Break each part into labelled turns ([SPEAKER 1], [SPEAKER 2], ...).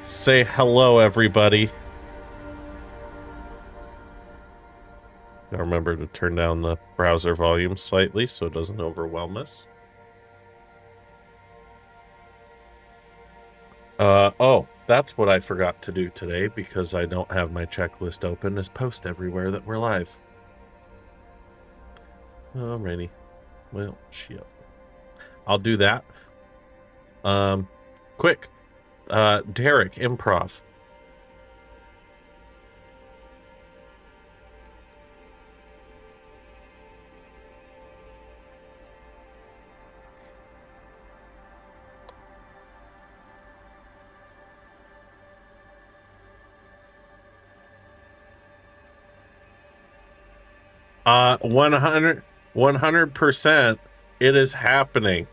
[SPEAKER 1] Say hello, everybody. Now remember to turn down the browser volume slightly so it doesn't overwhelm us. Oh, that's what I forgot to do today because I don't have my checklist open, is post everywhere that we're live. Alrighty. Well, shit. I'll do that. Quick. Derek, improv. 100%. It is happening.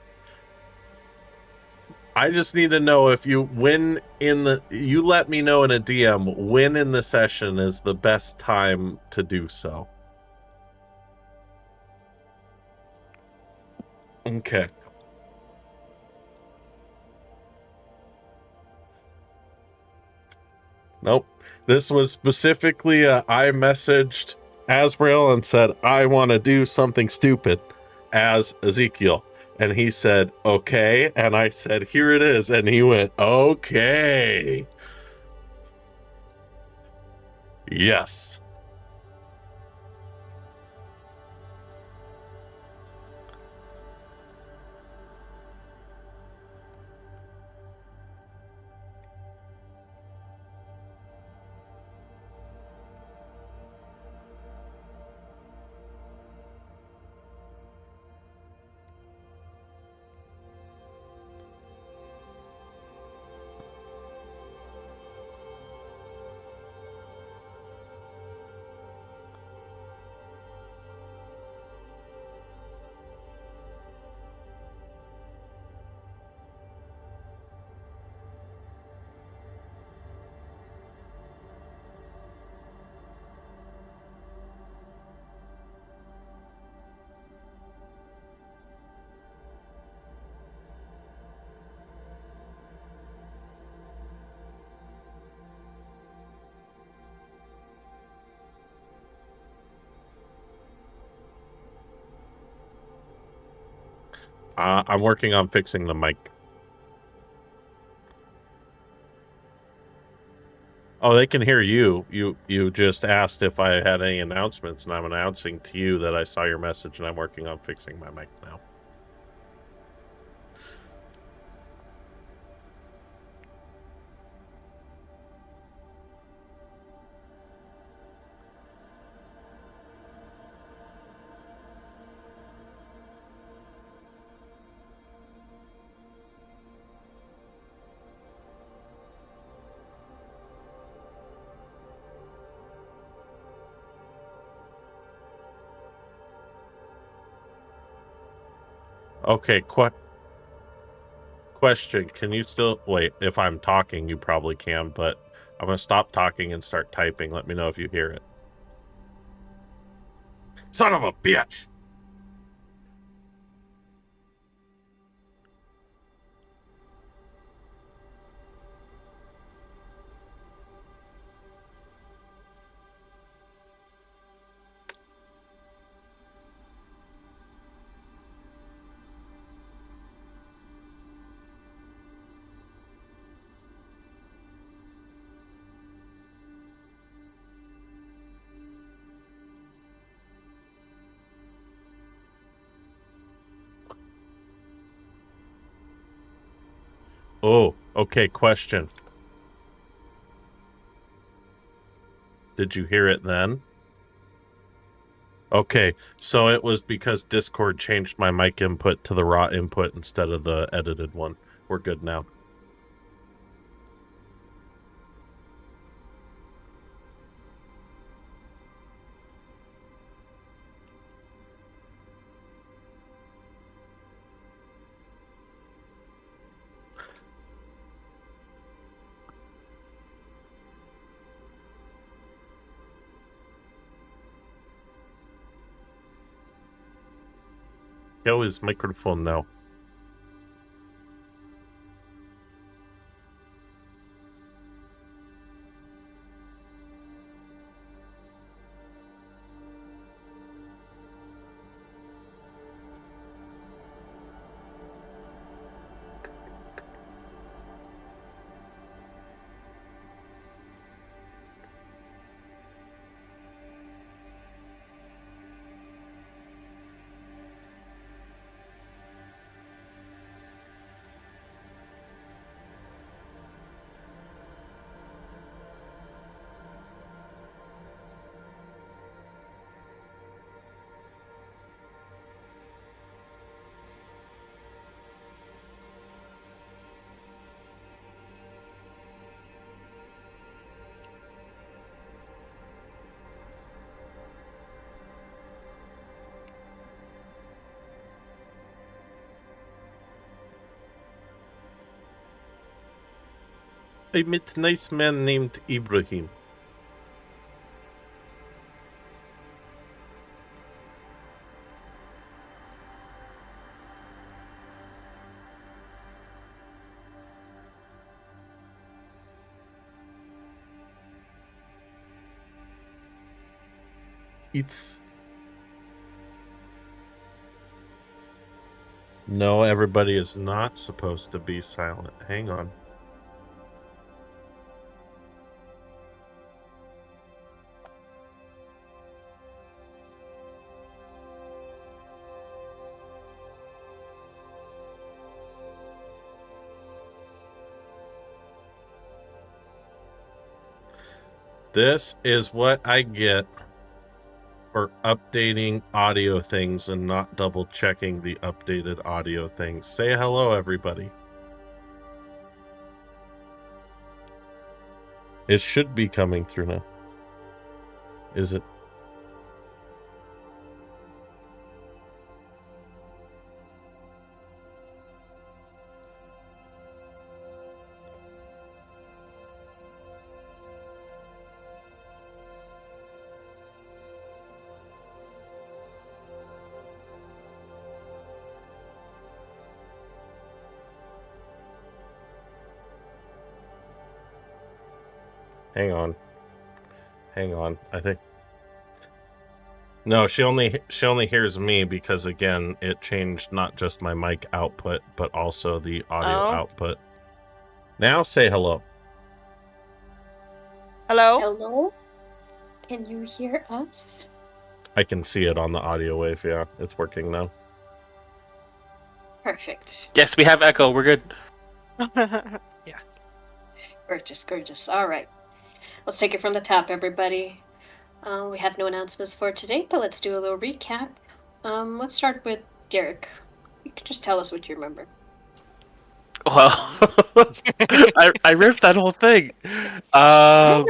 [SPEAKER 1] I just need to know if you let me know in a DM when in the session is the best time to do so. Okay. Nope. This was specifically I messaged Asbrael and said, I want to do something stupid as Ezekiel. And he said, okay. And I said, here it is. And he went, okay. Yes. I'm working on fixing the mic. Oh, they can hear you. You just asked if I had any announcements, and I'm announcing to you that I saw your message, and I'm working on fixing my mic now. Okay, question. Can you still wait? If I'm talking, you probably can, but I'm going to stop talking and start typing. Let me know if you hear it. Son of a bitch! Oh, okay, question. Did you hear it then? Okay, so it was because Discord changed my mic input to the raw input instead of the edited one. We're good now. Yo, his microphone now. I met a nice man named Ibrahim. It's... No, everybody is not supposed to be silent. Hang on. This is what I get for updating audio things and not double checking the updated audio things. Say hello, everybody. It should be coming through now. Is it? Hang on. I think... No, she only hears me because, again, it changed not just my mic output, but also the audio output. Now say hello.
[SPEAKER 2] Hello?
[SPEAKER 3] Hello? Can you hear us?
[SPEAKER 1] I can see it on the audio wave, yeah. It's working now.
[SPEAKER 3] Perfect.
[SPEAKER 4] Yes, we have echo. We're good.
[SPEAKER 2] Yeah.
[SPEAKER 3] Gorgeous. All right. Let's take it from the top, everybody. We have no announcements for today, but let's do a little recap. Let's start with Derek. You can just tell us what you remember.
[SPEAKER 4] Well, I ripped that whole thing.
[SPEAKER 3] I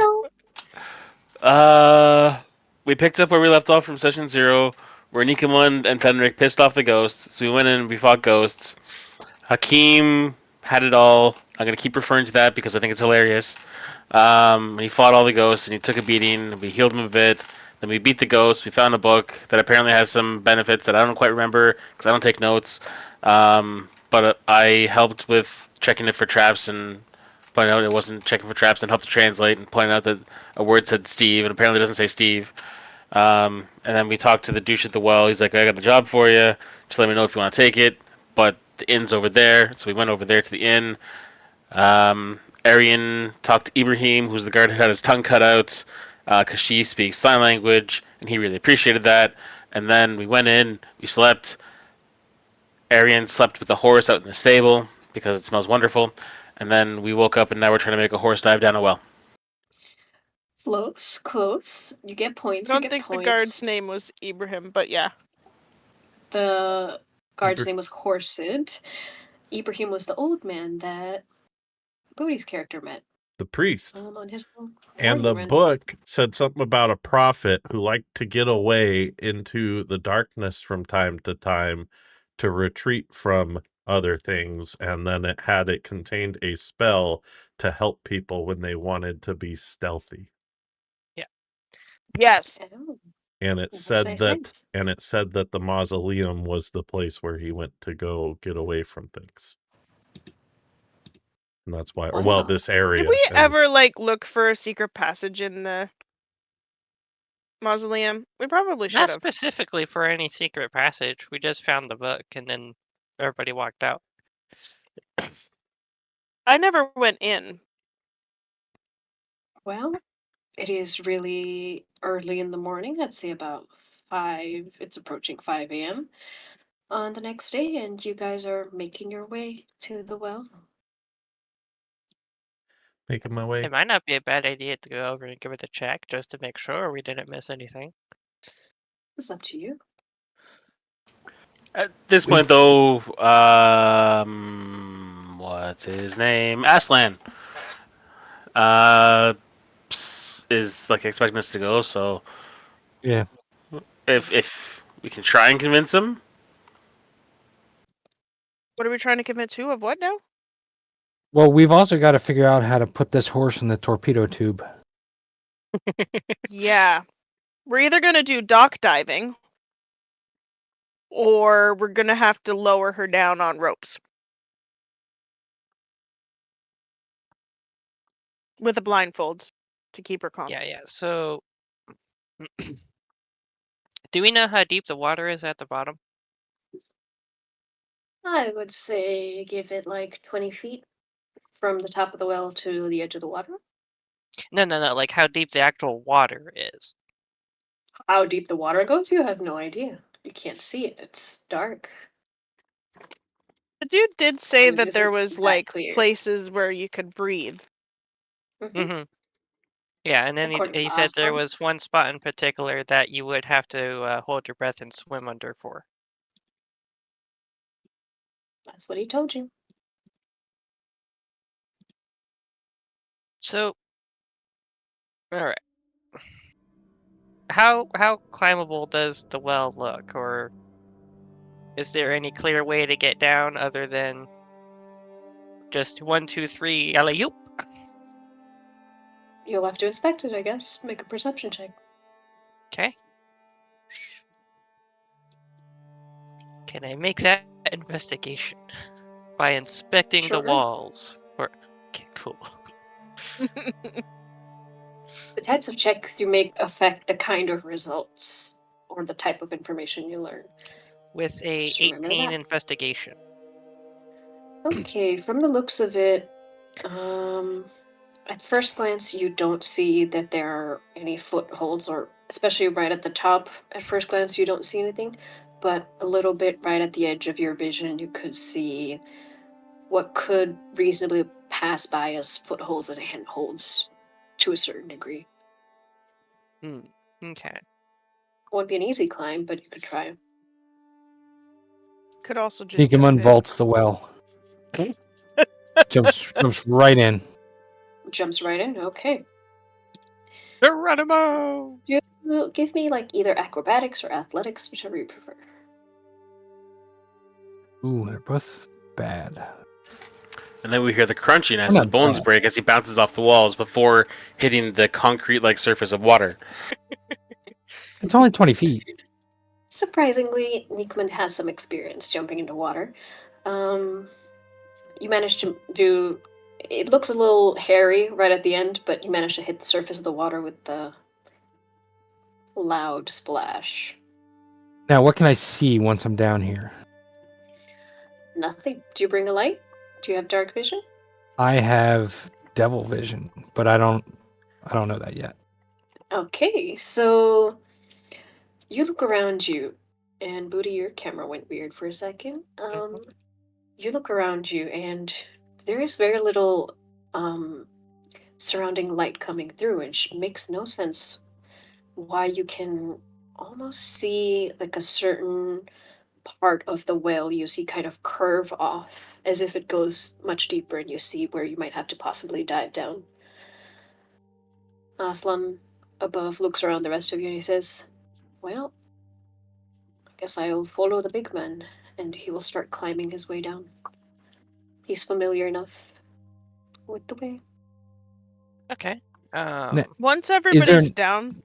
[SPEAKER 3] know.
[SPEAKER 4] We picked up where we left off from session 0, where Nikamon and Fenric pissed off the ghosts. So we went in and we fought ghosts. Hakeem had it all. I'm gonna keep referring to that because I think it's hilarious. He fought all the ghosts and he took a beating. We healed him a bit. Then we beat the ghosts. We found a book that apparently has some benefits that I don't quite remember because I don't take notes. But I helped with checking it for traps and pointing out it wasn't checking for traps and helped to translate and point out that a word said Steve and apparently it doesn't say Steve. And then we talked to the douche at the well. He's like, I got a job for you. Just let me know if you want to take it. But the inn's over there. So we went over there to the inn. Arian talked to Ibrahim, who's the guard who had his tongue cut out, because she speaks sign language, and he really appreciated that. And then we went in, we slept. Arian slept with the horse out in the stable because it smells wonderful. And then we woke up, and now we're trying to make a horse dive down a well.
[SPEAKER 3] Close. You get points.
[SPEAKER 2] I don't think the guard's name was Ibrahim, but yeah.
[SPEAKER 3] The guard's name was Corsid. Ibrahim was the old man that Bodhi's character met.
[SPEAKER 1] The priest.
[SPEAKER 3] On his
[SPEAKER 1] and the book said something about a prophet who liked to get away into the darkness from time to time to retreat from other things, and then it contained a spell to help people when they wanted to be stealthy.
[SPEAKER 2] Yeah. Yes.
[SPEAKER 1] And it said that the mausoleum was the place where he went to go get away from things. And that's why, this area.
[SPEAKER 2] Did we ever, look for a secret passage in the mausoleum? We probably should have.
[SPEAKER 5] Not specifically for any secret passage. We just found the book, and then everybody walked out.
[SPEAKER 2] I never went in.
[SPEAKER 3] Well, it is really early in the morning. I'd say about 5. It's approaching 5 a.m. on the next day, and you guys are making your way to the well.
[SPEAKER 1] Making my way.
[SPEAKER 5] It might not be a bad idea to go over and give it a check just to make sure we didn't miss anything.
[SPEAKER 3] It's up to you.
[SPEAKER 4] At this point, though, what's his name? Aslan. Is expecting us to go, so
[SPEAKER 6] yeah.
[SPEAKER 4] If we can try and convince him.
[SPEAKER 2] What are we trying to convince who of what now?
[SPEAKER 6] Well, we've also got to figure out how to put this horse in the torpedo tube.
[SPEAKER 2] Yeah. We're either going to do dock diving or we're going to have to lower her down on ropes. With a blindfold to keep her calm.
[SPEAKER 5] Yeah. So, do we know how deep the water is at the bottom?
[SPEAKER 3] I would say give it like 20 feet from the top of the well to the edge of the water.
[SPEAKER 5] No. Like how deep the actual water is.
[SPEAKER 3] How deep the water goes, you have no idea. You can't see it. It's dark.
[SPEAKER 2] The dude did say
[SPEAKER 3] And it
[SPEAKER 2] that there
[SPEAKER 3] isn't
[SPEAKER 2] was
[SPEAKER 3] that
[SPEAKER 2] like
[SPEAKER 3] clear.
[SPEAKER 2] places where you could breathe.
[SPEAKER 5] Mm-hmm. Yeah, and then
[SPEAKER 3] According
[SPEAKER 5] he
[SPEAKER 3] to
[SPEAKER 5] said there
[SPEAKER 3] Aslan.
[SPEAKER 5] was one spot in particular that you would have to hold your breath and swim under for.
[SPEAKER 3] That's what he told you.
[SPEAKER 5] So, all right. How climbable does the well look, or is there any clear way to get down other than just 1, 2, 3, alley-oop?
[SPEAKER 3] You'll have to inspect it, I guess. Make a perception check.
[SPEAKER 5] Okay. Can I make that investigation by inspecting the
[SPEAKER 3] Sure.
[SPEAKER 5] walls? Or okay, cool.
[SPEAKER 3] The types of checks you make affect the kind of results or the type of information you learn.
[SPEAKER 5] With a
[SPEAKER 3] Just remember
[SPEAKER 5] 18
[SPEAKER 3] that.
[SPEAKER 5] investigation.
[SPEAKER 3] Okay, from the looks of it, at first glance, you don't see that there are any footholds, or especially right at the top. At first glance, you don't see anything, but a little bit right at the edge of your vision, you could see what could reasonably pass by as footholds and handholds to a certain degree.
[SPEAKER 5] Okay.
[SPEAKER 3] Won't be an easy climb, but you could try.
[SPEAKER 2] Could also just
[SPEAKER 6] Nikamon
[SPEAKER 2] jump in.
[SPEAKER 6] vaults the well. jumps right in.
[SPEAKER 3] Jumps right in. Okay.
[SPEAKER 5] Geronimo!
[SPEAKER 3] Give me like either acrobatics or athletics, whichever you prefer.
[SPEAKER 6] Ooh, they're both bad.
[SPEAKER 4] And then we hear the crunching as
[SPEAKER 6] I'm
[SPEAKER 4] his
[SPEAKER 6] not
[SPEAKER 4] bones
[SPEAKER 6] bad.
[SPEAKER 4] break as he bounces off the walls before hitting the concrete-like surface of water.
[SPEAKER 6] It's only 20 feet.
[SPEAKER 3] Surprisingly, Nickman has some experience jumping into water. You managed to do. It looks a little hairy right at the end, but you managed to hit the surface of the water with the loud splash.
[SPEAKER 6] Now, what can I see once I'm down here?
[SPEAKER 3] Nothing. Do you bring a light? Do you have dark vision?
[SPEAKER 6] I have devil vision, but I don't know that yet.
[SPEAKER 3] Okay, so you look around you, and Booty, your camera went weird for a second. You look around you, and there is very little surrounding light coming through, which makes no sense why you can almost see like a certain part of the well you see kind of curve off as if it goes much deeper and you see where you might have to possibly dive down. Aslam above looks around the rest of you and he says, well, I guess I'll follow the big man and he will start climbing his way down. He's familiar enough with the way.
[SPEAKER 5] Okay.
[SPEAKER 2] Once
[SPEAKER 6] there
[SPEAKER 2] everybody's
[SPEAKER 6] an-
[SPEAKER 2] down,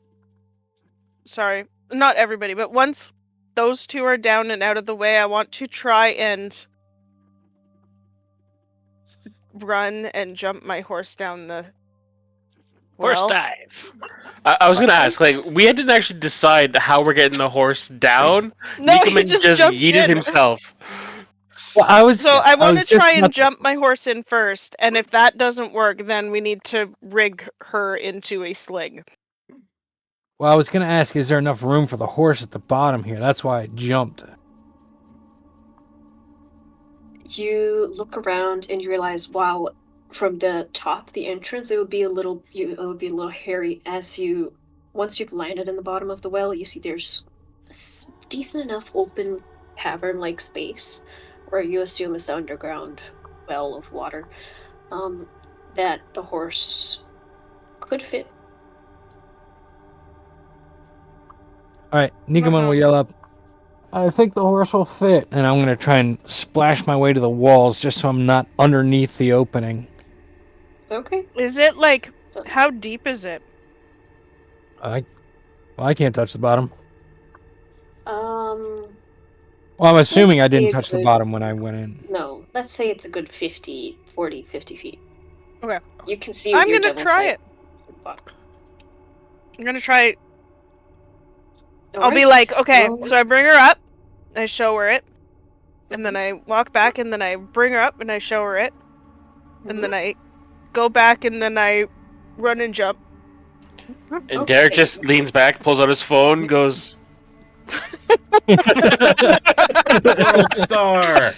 [SPEAKER 2] sorry, not everybody, but once those two are down and out of the way, I want to try and run and jump my horse down the
[SPEAKER 5] Horse
[SPEAKER 2] well.
[SPEAKER 5] dive.
[SPEAKER 4] I was gonna ask, like, we didn't actually decide how we're getting the horse down.
[SPEAKER 2] No, he
[SPEAKER 4] Nikoman
[SPEAKER 2] just jumped
[SPEAKER 4] yeeted
[SPEAKER 2] in.
[SPEAKER 4] himself.
[SPEAKER 6] Well, I was
[SPEAKER 2] want to
[SPEAKER 6] just
[SPEAKER 2] try and
[SPEAKER 6] about
[SPEAKER 2] jump my horse in first, and if that doesn't work, then we need to rig her into a sling.
[SPEAKER 6] Well, I was going to ask, is there enough room for the horse at the bottom here? That's why I jumped.
[SPEAKER 3] You look around and you realize, wow, from the top, the entrance, it would be a little hairy. Once you've landed in the bottom of the well, you see there's a decent enough open cavern-like space where you assume is the underground well of water, that the horse could fit.
[SPEAKER 6] All right, Nikamon will yell up, I think the horse will fit. And I'm going to try and splash my way to the walls just so I'm not underneath the opening.
[SPEAKER 3] Okay.
[SPEAKER 2] Is it like,
[SPEAKER 3] So,
[SPEAKER 2] how deep is it?
[SPEAKER 6] I can't touch the bottom.
[SPEAKER 3] um,
[SPEAKER 6] Well, I'm assuming
[SPEAKER 3] let's
[SPEAKER 6] I didn't
[SPEAKER 3] say a
[SPEAKER 6] touch the
[SPEAKER 3] good-
[SPEAKER 6] bottom when I went in.
[SPEAKER 3] No, let's say it's a good 50 feet.
[SPEAKER 2] Okay.
[SPEAKER 3] You can see with
[SPEAKER 2] I'm
[SPEAKER 3] your
[SPEAKER 2] gonna
[SPEAKER 3] devil
[SPEAKER 2] try
[SPEAKER 3] sight.
[SPEAKER 2] it. I'm gonna try it. I'll
[SPEAKER 3] Alright.
[SPEAKER 2] be like, okay,
[SPEAKER 3] Roll.
[SPEAKER 2] so I bring her up, I show her it, and then I walk back, and then I bring her up, and I show her it, and then I go back, and then I run and jump.
[SPEAKER 4] And Derek
[SPEAKER 3] Okay.
[SPEAKER 4] just leans back, pulls out his phone, goes,
[SPEAKER 1] World star.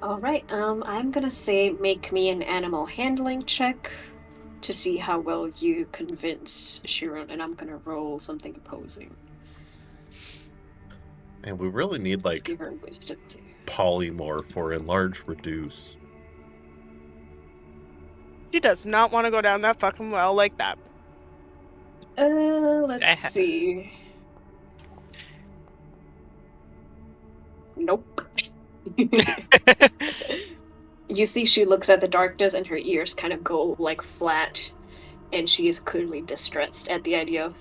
[SPEAKER 3] Alright, I'm gonna say make me an animal handling check to see how well you convince Sharon, and I'm gonna roll something opposing.
[SPEAKER 1] And we really need
[SPEAKER 3] Let's
[SPEAKER 1] like
[SPEAKER 3] give her wisdom save.
[SPEAKER 1] polymorph or enlarge reduce.
[SPEAKER 2] She does not want to go down that fucking well like that.
[SPEAKER 3] Let's see. Nope. You see, she looks at the darkness and her ears kind of go like flat, and she is clearly distressed at the idea of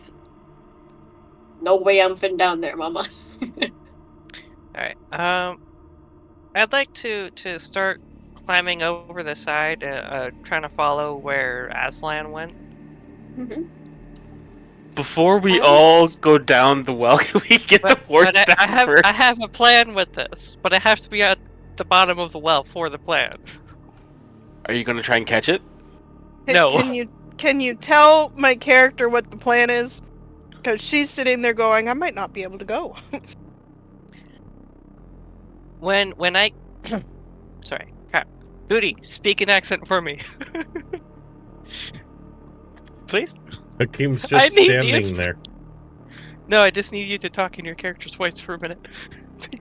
[SPEAKER 3] no way I'm fitting down there, mama.
[SPEAKER 5] Alright. I'd like to start climbing over the side, trying to follow where Aslan went.
[SPEAKER 4] before we
[SPEAKER 3] As-
[SPEAKER 4] all go down the well, can we get the horse
[SPEAKER 5] But
[SPEAKER 4] down first?
[SPEAKER 5] I have a plan with this, but I have to be at the bottom of the well for the plan.
[SPEAKER 4] Are you going to try and catch it?
[SPEAKER 5] No.
[SPEAKER 2] Can you tell my character what the plan is? Because she's sitting there going, I might not be able to go.
[SPEAKER 5] When I sorry, crap. Booty, speak an accent for me. Please?
[SPEAKER 1] Hakeem's
[SPEAKER 5] I
[SPEAKER 1] just
[SPEAKER 5] need
[SPEAKER 1] standing
[SPEAKER 5] you.
[SPEAKER 1] there.
[SPEAKER 5] No, I just need you to talk in your character's voice for a minute.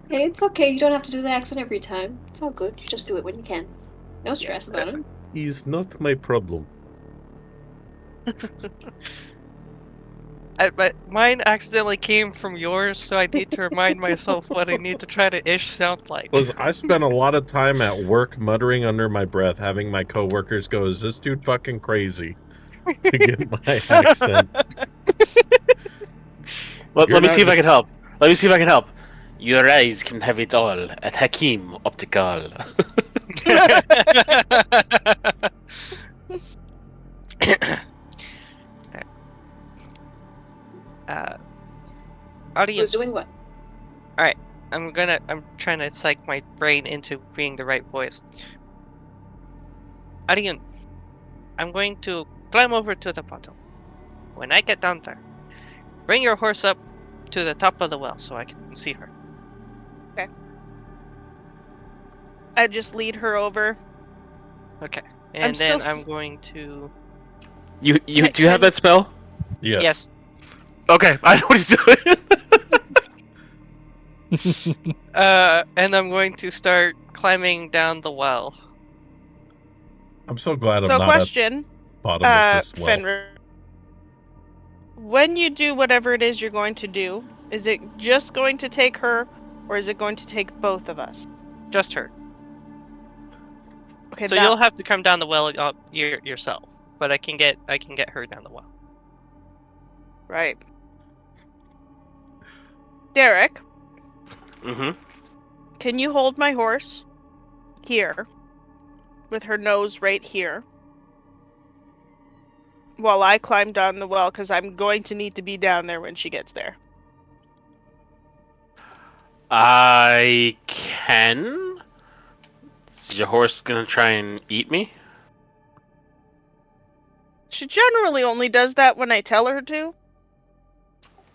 [SPEAKER 3] Hey, it's okay. You don't have to do the accent every time. It's all good. You just do it when you can. No stress about it.
[SPEAKER 1] He's not my problem.
[SPEAKER 5] Mine accidentally came from yours, so I need to remind myself what I need to try to ish sound like.
[SPEAKER 1] I spent a lot of time at work muttering under my breath, having my coworkers go, "Is this dude fucking crazy?" to get my accent.
[SPEAKER 4] Let
[SPEAKER 1] You're
[SPEAKER 4] me
[SPEAKER 1] not
[SPEAKER 4] see if I can
[SPEAKER 1] just-
[SPEAKER 4] help. Let me see if I can help. Your eyes can have it all at Hakim Optical.
[SPEAKER 3] Who's
[SPEAKER 5] Audience,
[SPEAKER 3] doing what?
[SPEAKER 5] I'm trying to psych my brain into being the right voice. Audience, I'm going to climb over to the bottom. When I get down there, bring your horse up to the top of the well so I can see her.
[SPEAKER 2] I just lead her over.
[SPEAKER 5] Okay.
[SPEAKER 2] I'm
[SPEAKER 5] And then
[SPEAKER 2] still
[SPEAKER 5] I'm going to...
[SPEAKER 4] You
[SPEAKER 2] Can-
[SPEAKER 4] do you have
[SPEAKER 2] can-
[SPEAKER 4] that spell?
[SPEAKER 1] Yes.
[SPEAKER 4] Okay, I know what he's doing.
[SPEAKER 5] And I'm going to start climbing down the well.
[SPEAKER 1] I'm so glad I'm
[SPEAKER 2] So
[SPEAKER 1] not at
[SPEAKER 2] question,
[SPEAKER 1] the bottom of this well.
[SPEAKER 2] Fenrir. When you do whatever it is you're going to do, is it just going to take her, or is it going to take both of us?
[SPEAKER 5] Just her.
[SPEAKER 2] Okay,
[SPEAKER 5] So you'll have to come down the well yourself, but I can get her down the well.
[SPEAKER 2] right. Derek,
[SPEAKER 4] Mm-hmm.
[SPEAKER 2] can you hold my horse here, with her nose right here, while I climb down the well, because I'm going to need to be down there when she gets there.
[SPEAKER 4] I can. Is your horse gonna try and eat me?
[SPEAKER 2] She generally only does that when I tell her to.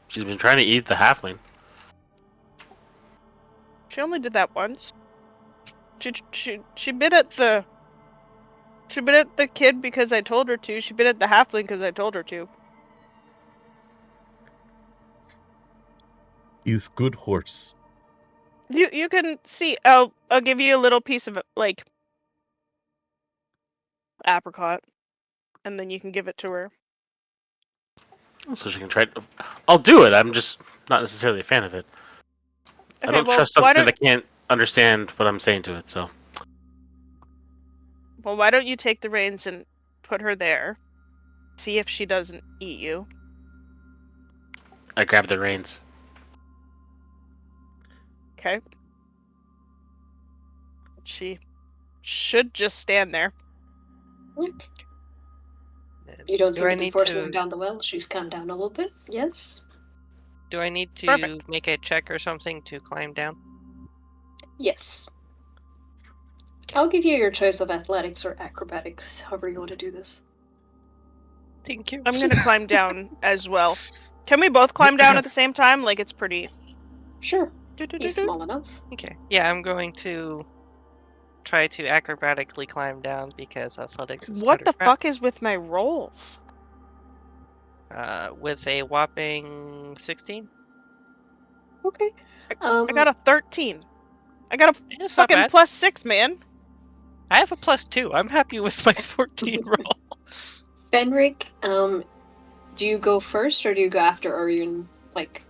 [SPEAKER 4] She's been trying to eat the halfling.
[SPEAKER 2] She only did that once. She bit at the... She bit at the kid because I told her to. She bit at the halfling because I told her to.
[SPEAKER 1] He's good horse.
[SPEAKER 2] You can see. I'll give you a little piece of like apricot, and then you can give it to her.
[SPEAKER 4] So she can try. I'll do it. I'm just not necessarily a fan of it. I
[SPEAKER 2] Okay,
[SPEAKER 4] don't
[SPEAKER 2] well,
[SPEAKER 4] trust something that can't understand what I'm saying to it. So
[SPEAKER 2] why don't you take the reins and put her there? See if she doesn't eat you.
[SPEAKER 4] I grab the reins.
[SPEAKER 2] Okay. She should just stand there.
[SPEAKER 3] You don't
[SPEAKER 5] Do
[SPEAKER 3] seem
[SPEAKER 5] I
[SPEAKER 3] to be
[SPEAKER 5] need
[SPEAKER 3] forcing her
[SPEAKER 5] to?
[SPEAKER 3] down the well. She's calmed down a little bit. Yes?
[SPEAKER 5] Do I need to
[SPEAKER 2] Perfect.
[SPEAKER 5] make a check or something to climb down?
[SPEAKER 3] Yes. I'll give you your choice of athletics or acrobatics, however you want to do this.
[SPEAKER 5] Thank you.
[SPEAKER 2] I'm gonna climb down as well. Can we both climb down at the same time? Like, it's pretty...
[SPEAKER 3] Sure. He's
[SPEAKER 2] Do-do-do-do.
[SPEAKER 3] small enough.
[SPEAKER 5] Okay. Yeah, I'm going to try to acrobatically climb down because athletics is
[SPEAKER 2] What
[SPEAKER 5] utter
[SPEAKER 2] the
[SPEAKER 5] crap.
[SPEAKER 2] fuck is with my rolls?
[SPEAKER 5] With a whopping 16.
[SPEAKER 3] Okay.
[SPEAKER 2] I got a 13. I got a
[SPEAKER 5] It's not
[SPEAKER 2] fucking
[SPEAKER 5] bad.
[SPEAKER 2] +6, man.
[SPEAKER 5] I have a +2. I'm happy with my 14 roll.
[SPEAKER 3] Fenric, do you go first or do you go after Orion? Like,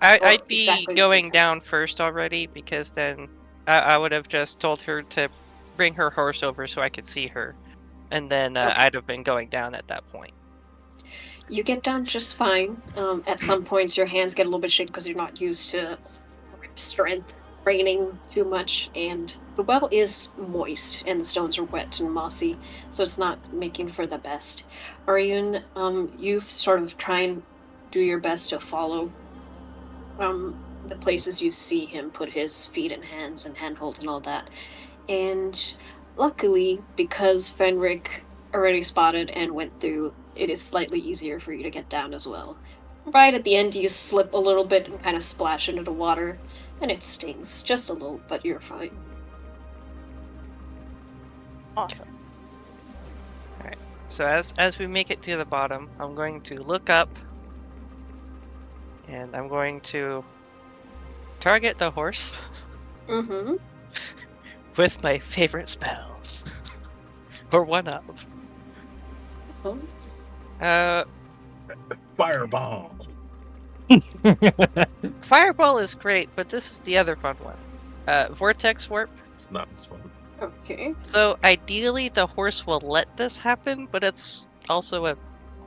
[SPEAKER 5] I'd be
[SPEAKER 3] exactly the same
[SPEAKER 5] going
[SPEAKER 3] time?
[SPEAKER 5] down first already because then I would have just told her to bring her horse over so I could see her, and then
[SPEAKER 3] Okay.
[SPEAKER 5] I'd have been going down at that point.
[SPEAKER 3] You get down just fine. At some points, your hands get a little bit shaky because you're not used to grip strength raining too much, and the well is moist and the stones are wet and mossy, so it's not making for the best. Orion, you sort of try and do your best to follow the places you see him put his feet and hands and handholds and all that. And luckily, because Fenric already spotted and went through, it is slightly easier for you to get down as well. Right at the end, you slip a little bit and kind of splash into the water, and it stings just a little, but you're fine.
[SPEAKER 2] Awesome.
[SPEAKER 5] Alright. So as we make it to the bottom, I'm going to look up and I'm going to target the horse
[SPEAKER 3] Mm-hmm.
[SPEAKER 5] with my favorite spells. Or one of.
[SPEAKER 1] Fireball.
[SPEAKER 5] Fireball is great, but this is the other fun one. Vortex Warp.
[SPEAKER 1] It's not as fun.
[SPEAKER 3] Okay.
[SPEAKER 5] So ideally the horse will let this happen, but it's also a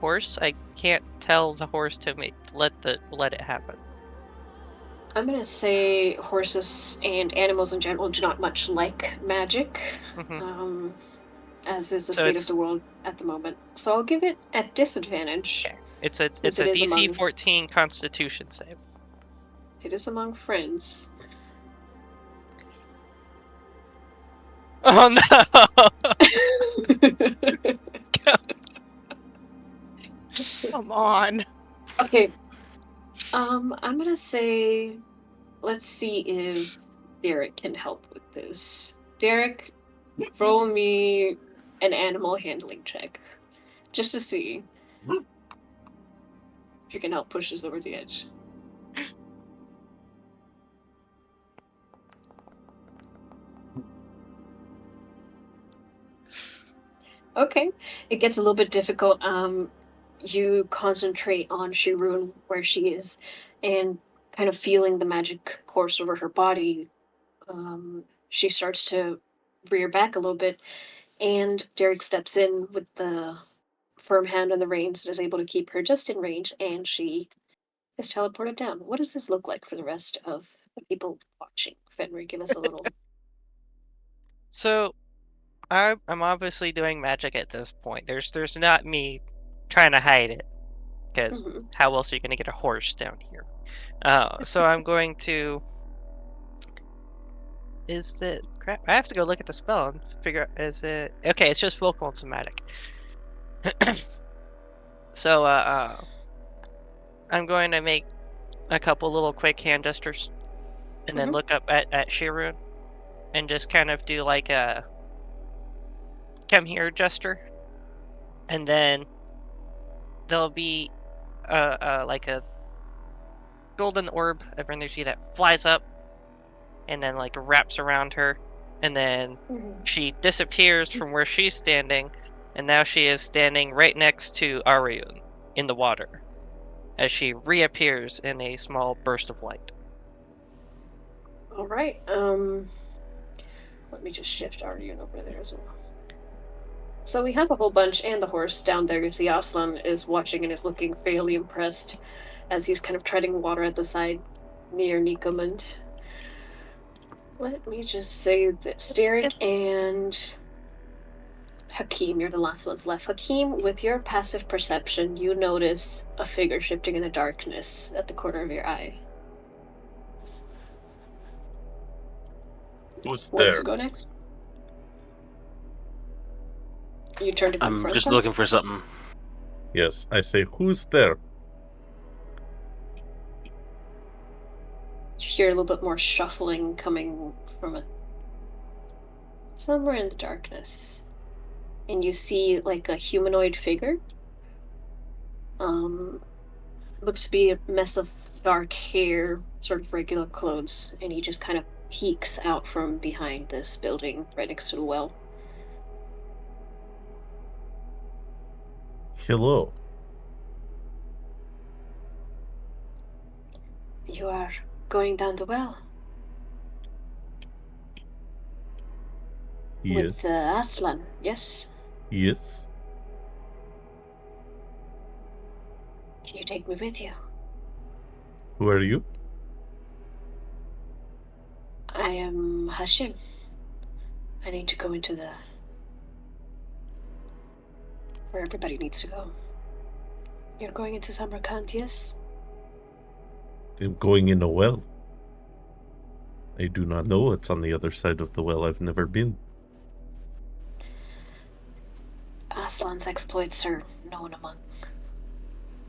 [SPEAKER 5] horse. I can't tell the horse to let it happen.
[SPEAKER 3] I'm gonna say horses and animals in general do not much like magic,
[SPEAKER 5] Mhm.
[SPEAKER 3] as is the
[SPEAKER 5] So
[SPEAKER 3] state of
[SPEAKER 5] it's-
[SPEAKER 3] the world at the moment. So I'll give it at disadvantage.
[SPEAKER 5] Okay. It's a
[SPEAKER 3] Since it is
[SPEAKER 5] DC
[SPEAKER 3] among-
[SPEAKER 5] 14 Constitution save.
[SPEAKER 3] It is among friends.
[SPEAKER 5] Oh no!
[SPEAKER 2] Come on.
[SPEAKER 3] Okay. I'm gonna say, let's see if Derek can help with this. Derek, roll me an animal handling check, just to see if you can help push this over the edge. Okay, it gets a little bit difficult. You concentrate on Shirun where she is, and kind of feeling the magic course over her body. She starts to rear back a little bit, and Derek steps in with the firm hand on the reins and is able to keep her just in range, and she is teleported down. What does this look like for the rest of the people watching? Fenrir, give us a little.
[SPEAKER 5] So, I'm obviously doing magic at this point. There's not me trying to hide it, because
[SPEAKER 3] Mhm.
[SPEAKER 5] how else are you going to get a horse down here? So I'm going to. Is the crap? I have to go look at the spell and figure out. Is it okay? It's just vocal and somatic. So I'm going to make a couple little quick hand gestures, and then
[SPEAKER 3] Mhm.
[SPEAKER 5] look up at Shirun, and just kind of do like a come here gesture, and then there'll be like a golden orb of energy that flies up, and then like wraps around her, and then
[SPEAKER 3] Mhm.
[SPEAKER 5] she disappears from where she's standing, and now she is standing right next to Ariun in the water. as she reappears in a small burst of light.
[SPEAKER 3] All right. Let me just shift Arjun over there as well. So we have a whole bunch, and the horse down there. You see Aslan is watching and is looking fairly impressed as he's kind of treading water at the side near Nikomund. Let me just say this. Derek and Hakeem, you're the last ones left. Hakeem, with your passive perception, you notice a figure shifting in the darkness at the corner of your eye.
[SPEAKER 1] Who's
[SPEAKER 3] Wants
[SPEAKER 1] there?
[SPEAKER 3] to go next? You turn to
[SPEAKER 4] I'm
[SPEAKER 3] confront
[SPEAKER 4] just
[SPEAKER 3] them?
[SPEAKER 4] looking for something.
[SPEAKER 1] Yes, I say, who's there?
[SPEAKER 3] You hear a little bit more shuffling coming from somewhere in the darkness. And you see like a humanoid figure. Looks to be a mess of dark hair, sort of regular clothes, and he just kind of peeks out from behind this building right next to the well.
[SPEAKER 1] Hello.
[SPEAKER 3] You are going down the well
[SPEAKER 1] Yes.
[SPEAKER 3] with Aslan, yes?
[SPEAKER 1] Yes.
[SPEAKER 3] Can you take me with you?
[SPEAKER 1] Who are you?
[SPEAKER 3] I am Hashim. I need to go into where everybody needs to go. You're going into Samarkand, yes?
[SPEAKER 1] I'm going in a well. I do not know what's on the other side of the well. I've never been.
[SPEAKER 3] Aslan's exploits are known among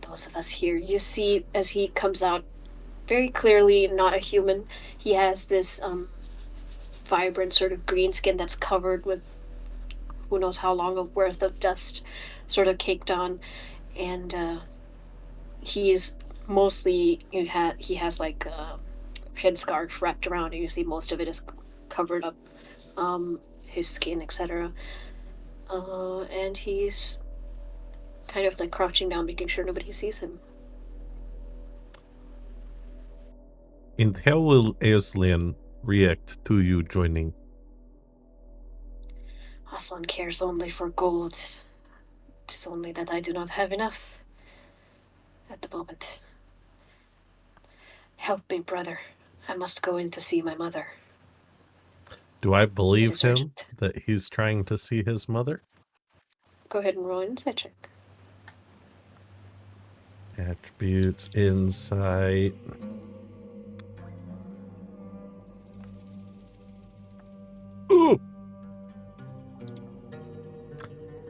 [SPEAKER 3] those of us here. You see, as he comes out, very clearly not a human. He has this vibrant sort of green skin that's covered with who knows how long of worth of dust sort of caked on, and he's mostly he has like a headscarf wrapped around, and you see most of it is covered up, his skin, etc. And he's kind of like crouching down, making sure nobody sees him.
[SPEAKER 1] And how will Aslan react to you joining?
[SPEAKER 3] Aslan cares only for gold. It is only that I do not have enough at the moment. Help me, brother. I must go in to see my mother.
[SPEAKER 1] Do I believe
[SPEAKER 3] is
[SPEAKER 1] him
[SPEAKER 3] urgent.
[SPEAKER 1] that he's trying to see his mother?
[SPEAKER 3] Go ahead and roll an insight check.
[SPEAKER 1] Attributes, insight. Ooh!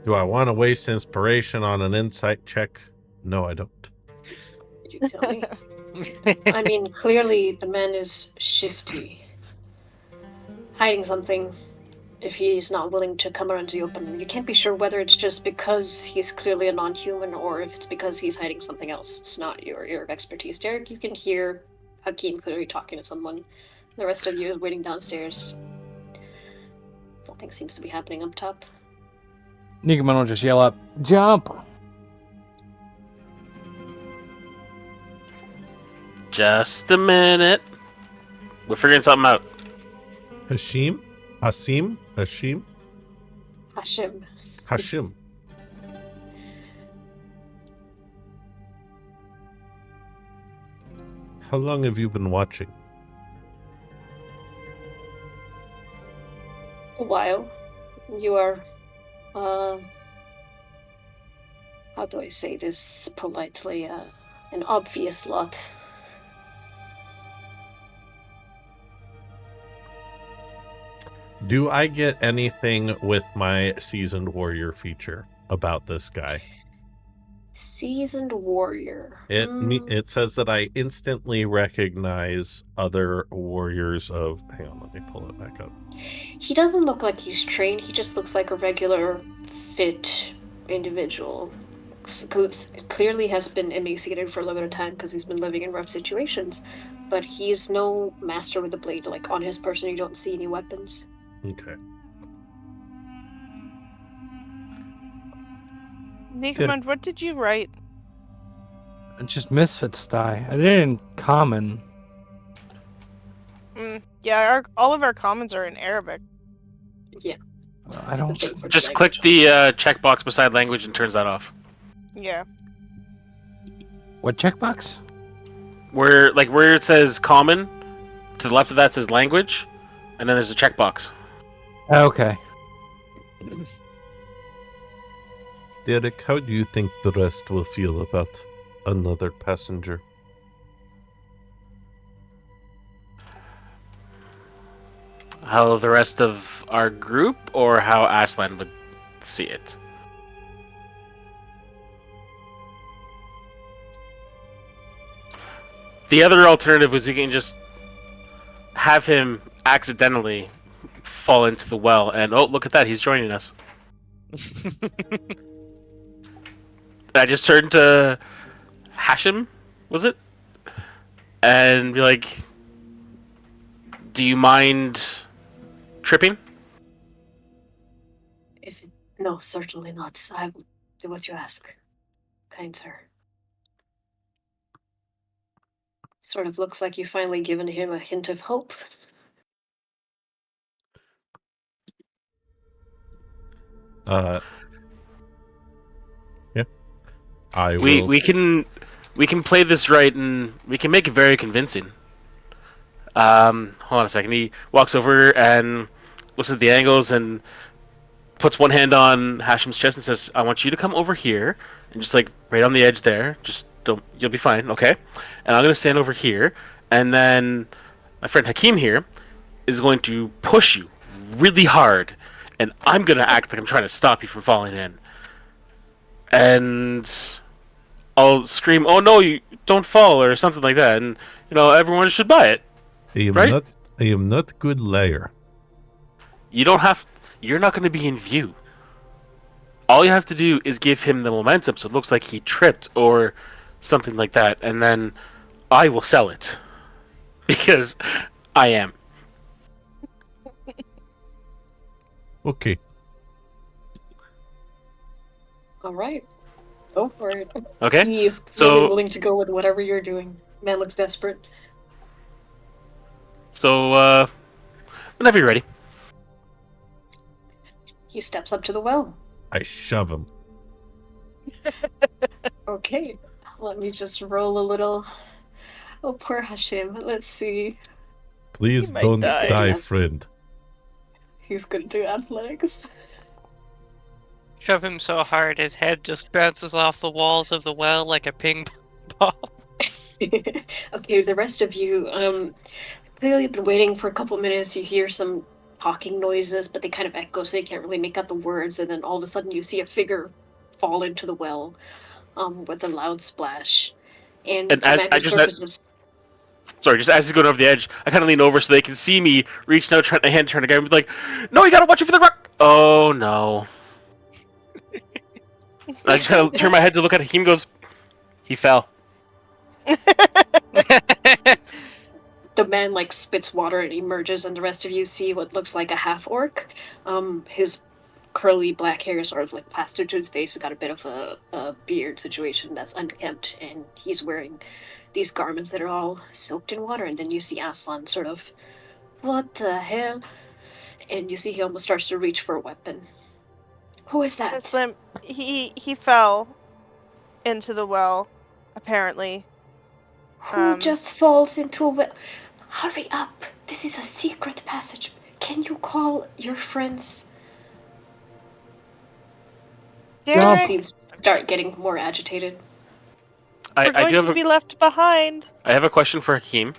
[SPEAKER 1] Do I want to waste inspiration on an insight check? No, I don't.
[SPEAKER 3] You tell me. I mean, clearly the man is shifty. Hiding something if he's not willing to come around to the open. You can't be sure whether it's just because he's clearly a non-human or if it's because he's hiding something else. It's not your area of expertise. Derek, you can hear Hakeem clearly talking to someone. The rest of you is waiting downstairs. Nothing seems to be happening up top.
[SPEAKER 6] Nikomund will just yell up, "Jump!"
[SPEAKER 4] Just a minute. We're figuring something out.
[SPEAKER 1] Hashim? Hashim?
[SPEAKER 3] Hashim.
[SPEAKER 1] Hashim. How long have you been watching?
[SPEAKER 3] A while. You are, how do I say this politely? An obvious lot.
[SPEAKER 1] Do I get anything with my seasoned warrior feature about this guy?
[SPEAKER 3] Seasoned warrior.
[SPEAKER 1] It says that I instantly recognize other warriors of... Hang on, let me pull it back up.
[SPEAKER 3] He doesn't look like he's trained. He just looks like a regular, fit individual. Clearly has been emaciated for a little bit of time because he's been living in rough situations. But he's no master with a blade. Like, on his person, you don't see any weapons.
[SPEAKER 1] Okay.
[SPEAKER 2] Nikomund, what did you write?
[SPEAKER 6] It's just misfits die. I did it in common.
[SPEAKER 2] Yeah, all of our commons are in Arabic.
[SPEAKER 3] Yeah,
[SPEAKER 6] I
[SPEAKER 3] it's a
[SPEAKER 6] don't.
[SPEAKER 3] thing for the
[SPEAKER 4] Just click
[SPEAKER 3] language.
[SPEAKER 4] the checkbox beside language and turns that off.
[SPEAKER 2] Yeah.
[SPEAKER 6] What checkbox?
[SPEAKER 4] Where it says common, to the left of that says language, and then there's a checkbox.
[SPEAKER 6] Okay.
[SPEAKER 1] Derek, how do you think the rest will feel about another passenger?
[SPEAKER 4] How the rest of our group, or how Aslan would see it? The other alternative was we can just have him accidentally fall into the well, and oh, look at that, he's joining us. I just turned to Hashim, was it? And be like, do you mind tripping?
[SPEAKER 3] No, certainly not. I will do what you ask, kind sir. Sort of looks like you've finally given him a hint of hope.
[SPEAKER 1] Yeah. I
[SPEAKER 4] We
[SPEAKER 1] will.
[SPEAKER 4] we can play this right, and we can make it very convincing. Hold on a second. He walks over and looks at the angles and puts one hand on Hashim's chest and says, "I want you to come over here and just like right on the edge there. Just don't. You'll be fine, okay? And I'm gonna stand over here, and then my friend Hakim here is going to push you really hard, and I'm gonna act like I'm trying to stop you from falling in. And I'll scream, 'Oh no, you don't fall,' or something like that, and everyone should buy it, right?
[SPEAKER 1] I am not good liar.
[SPEAKER 4] You don't have. You're not going to be in view. All you have to do is give him the momentum, so it looks like he tripped or something like that, and then I will sell it because I am.
[SPEAKER 1] Okay.
[SPEAKER 3] All right, go for it.
[SPEAKER 4] Okay.
[SPEAKER 3] He is
[SPEAKER 4] So-
[SPEAKER 3] really willing to go with whatever you're doing. Man looks desperate.
[SPEAKER 4] So, whenever you're ready.
[SPEAKER 3] He steps up to the well.
[SPEAKER 1] I shove him.
[SPEAKER 3] Okay, let me just roll a little. Oh, poor Hashim. Let's see.
[SPEAKER 1] Please
[SPEAKER 2] He might
[SPEAKER 1] don't
[SPEAKER 2] die.
[SPEAKER 1] die, friend.
[SPEAKER 3] He's gonna do athletics.
[SPEAKER 5] Shove him so hard his head just bounces off the walls of the well like a ping pong ball.
[SPEAKER 3] Okay, the rest of you, clearly you've been waiting for a couple minutes. You hear some talking noises, but they kind of echo, so you can't really make out the words. And then all of a sudden, you see a figure fall into the well, with a loud splash. And
[SPEAKER 4] And
[SPEAKER 3] a
[SPEAKER 4] as
[SPEAKER 3] man
[SPEAKER 4] I
[SPEAKER 3] who
[SPEAKER 4] just
[SPEAKER 3] surfaces.
[SPEAKER 4] Sorry, just as he's going over the edge, I kind of lean over so they can see me reaching out, trying to hand turn the guy, and be like, "No, you gotta watch it for the rock." Oh no! I just kind of turn my head to look at Hakim. Goes, he fell.
[SPEAKER 3] The man like spits water and emerges, and the rest of you see what looks like a half orc. His curly black hair is sort of like plastered to his face. He's got a bit of a beard situation that's unkempt, and he's wearing these garments that are all soaked in water. And then you see Aslan sort of, what the hell? And you see he almost starts to reach for a weapon. Who is that?
[SPEAKER 2] Slim, he fell into the well, apparently.
[SPEAKER 3] Who just falls into a well? Hurry up! This is a secret passage. Can you call your friends?
[SPEAKER 2] Derek,
[SPEAKER 3] He seems to start getting more agitated.
[SPEAKER 2] we're
[SPEAKER 4] I
[SPEAKER 2] going
[SPEAKER 4] do have
[SPEAKER 2] to be left behind.
[SPEAKER 4] I have a question for Hakim.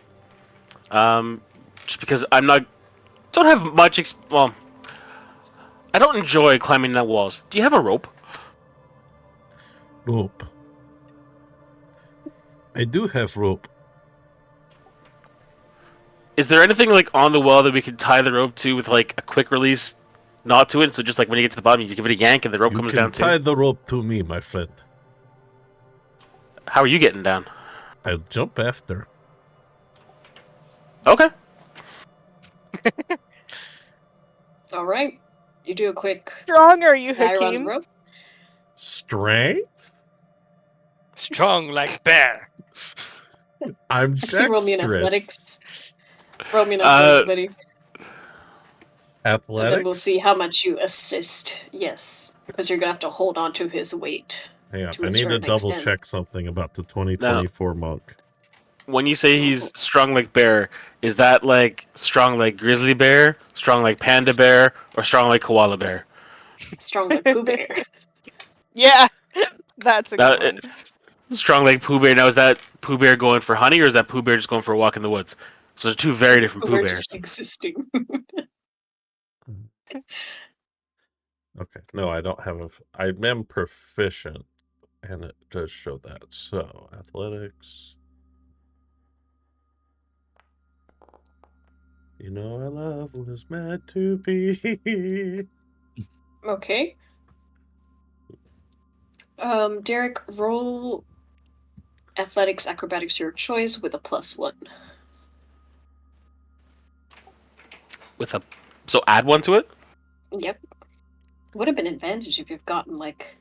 [SPEAKER 4] Just because don't have much. Well, I don't enjoy climbing that walls. Do you have a rope?
[SPEAKER 1] Rope. I do have rope.
[SPEAKER 4] Is there anything like on the wall that we could tie the rope to with like a quick release knot to it? So just like when you get to the bottom, you give it a yank and the rope
[SPEAKER 1] You
[SPEAKER 4] comes
[SPEAKER 1] can
[SPEAKER 4] down
[SPEAKER 1] tie
[SPEAKER 4] too.
[SPEAKER 1] the rope to me, my friend.
[SPEAKER 4] How are you getting down?
[SPEAKER 1] I'll jump after.
[SPEAKER 4] Okay.
[SPEAKER 3] All right, you do a quick
[SPEAKER 2] Strong are you,
[SPEAKER 3] tie around the
[SPEAKER 2] Hakeem?
[SPEAKER 3] rope.
[SPEAKER 1] Strength?
[SPEAKER 5] Strong like bear.
[SPEAKER 1] I'm
[SPEAKER 3] You roll me in
[SPEAKER 1] dexterous.
[SPEAKER 3] athletics. Roll me in athletics, buddy.
[SPEAKER 1] Athletics?
[SPEAKER 3] And then we'll see how much you assist. Yes. Because you're going to have to hold on to his weight.
[SPEAKER 1] Hang on,
[SPEAKER 3] to
[SPEAKER 1] I
[SPEAKER 3] a
[SPEAKER 1] need to
[SPEAKER 3] certain
[SPEAKER 1] double
[SPEAKER 3] extent.
[SPEAKER 1] check something about the 2024 monk.
[SPEAKER 4] When you say he's strong like bear, is that like strong like grizzly bear, strong like panda bear, or strong like koala bear?
[SPEAKER 3] Strong like Pooh Bear.
[SPEAKER 2] Yeah, that's a
[SPEAKER 4] Now,
[SPEAKER 2] good one.
[SPEAKER 4] strong like Pooh Bear. Now, is that Pooh Bear going for honey, or is that Pooh Bear just going for a walk in the woods? So they're two very different Pooh
[SPEAKER 3] We're
[SPEAKER 4] Bears.
[SPEAKER 3] just existing.
[SPEAKER 1] Okay, no, I don't have a. I am proficient, and it does show that. So, athletics. You know, our love was meant to be.
[SPEAKER 3] Okay. Derek, roll athletics, acrobatics, your choice with a +1.
[SPEAKER 4] So add one to it.
[SPEAKER 3] Yep. Would have been advantage if you've gotten like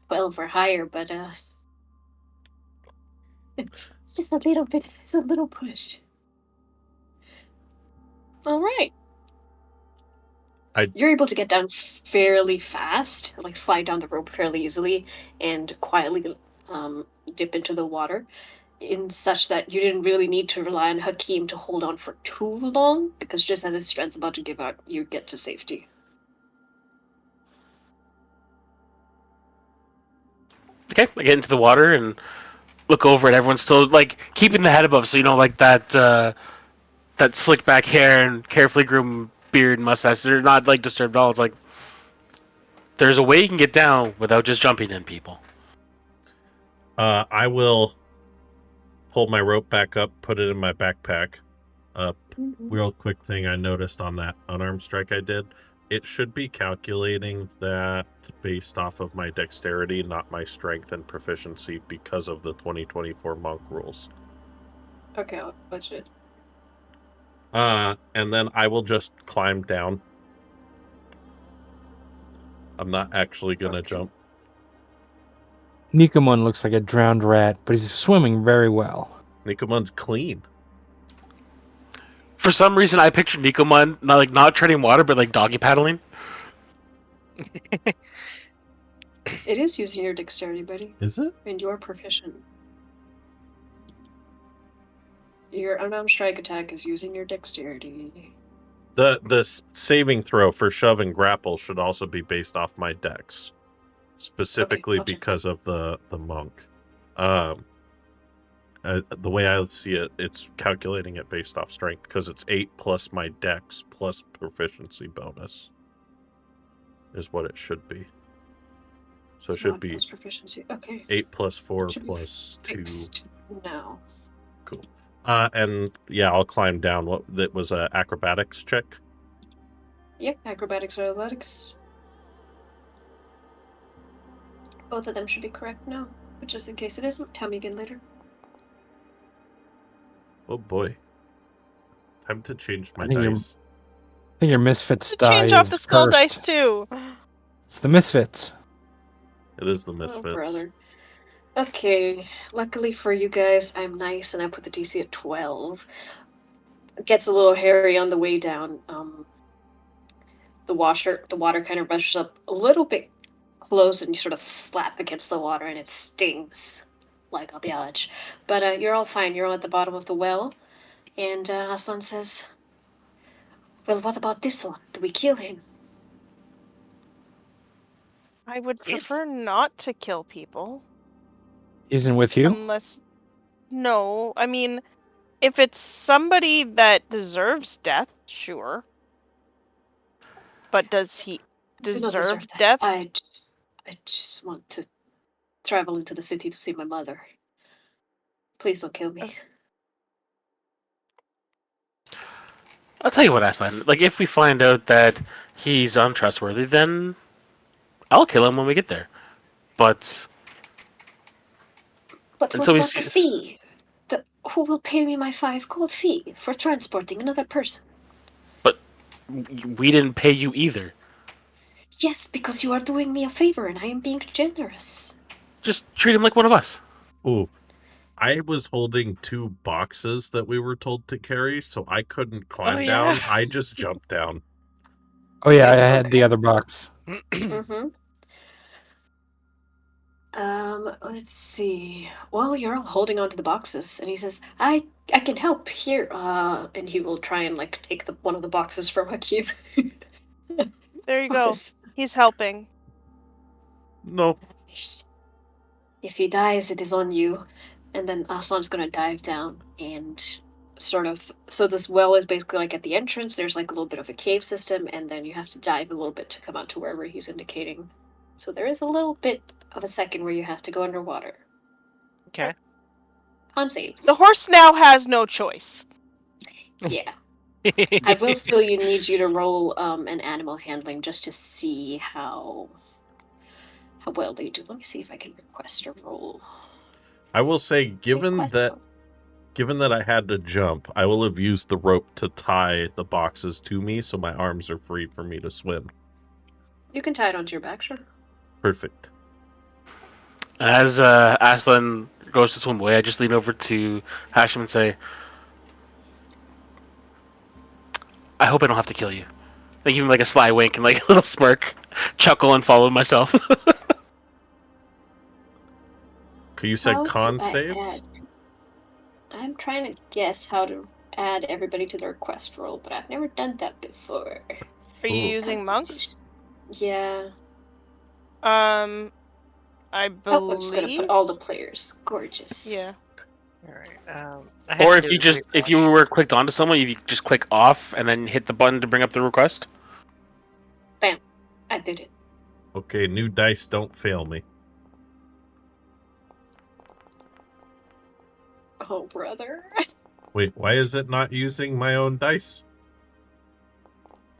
[SPEAKER 3] 12 or higher, but it's just a little bit. It's a little push. All right. You're able to get down fairly fast, like slide down the rope fairly easily, and quietly dip into the water, in such that you didn't really need to rely on Hakeem to hold on for too long, because just as his strength's about to give out, you get to safety.
[SPEAKER 4] Okay, I get into the water and look over at everyone still like keeping the head above, so you know, like that slick back hair and carefully groomed beard and mustache. They're not like disturbed at all. It's like there's a way you can get down without just jumping in people.
[SPEAKER 1] I will pull my rope back up, put it in my backpack. Real quick thing I noticed on that unarmed strike I did. It should be calculating that based off of my dexterity, not my strength and proficiency, because of the 2024 monk rules.
[SPEAKER 3] Okay, I'll watch it.
[SPEAKER 1] And then I will just climb down. I'm not actually gonna jump.
[SPEAKER 6] Nikomon looks like a drowned rat, but he's swimming very well.
[SPEAKER 1] Nikomon's clean.
[SPEAKER 4] For some reason, I pictured Nikomon not treading water, but like doggy paddling.
[SPEAKER 3] It is using your dexterity, buddy.
[SPEAKER 1] Is it?
[SPEAKER 3] And you're proficient. Your unarmed strike attack is using your dexterity.
[SPEAKER 1] The saving throw for shove and grapple should also be based off my dex, specifically because of the monk. The way I see it, it's calculating it based off strength because it's 8 plus my dex plus proficiency bonus is what it should be. So it should be
[SPEAKER 3] proficiency. Okay.
[SPEAKER 1] 8 plus 4 plus 2.
[SPEAKER 3] Now.
[SPEAKER 1] Cool. And yeah, I'll climb down. What that was a acrobatics check.
[SPEAKER 3] Yep, acrobatics or athletics. Both of them should be correct now, but just in case it isn't, tell me again later.
[SPEAKER 1] Oh boy. Time to change my dice.
[SPEAKER 6] I think your Misfits die.
[SPEAKER 2] Change off the skull
[SPEAKER 6] cursed.
[SPEAKER 2] dice too.
[SPEAKER 6] It's the Misfits.
[SPEAKER 1] It is the Misfits.
[SPEAKER 3] Oh, brother. Okay, luckily for you guys, I'm nice and I put the DC at 12. It gets a little hairy on the way down. The water kind of rushes up a little bit close and you sort of slap against the water and it stings like a biatch. But you're all fine. You're all at the bottom of the well. And Aslan says, well, what about this one? Do we kill him?
[SPEAKER 2] I would prefer not to kill people.
[SPEAKER 6] Isn't with you?
[SPEAKER 2] Unless... No, I mean, if it's somebody that deserves death, sure. But does he deserve death?
[SPEAKER 3] I just want to travel into the city to see my mother. Please don't kill me.
[SPEAKER 4] I'll tell you what, Aslan. Like, if we find out that he's untrustworthy, then I'll kill him when we get there. But
[SPEAKER 3] what about the fee? Who will pay me my 5 gold fee for transporting another person?
[SPEAKER 4] But we didn't pay you either.
[SPEAKER 3] Yes, because you are doing me a favor and I am being generous.
[SPEAKER 4] Just treat him like one of us.
[SPEAKER 1] Ooh. I was holding 2 boxes that we were told to carry, so I couldn't climb
[SPEAKER 2] yeah.
[SPEAKER 1] down. I just jumped down.
[SPEAKER 6] Oh yeah, I
[SPEAKER 3] Yeah,
[SPEAKER 6] had the
[SPEAKER 3] okay.
[SPEAKER 6] other box.
[SPEAKER 3] Mm-hmm. Let's see. Well, you're all holding onto the boxes, and he says, I can help here. And he will try and like take one of the boxes from Hakim.
[SPEAKER 2] There you go. He's helping.
[SPEAKER 1] No.
[SPEAKER 3] If he dies, it is on you. And then Aslan's gonna dive down and sort of. So this well is basically like at the entrance. There's like a little bit of a cave system, and then you have to dive a little bit to come out to wherever he's indicating. So there is a little bit of a second where you have to go underwater.
[SPEAKER 5] Okay.
[SPEAKER 3] Con saves.
[SPEAKER 2] The horse now has no choice.
[SPEAKER 3] Yeah. I will still need you to roll an animal handling just to see how well they do. Let me see if I can request a roll.
[SPEAKER 1] I will say, given
[SPEAKER 3] Request
[SPEAKER 1] that
[SPEAKER 3] roll.
[SPEAKER 1] given that I had to jump, I will have used the rope to tie the boxes to me, so my arms are free for me to swim.
[SPEAKER 3] You can tie it onto your back, sure.
[SPEAKER 1] Perfect.
[SPEAKER 4] As Aslan goes to swim away, I just lean over to Hashem and say, I hope I don't have to kill you. Like, even like a sly wink and like a little smirk, chuckle, and follow myself.
[SPEAKER 1] You said
[SPEAKER 3] How
[SPEAKER 1] con
[SPEAKER 3] do I
[SPEAKER 1] saves?
[SPEAKER 3] I'm trying to guess how to add everybody to the request roll, but I've never done that before.
[SPEAKER 2] Are you
[SPEAKER 1] Ooh.
[SPEAKER 2] using monks?
[SPEAKER 3] Yeah.
[SPEAKER 2] I
[SPEAKER 3] Oh, I'm just gonna put
[SPEAKER 2] believe.
[SPEAKER 3] all the players. Gorgeous.
[SPEAKER 2] Yeah.
[SPEAKER 5] All right. I had
[SPEAKER 4] Or
[SPEAKER 5] to
[SPEAKER 4] if
[SPEAKER 5] do
[SPEAKER 4] you
[SPEAKER 5] a
[SPEAKER 4] just if you
[SPEAKER 5] refresh.
[SPEAKER 4] were clicked onto someone, you just click off and then hit the button to bring up the request.
[SPEAKER 3] Bam. I did it.
[SPEAKER 1] Okay, new dice don't fail me.
[SPEAKER 3] Oh, brother.
[SPEAKER 1] Wait, why is it not using my own dice?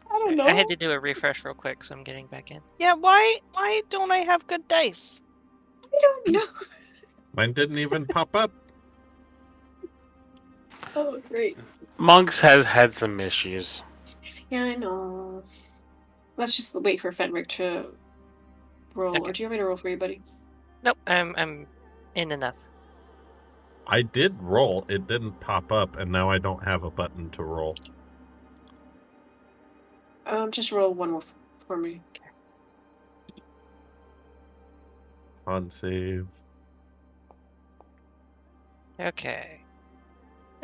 [SPEAKER 3] I don't know.
[SPEAKER 5] I had to do a refresh real quick, so I'm getting back in.
[SPEAKER 2] Yeah, why don't I have good dice?
[SPEAKER 3] I don't know.
[SPEAKER 1] Mine didn't even pop up.
[SPEAKER 3] Oh, great.
[SPEAKER 4] Monks has had some issues.
[SPEAKER 3] Yeah, I know. Let's just wait for Fenric to roll.
[SPEAKER 5] Okay.
[SPEAKER 3] Or do you want me to roll for you, buddy?
[SPEAKER 5] Nope, I'm in enough.
[SPEAKER 1] I did roll, it didn't pop up, and now I don't have a button to roll.
[SPEAKER 3] Just roll one more for me.
[SPEAKER 1] Con save.
[SPEAKER 5] Okay.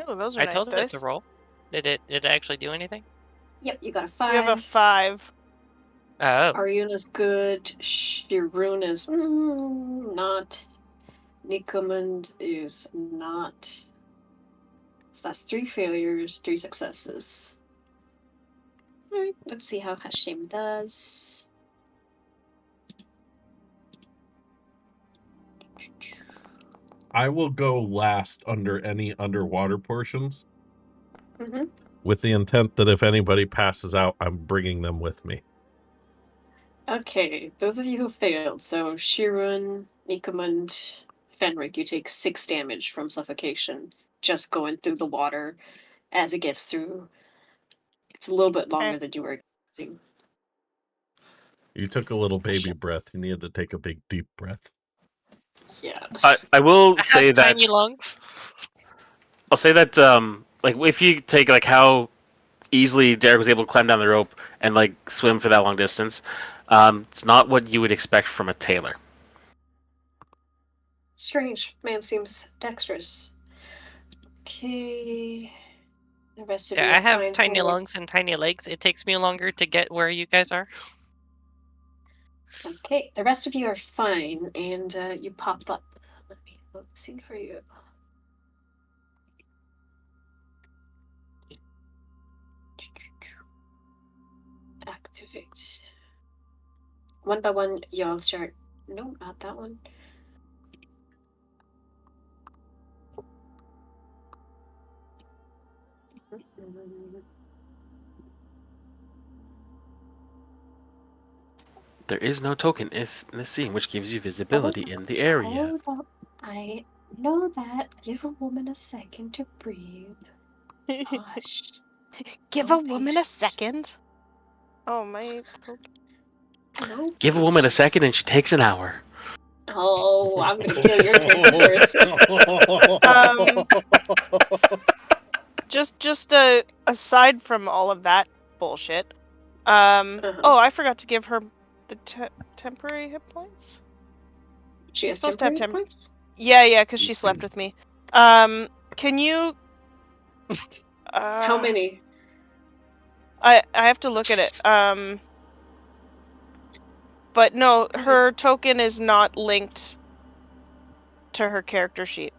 [SPEAKER 2] Oh, those are
[SPEAKER 5] I
[SPEAKER 2] nice
[SPEAKER 5] told it
[SPEAKER 2] dice.
[SPEAKER 5] to roll. Did it actually do anything?
[SPEAKER 3] Yep, you got a 5.
[SPEAKER 2] You have a 5.
[SPEAKER 5] Oh.
[SPEAKER 3] Aryuna's good. Shirun is not. Nikomund is not. So that's 3 failures, 3 successes. Alright, let's see how Hashim does.
[SPEAKER 1] I will go last under any underwater portions,
[SPEAKER 3] Mm-hmm.
[SPEAKER 1] with the intent that if anybody passes out, I'm bringing them with me.
[SPEAKER 3] Okay, those of you who failed, so Shirun, Nikomund, Fenric, you take 6 damage from suffocation just going through the water as it gets through. It's a little bit longer than you were expecting.
[SPEAKER 1] You took a little baby breath. You needed to take a big, deep breath.
[SPEAKER 3] Yeah.
[SPEAKER 4] I will
[SPEAKER 5] I
[SPEAKER 4] say
[SPEAKER 5] have
[SPEAKER 4] that
[SPEAKER 5] tiny lungs.
[SPEAKER 4] I'll say that like if you take like how easily Derek was able to climb down the rope and like swim for that long distance, it's not what you would expect from a tailor.
[SPEAKER 3] Strange. Man seems dexterous. Okay. The rest of you
[SPEAKER 5] Yeah,
[SPEAKER 3] are
[SPEAKER 5] I have
[SPEAKER 3] fine.
[SPEAKER 5] tiny
[SPEAKER 3] Fenric.
[SPEAKER 5] lungs and tiny legs. It takes me longer to get where you guys are.
[SPEAKER 3] Okay, the rest of you are fine, and you pop up. Let me load the scene for you. Activate. One by one, y'all start. No, not that one.
[SPEAKER 4] There is no token in this scene which gives you visibility in the area.
[SPEAKER 3] Hold up. I know that. Give a woman a second to breathe. Hush.
[SPEAKER 2] Give
[SPEAKER 3] No
[SPEAKER 2] a woman a
[SPEAKER 3] patience.
[SPEAKER 2] second. Oh my.
[SPEAKER 3] No
[SPEAKER 4] Give a woman a
[SPEAKER 3] patience.
[SPEAKER 4] second and she takes an hour.
[SPEAKER 3] Oh, I'm gonna kill your character first.
[SPEAKER 2] Just aside from all of that bullshit.
[SPEAKER 3] Uh-huh.
[SPEAKER 2] Oh, I forgot to give her the temporary hit points.
[SPEAKER 3] She
[SPEAKER 2] She's
[SPEAKER 3] has
[SPEAKER 2] supposed to have
[SPEAKER 3] temporary points?
[SPEAKER 2] Yeah, because she slept with me. Can you?
[SPEAKER 3] How many?
[SPEAKER 2] I have to look at it. But no, her token is not linked to her character sheet.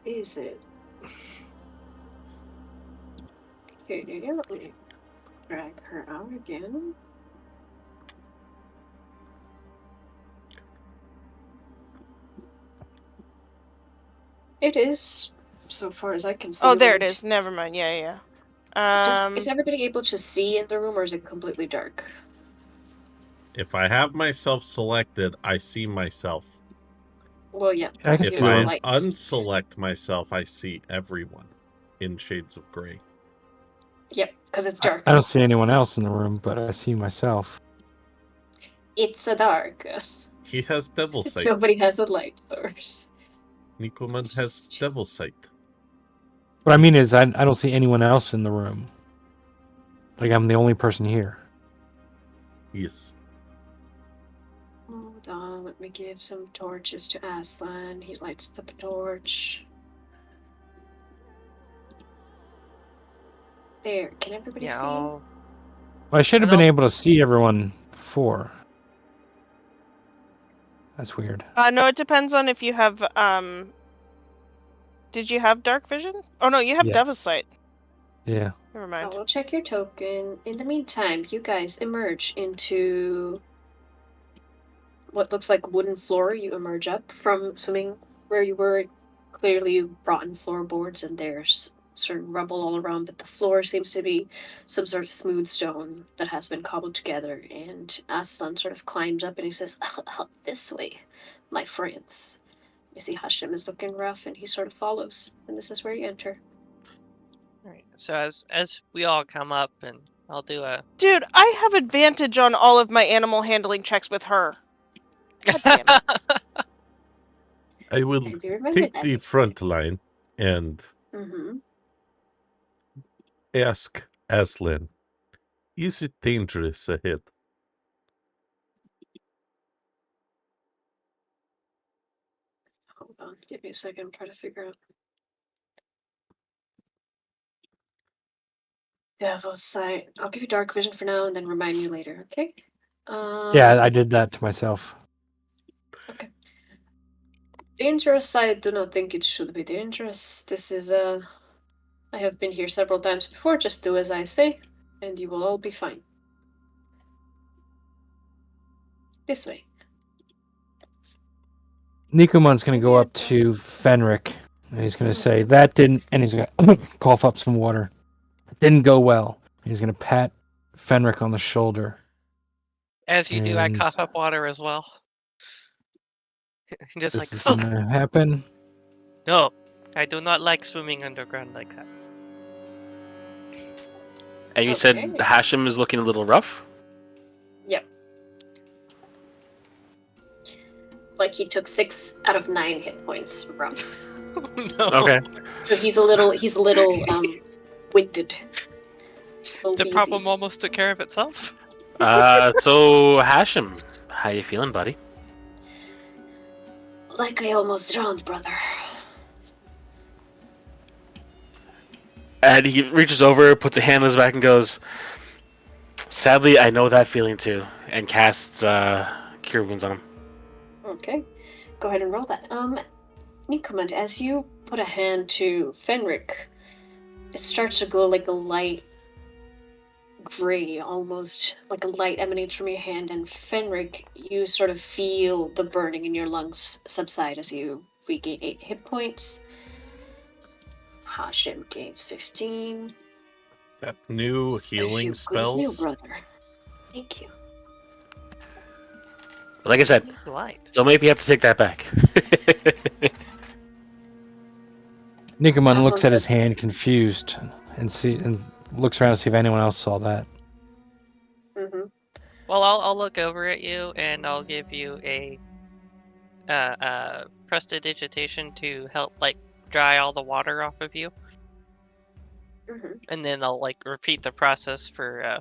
[SPEAKER 3] Is it? Okay, let me drag her out again. It is, so far as I can see.
[SPEAKER 2] Oh, there it
[SPEAKER 3] linked.
[SPEAKER 2] is. Never mind. Yeah.
[SPEAKER 3] Is everybody able to see in the room, or is it completely dark?
[SPEAKER 1] If I have myself selected, I see myself.
[SPEAKER 3] Well, yeah.
[SPEAKER 6] I can
[SPEAKER 1] If
[SPEAKER 6] see the
[SPEAKER 1] I
[SPEAKER 6] room.
[SPEAKER 3] lights.
[SPEAKER 1] unselect myself, I see everyone in shades of gray.
[SPEAKER 3] Yep, because it's dark.
[SPEAKER 6] I don't see anyone else in the room, but I see myself.
[SPEAKER 3] It's a dark.
[SPEAKER 1] He has devil sight.
[SPEAKER 3] Nobody has a light source.
[SPEAKER 1] Nikoman has devil sight.
[SPEAKER 6] What I mean is, I don't see anyone else in the room. Like, I'm the only person here.
[SPEAKER 1] Yes.
[SPEAKER 3] Hold on, let me give some torches to Aslan. He lights up a torch. There, can everybody see?
[SPEAKER 6] Well, I should have been able to see everyone before. That's weird.
[SPEAKER 2] No, it depends on if you have Did you have dark vision? Oh no, you have devil's sight.
[SPEAKER 6] Yeah.
[SPEAKER 2] Never mind.
[SPEAKER 3] I will check your token. In the meantime, you guys emerge into what looks like wooden floor. You emerge up from swimming where you were. Clearly rotten floorboards, and there's certain rubble all around, but the floor seems to be some sort of smooth stone that has been cobbled together. And Aslan sort of climbs up and he says, "This way, my friends." You see Hashem is looking rough, and he sort of follows, and this is where you enter.
[SPEAKER 5] Alright, so as we all come up, and I'll do a...
[SPEAKER 2] Dude, I have advantage on all of my animal handling checks with her. God damn it.
[SPEAKER 1] I will take the front line and ask Aslan, is it dangerous ahead?
[SPEAKER 3] Hold on, give me a second, I'm trying to figure out. Devil's Sight. I'll give you dark vision for now and then remind me later, okay?
[SPEAKER 6] Yeah, I did that to myself.
[SPEAKER 3] Okay. Dangerous, I do not think it should be dangerous. This is I have been here several times before. Just do as I say, and you will all be fine. This way.
[SPEAKER 6] Nikumon's going to go up to Fenric, and he's going to say, that didn't... And he's going to cough up some water. Didn't go well. He's going to pat Fenric on the shoulder.
[SPEAKER 5] As you do, I cough up water as well. Just
[SPEAKER 6] This is going to happen.
[SPEAKER 5] No, I do not like swimming underground like that.
[SPEAKER 4] And you said Hashem is looking a little rough?
[SPEAKER 3] Yep. Like he took 6 out of 9 hit points rough.
[SPEAKER 5] No.
[SPEAKER 4] Okay.
[SPEAKER 3] So he's a little winded.
[SPEAKER 5] The problem almost took care of itself.
[SPEAKER 4] So Hashem, how you feeling, buddy?
[SPEAKER 3] Like I almost drowned, brother.
[SPEAKER 4] And he reaches over, puts a hand on his back, and goes, sadly, I know that feeling too, and casts Cure Wounds on him.
[SPEAKER 3] Okay. Go ahead and roll that. Nikoman, as you put a hand to Fenric, it starts to glow like a light gray, almost like a light emanates from your hand, and Fenric, you sort of feel the burning in your lungs subside as you regain 8 hit points. Hashem gains 15.
[SPEAKER 1] That new healing spells.
[SPEAKER 3] New brother. Thank you.
[SPEAKER 4] But like I said, so maybe you have to take that back.
[SPEAKER 6] Nikomon looks at his hand confused and looks around to see if anyone else saw that.
[SPEAKER 3] Mm-hmm.
[SPEAKER 5] Well, I'll look over at you and I'll give you a prestidigitation to help like dry all the water off of you, and then I'll like repeat the process for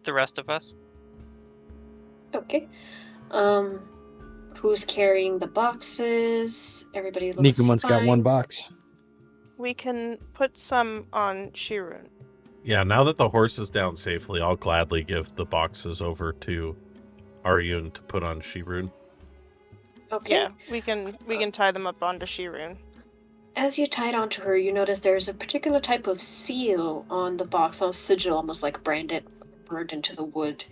[SPEAKER 5] the rest of us.
[SPEAKER 3] Okay. Who's carrying the boxes? Everybody looks
[SPEAKER 6] Nikumon's got one
[SPEAKER 3] fine.
[SPEAKER 6] box.
[SPEAKER 2] We can put some on Shirun.
[SPEAKER 1] Yeah, now that the horse is down safely, I'll gladly give the boxes over to Aryun to put on Shirun.
[SPEAKER 3] Okay.
[SPEAKER 2] Yeah, we can tie them up onto Shirun.
[SPEAKER 3] As you tie it onto her, you notice there's a particular type of seal on the box, a sigil, almost like branded, burned into the wood.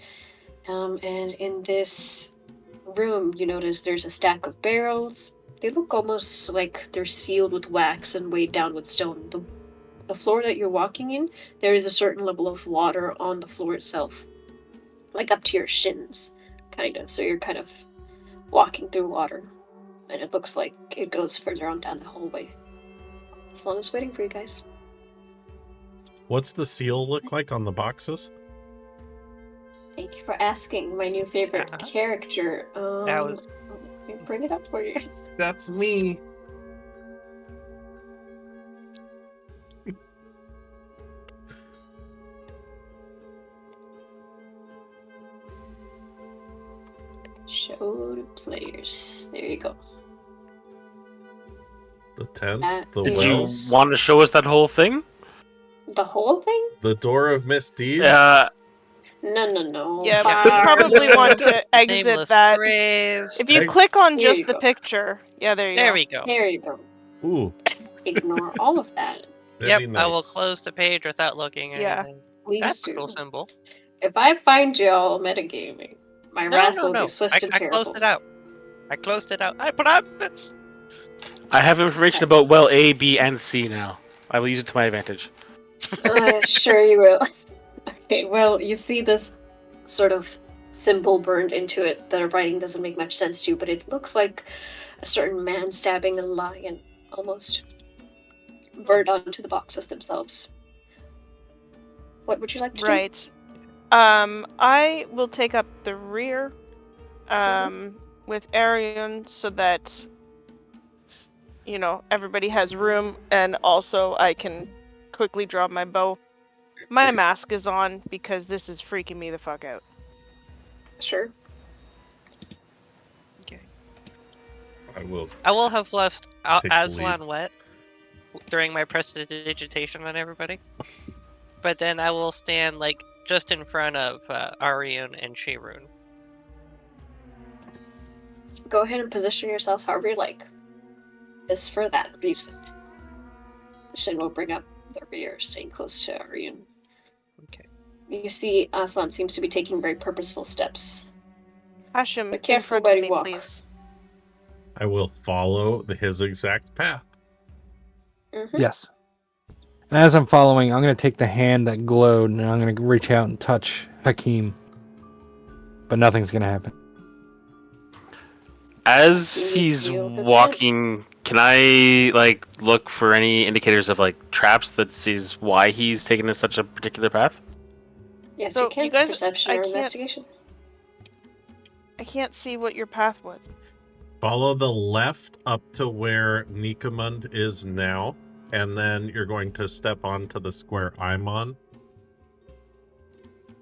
[SPEAKER 3] And in this room, you notice there's a stack of barrels. They look almost like they're sealed with wax and weighed down with stone. The floor that you're walking in, there is a certain level of water on the floor itself, like up to your shins, kind of. So you're kind of walking through water, and it looks like it goes further on down the hallway. Sloana's waiting for you guys.
[SPEAKER 1] What's the seal look like on the boxes?
[SPEAKER 3] Thank you for asking. My new favorite character.
[SPEAKER 5] That was-
[SPEAKER 3] Let me bring it up for you.
[SPEAKER 1] That's me.
[SPEAKER 3] Show to players. There you go.
[SPEAKER 1] The tents, the
[SPEAKER 3] That
[SPEAKER 4] Did you
[SPEAKER 1] wells,
[SPEAKER 4] want to show us that whole thing?
[SPEAKER 3] The whole thing?
[SPEAKER 1] the door of misdeeds.
[SPEAKER 3] No.
[SPEAKER 2] Yeah,
[SPEAKER 3] Far
[SPEAKER 2] we probably want to
[SPEAKER 3] more.
[SPEAKER 2] exit
[SPEAKER 5] Nameless
[SPEAKER 2] that.
[SPEAKER 5] graves.
[SPEAKER 2] If you
[SPEAKER 1] Ex-
[SPEAKER 2] click on
[SPEAKER 3] There
[SPEAKER 2] just
[SPEAKER 3] you
[SPEAKER 2] the
[SPEAKER 3] go.
[SPEAKER 2] picture, yeah, there you
[SPEAKER 5] There
[SPEAKER 2] go.
[SPEAKER 5] we go.
[SPEAKER 3] There you go.
[SPEAKER 1] Ooh,
[SPEAKER 3] Ignore all of that.
[SPEAKER 1] very
[SPEAKER 5] Yep,
[SPEAKER 1] nice.
[SPEAKER 5] I will close the page without looking at
[SPEAKER 2] Yeah.
[SPEAKER 5] anything.
[SPEAKER 3] Please
[SPEAKER 5] That's
[SPEAKER 3] do.
[SPEAKER 5] a cool symbol.
[SPEAKER 3] If I find y'all metagaming, my wrath will be swift and
[SPEAKER 5] I
[SPEAKER 3] terrible.
[SPEAKER 5] closed it out. I promise.
[SPEAKER 4] I have information about well A, B, and C now. I will use it to my advantage.
[SPEAKER 3] Sure you will. Okay, well, you see this sort of symbol burned into it. The writing doesn't make much sense to you, but it looks like a certain man stabbing a lion, almost. Burned onto the boxes themselves. What would you like to do?
[SPEAKER 2] Right. I will take up the rear with Arion so that everybody has room, and also I can quickly draw my bow. My mask is on because this is freaking me the fuck out.
[SPEAKER 3] Sure.
[SPEAKER 5] Okay.
[SPEAKER 1] I will.
[SPEAKER 5] I will have left
[SPEAKER 1] Take the
[SPEAKER 5] Aslan wet during my prestidigitation on everybody. But then I will stand like just in front of Arion and Shirun.
[SPEAKER 3] Go ahead and position yourselves however you like. It's for that reason. Shin will bring up the rear, staying close to Arion.
[SPEAKER 5] Okay.
[SPEAKER 3] You see, Aslan seems to be taking very purposeful steps.
[SPEAKER 2] Hashim,
[SPEAKER 3] But
[SPEAKER 2] in
[SPEAKER 3] careful
[SPEAKER 2] front
[SPEAKER 3] where
[SPEAKER 2] of
[SPEAKER 3] you
[SPEAKER 2] me,
[SPEAKER 3] walk.
[SPEAKER 2] please.
[SPEAKER 1] I will follow his exact path.
[SPEAKER 3] Mm-hmm.
[SPEAKER 6] Yes. And as I'm following, I'm going to take the hand that glowed and I'm going to reach out and touch Hakim. But nothing's going to happen.
[SPEAKER 4] As
[SPEAKER 3] Do you
[SPEAKER 4] he's
[SPEAKER 3] feel his
[SPEAKER 4] walking, can I like look for any indicators of like traps that sees why he's taking such a particular path?
[SPEAKER 3] Yes,
[SPEAKER 2] So,
[SPEAKER 3] you can.
[SPEAKER 2] you guys-
[SPEAKER 3] Perception
[SPEAKER 2] I
[SPEAKER 3] or
[SPEAKER 2] can't-
[SPEAKER 3] investigation.
[SPEAKER 2] I can't see what your path was.
[SPEAKER 1] Follow the left up to where Nikamund is now, and then you're going to step onto the square I'm on.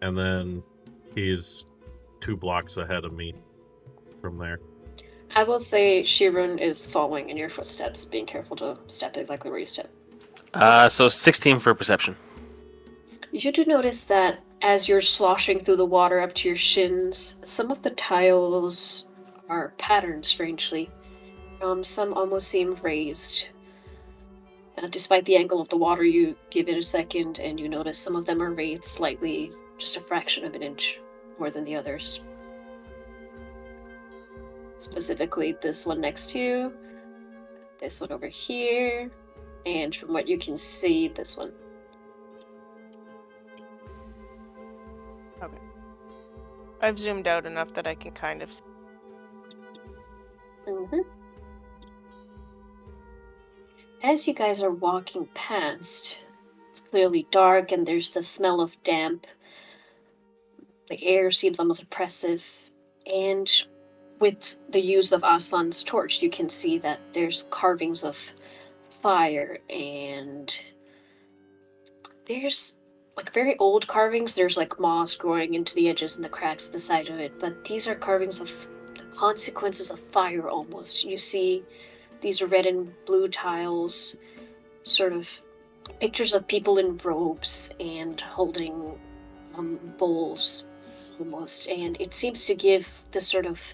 [SPEAKER 1] And then he's 2 blocks ahead of me from there.
[SPEAKER 3] I will say Shirun is following in your footsteps, being careful to step exactly where you step.
[SPEAKER 4] So 16 for perception.
[SPEAKER 3] You do notice that as you're sloshing through the water up to your shins, some of the tiles are patterned strangely. Some almost seem raised. Despite the angle of the water, you give it a second and you notice some of them are raised slightly, just a fraction of an inch more than the others. Specifically, this one next to you, this one over here, and from what you can see, this one.
[SPEAKER 2] I've zoomed out enough that I can kind of see.
[SPEAKER 3] Mm-hmm. As you guys are walking past, it's clearly dark and there's the smell of damp. The air seems almost oppressive, and with the use of Aslan's torch, you can see that there's carvings of fire, and there's like very old carvings. There's like moss growing into the edges and the cracks at the side of it, but these are carvings of the consequences of fire almost. You see these red and blue tiles, sort of pictures of people in robes and holding bowls almost, and it seems to give this sort of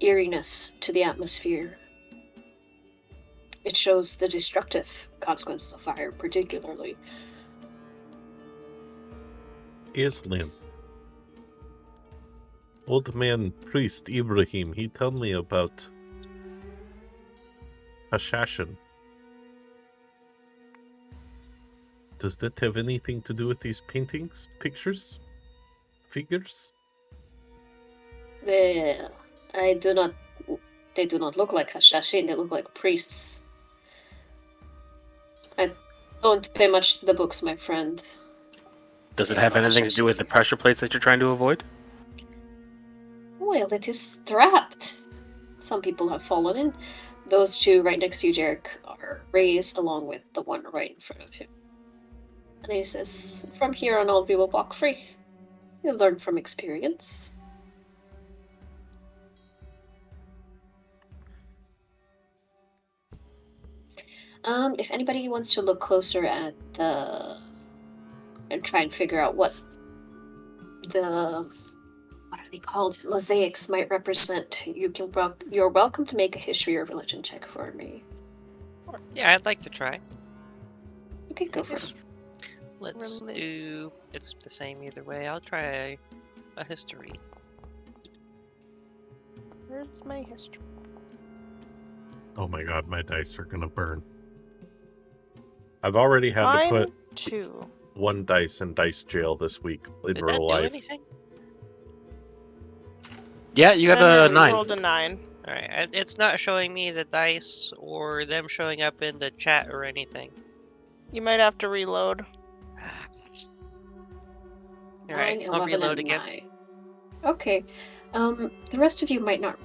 [SPEAKER 3] eeriness to the atmosphere. It shows the destructive consequences of fire, particularly.
[SPEAKER 1] Islam. Old man priest Ibrahim, he told me about Hashashin. Does that have anything to do with these paintings, pictures, figures?
[SPEAKER 3] They do not look like Hashashin, they look like priests. I don't pay much to the books, my friend.
[SPEAKER 4] Does it have anything to do with the pressure plates that you're trying to avoid?
[SPEAKER 3] Well, it is strapped. Some people have fallen in. Those two right next to you, Jarek, are raised along with the one right in front of him. And he says, from here on all we will walk free. You'll learn from experience. If anybody wants to look closer at and try and figure out what are they called? Mosaics might represent, you're welcome to make a history or religion check for me.
[SPEAKER 5] Yeah, I'd like to try.
[SPEAKER 3] Okay, go for it.
[SPEAKER 5] Let's do. It's the same either way. I'll try a history.
[SPEAKER 2] Where's my history?
[SPEAKER 1] Oh my god, my dice are gonna burn. I've already had to put
[SPEAKER 2] 2.
[SPEAKER 1] one dice in dice jail this week in
[SPEAKER 5] Did
[SPEAKER 1] real
[SPEAKER 5] that do
[SPEAKER 1] life.
[SPEAKER 5] anything?
[SPEAKER 4] Yeah, you got
[SPEAKER 2] I
[SPEAKER 4] a 9.
[SPEAKER 2] rolled a 9.
[SPEAKER 5] Alright, it's not showing me the dice or them showing up in the chat or anything.
[SPEAKER 2] You might have to reload.
[SPEAKER 5] Alright,
[SPEAKER 3] 9,
[SPEAKER 5] I'll
[SPEAKER 3] 11,
[SPEAKER 5] reload
[SPEAKER 3] and
[SPEAKER 5] again.
[SPEAKER 3] 9. Okay. The rest of you might not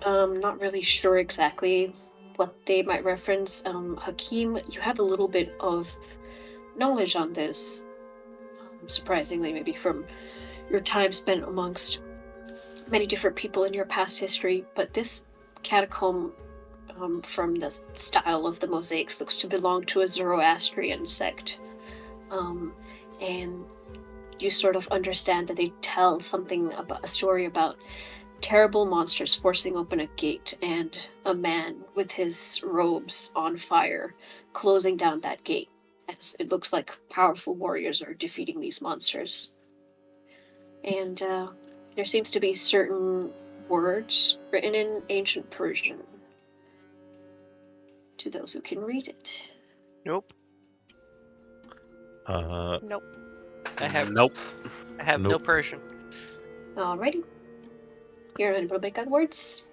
[SPEAKER 3] not really sure exactly what they might reference. Hakeem, you have a little bit of knowledge on this. Surprisingly, maybe from your time spent amongst many different people in your past history, but this catacomb, from the style of the mosaics, looks to belong to a Zoroastrian sect. And you sort of understand that they tell something about a story about terrible monsters forcing open a gate and a man with his robes on fire closing down that gate, as it looks like powerful warriors are defeating these monsters. And there seems to be certain words written in ancient Persian to those who can read it.
[SPEAKER 5] Nope.
[SPEAKER 2] Nope.
[SPEAKER 5] I have
[SPEAKER 4] Nope.
[SPEAKER 5] I have no
[SPEAKER 1] Nope.
[SPEAKER 5] Persian.
[SPEAKER 3] Alrighty. Here are the big words.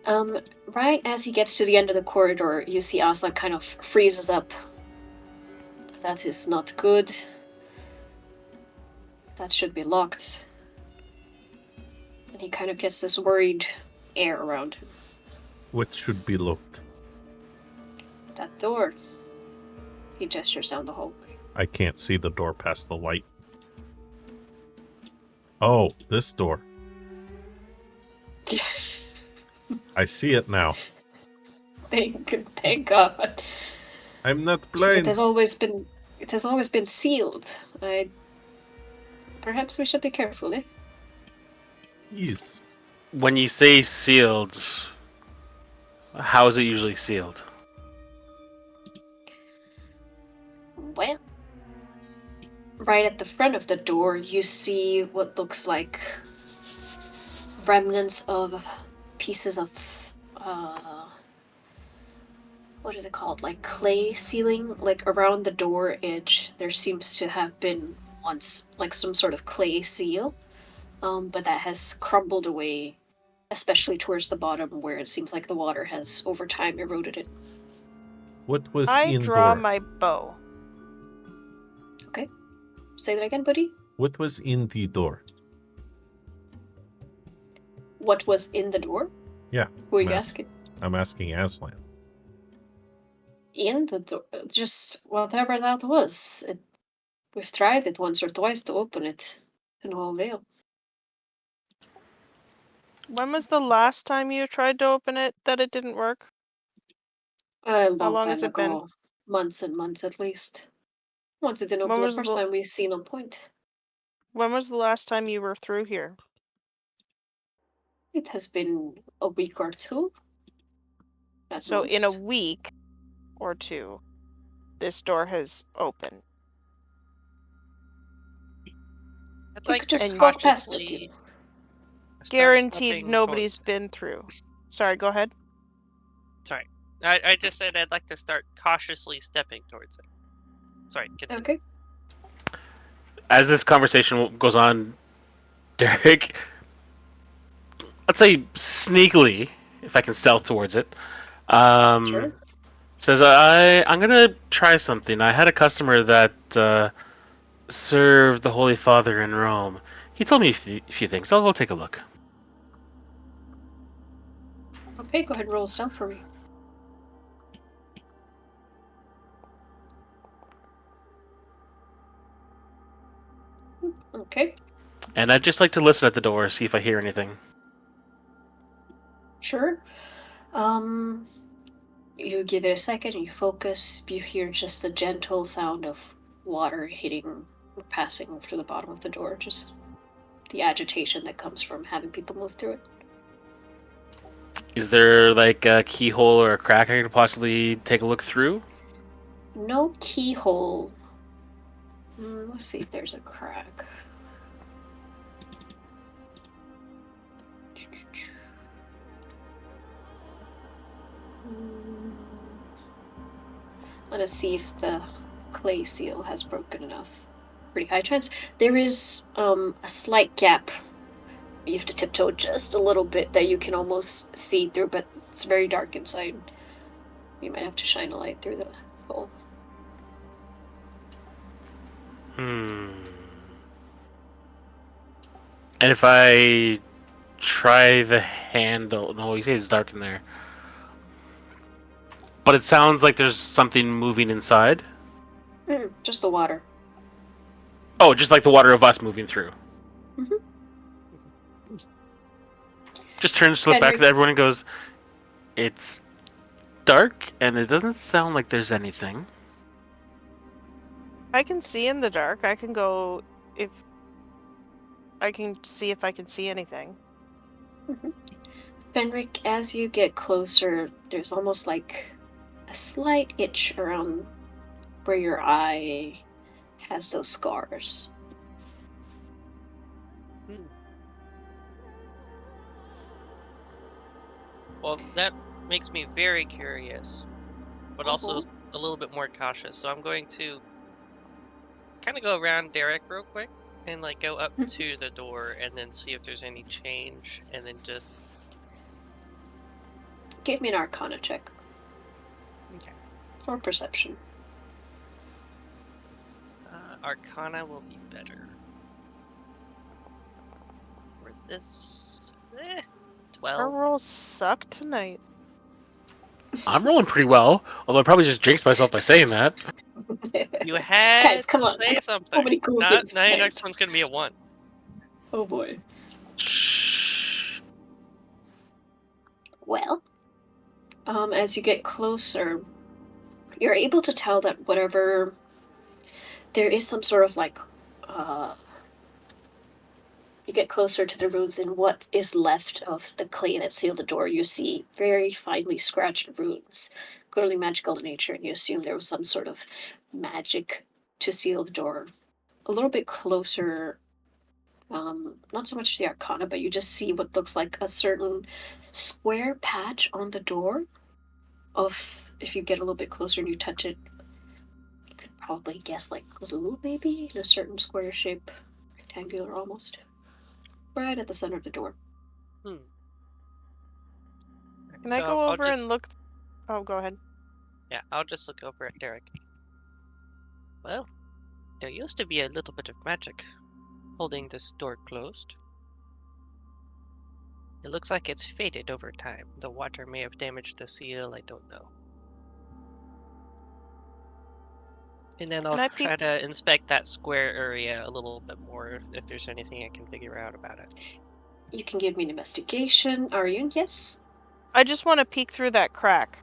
[SPEAKER 3] Right as he gets to the end of the corridor, you see Aslan kind of freezes up. That is not good. That should be locked. And he kind of gets this worried air around him.
[SPEAKER 1] What should be locked?
[SPEAKER 3] That door. He gestures down the hallway.
[SPEAKER 1] I can't see the door past the light. Oh, this door. I see it now.
[SPEAKER 3] Thank God.
[SPEAKER 1] I'm not
[SPEAKER 3] It
[SPEAKER 1] blind.
[SPEAKER 3] has always been sealed. Perhaps we should be careful, eh?
[SPEAKER 1] Yes.
[SPEAKER 4] When you say sealed, how is it usually sealed?
[SPEAKER 3] Well, right at the front of the door, you see what looks like remnants of pieces of, what is it called? Like clay ceiling? Like around the door edge, there seems to have been once like some sort of clay seal, but that has crumbled away, especially towards the bottom where it seems like the water has over time eroded it.
[SPEAKER 1] What was
[SPEAKER 2] I
[SPEAKER 1] in
[SPEAKER 2] draw
[SPEAKER 1] door?
[SPEAKER 2] my bow.
[SPEAKER 3] Say that again, buddy?
[SPEAKER 1] What was in the door?
[SPEAKER 3] What was in the door?
[SPEAKER 1] Yeah.
[SPEAKER 3] Who are you asking?
[SPEAKER 1] I'm asking Aslan.
[SPEAKER 3] In the door? Just whatever that was. We've tried it once or twice to open it, to no avail.
[SPEAKER 2] When was the last time you tried to open it that it didn't work?
[SPEAKER 3] A
[SPEAKER 2] How
[SPEAKER 3] long
[SPEAKER 2] long
[SPEAKER 3] time
[SPEAKER 2] has it been?
[SPEAKER 3] ago. Months and months at least. Once it didn't
[SPEAKER 2] When
[SPEAKER 3] open the
[SPEAKER 2] was
[SPEAKER 3] first
[SPEAKER 2] the
[SPEAKER 3] time we seen on point.
[SPEAKER 2] when was the last time you were through here?
[SPEAKER 3] It has been a week or two. At
[SPEAKER 2] So in a
[SPEAKER 3] most.
[SPEAKER 2] week or two, this door has opened.
[SPEAKER 5] I'd
[SPEAKER 3] You
[SPEAKER 5] like
[SPEAKER 3] could
[SPEAKER 5] to
[SPEAKER 3] just walk past it,
[SPEAKER 5] cautiously start
[SPEAKER 2] Guaranteed
[SPEAKER 5] stepping
[SPEAKER 2] nobody's
[SPEAKER 5] towards it.
[SPEAKER 2] been through. Sorry, go ahead.
[SPEAKER 5] Sorry. I just said I'd like to start cautiously stepping towards it. Sorry, continue.
[SPEAKER 3] Okay.
[SPEAKER 4] As this conversation goes on, Derek, let's say sneakily, if I can stealth towards it,
[SPEAKER 3] Sure.
[SPEAKER 4] says, I'm gonna try something. I had a customer that served the Holy Father in Rome. He told me a few things. I'll go take a look.
[SPEAKER 3] Okay, go ahead and roll stealth for me. Okay,
[SPEAKER 4] And I'd just like to listen at the door, see if I hear anything.
[SPEAKER 3] sure. You give it a second, you focus, you hear just the gentle sound of water hitting or passing through the bottom of the door, just the agitation that comes from having people move through it.
[SPEAKER 4] Is there like a keyhole or a crack I could possibly take a look through?
[SPEAKER 3] No keyhole. Let's see if there's a crack. Let's see if the clay seal has broken enough. Pretty high chance. There is a slight gap. You have to tiptoe just a little bit that you can almost see through, but it's very dark inside. You might have to shine a light through the hole.
[SPEAKER 4] And if I try the handle... No, you say it's dark in there. But it sounds like there's something moving inside.
[SPEAKER 3] Just the water.
[SPEAKER 4] Oh, just like the water of us moving through. Just turns to look back at everyone and goes, it's dark, and it doesn't sound like there's anything.
[SPEAKER 2] I can see in the dark. I can go if I can see if I can see anything.
[SPEAKER 3] Fenric, as you get closer, there's almost like a slight itch around where your eye has those scars.
[SPEAKER 5] Well, that makes me very curious, but also a little bit more cautious. So I'm going to kind of go around Derek real quick and like go up to the door and then see if there's any change, and then just
[SPEAKER 3] give me an Arcana check.
[SPEAKER 5] Okay.
[SPEAKER 3] Or perception.
[SPEAKER 5] Arcana will be better. For this, 12.
[SPEAKER 2] Our rolls suck tonight.
[SPEAKER 4] I'm rolling pretty well, although I probably just jinxed myself by saying that.
[SPEAKER 5] You had
[SPEAKER 3] Guys, come
[SPEAKER 5] to
[SPEAKER 3] on.
[SPEAKER 5] say something.
[SPEAKER 3] So many cool
[SPEAKER 5] Now
[SPEAKER 3] things
[SPEAKER 5] your
[SPEAKER 3] planned.
[SPEAKER 5] next one's gonna be a 1.
[SPEAKER 3] Oh boy.
[SPEAKER 4] Shh.
[SPEAKER 3] Well, as you get closer, you're able to tell that whatever there is some sort of like you get closer to the runes, and what is left of the clay that sealed the door, you see very finely scratched runes, clearly magical in nature, and you assume there was some sort of magic to seal the door. A little bit closer, not so much the Arcana, but you just see what looks like a certain square patch on the door of, if you get a little bit closer and you touch it, you could probably guess like glue, maybe, in a certain square shape, rectangular almost. Right at the center of the door.
[SPEAKER 2] Can I go over
[SPEAKER 5] just,
[SPEAKER 2] and look? Oh, go ahead.
[SPEAKER 5] Yeah, I'll just look over at Derek. Well, there used to be a little bit of magic holding this door closed. It looks like it's faded over time. The water may have damaged the seal, I don't know. And then I'll
[SPEAKER 2] Can I
[SPEAKER 5] try to inspect that square area a little bit more if there's anything I can figure out about it.
[SPEAKER 3] You can give me an investigation. Arjun, yes?
[SPEAKER 2] I just want to peek through that crack.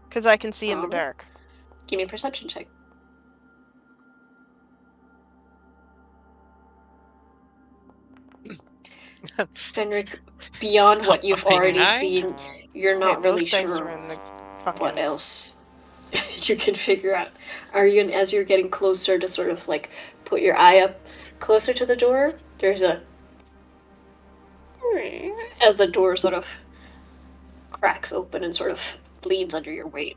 [SPEAKER 2] Because I can see in the
[SPEAKER 3] Alright.
[SPEAKER 2] dark.
[SPEAKER 3] Give me a perception check. Fenric, beyond what you've
[SPEAKER 5] Whopping
[SPEAKER 3] already
[SPEAKER 5] 9?
[SPEAKER 3] seen, you're not
[SPEAKER 2] Okay,
[SPEAKER 3] really
[SPEAKER 2] those dice
[SPEAKER 3] sure
[SPEAKER 2] are in the fucking...
[SPEAKER 3] what else you can figure out. Arjun, as you're getting closer to sort of like put your eye up closer to the door, there's a... as the door sort of cracks open and sort of leans under your weight.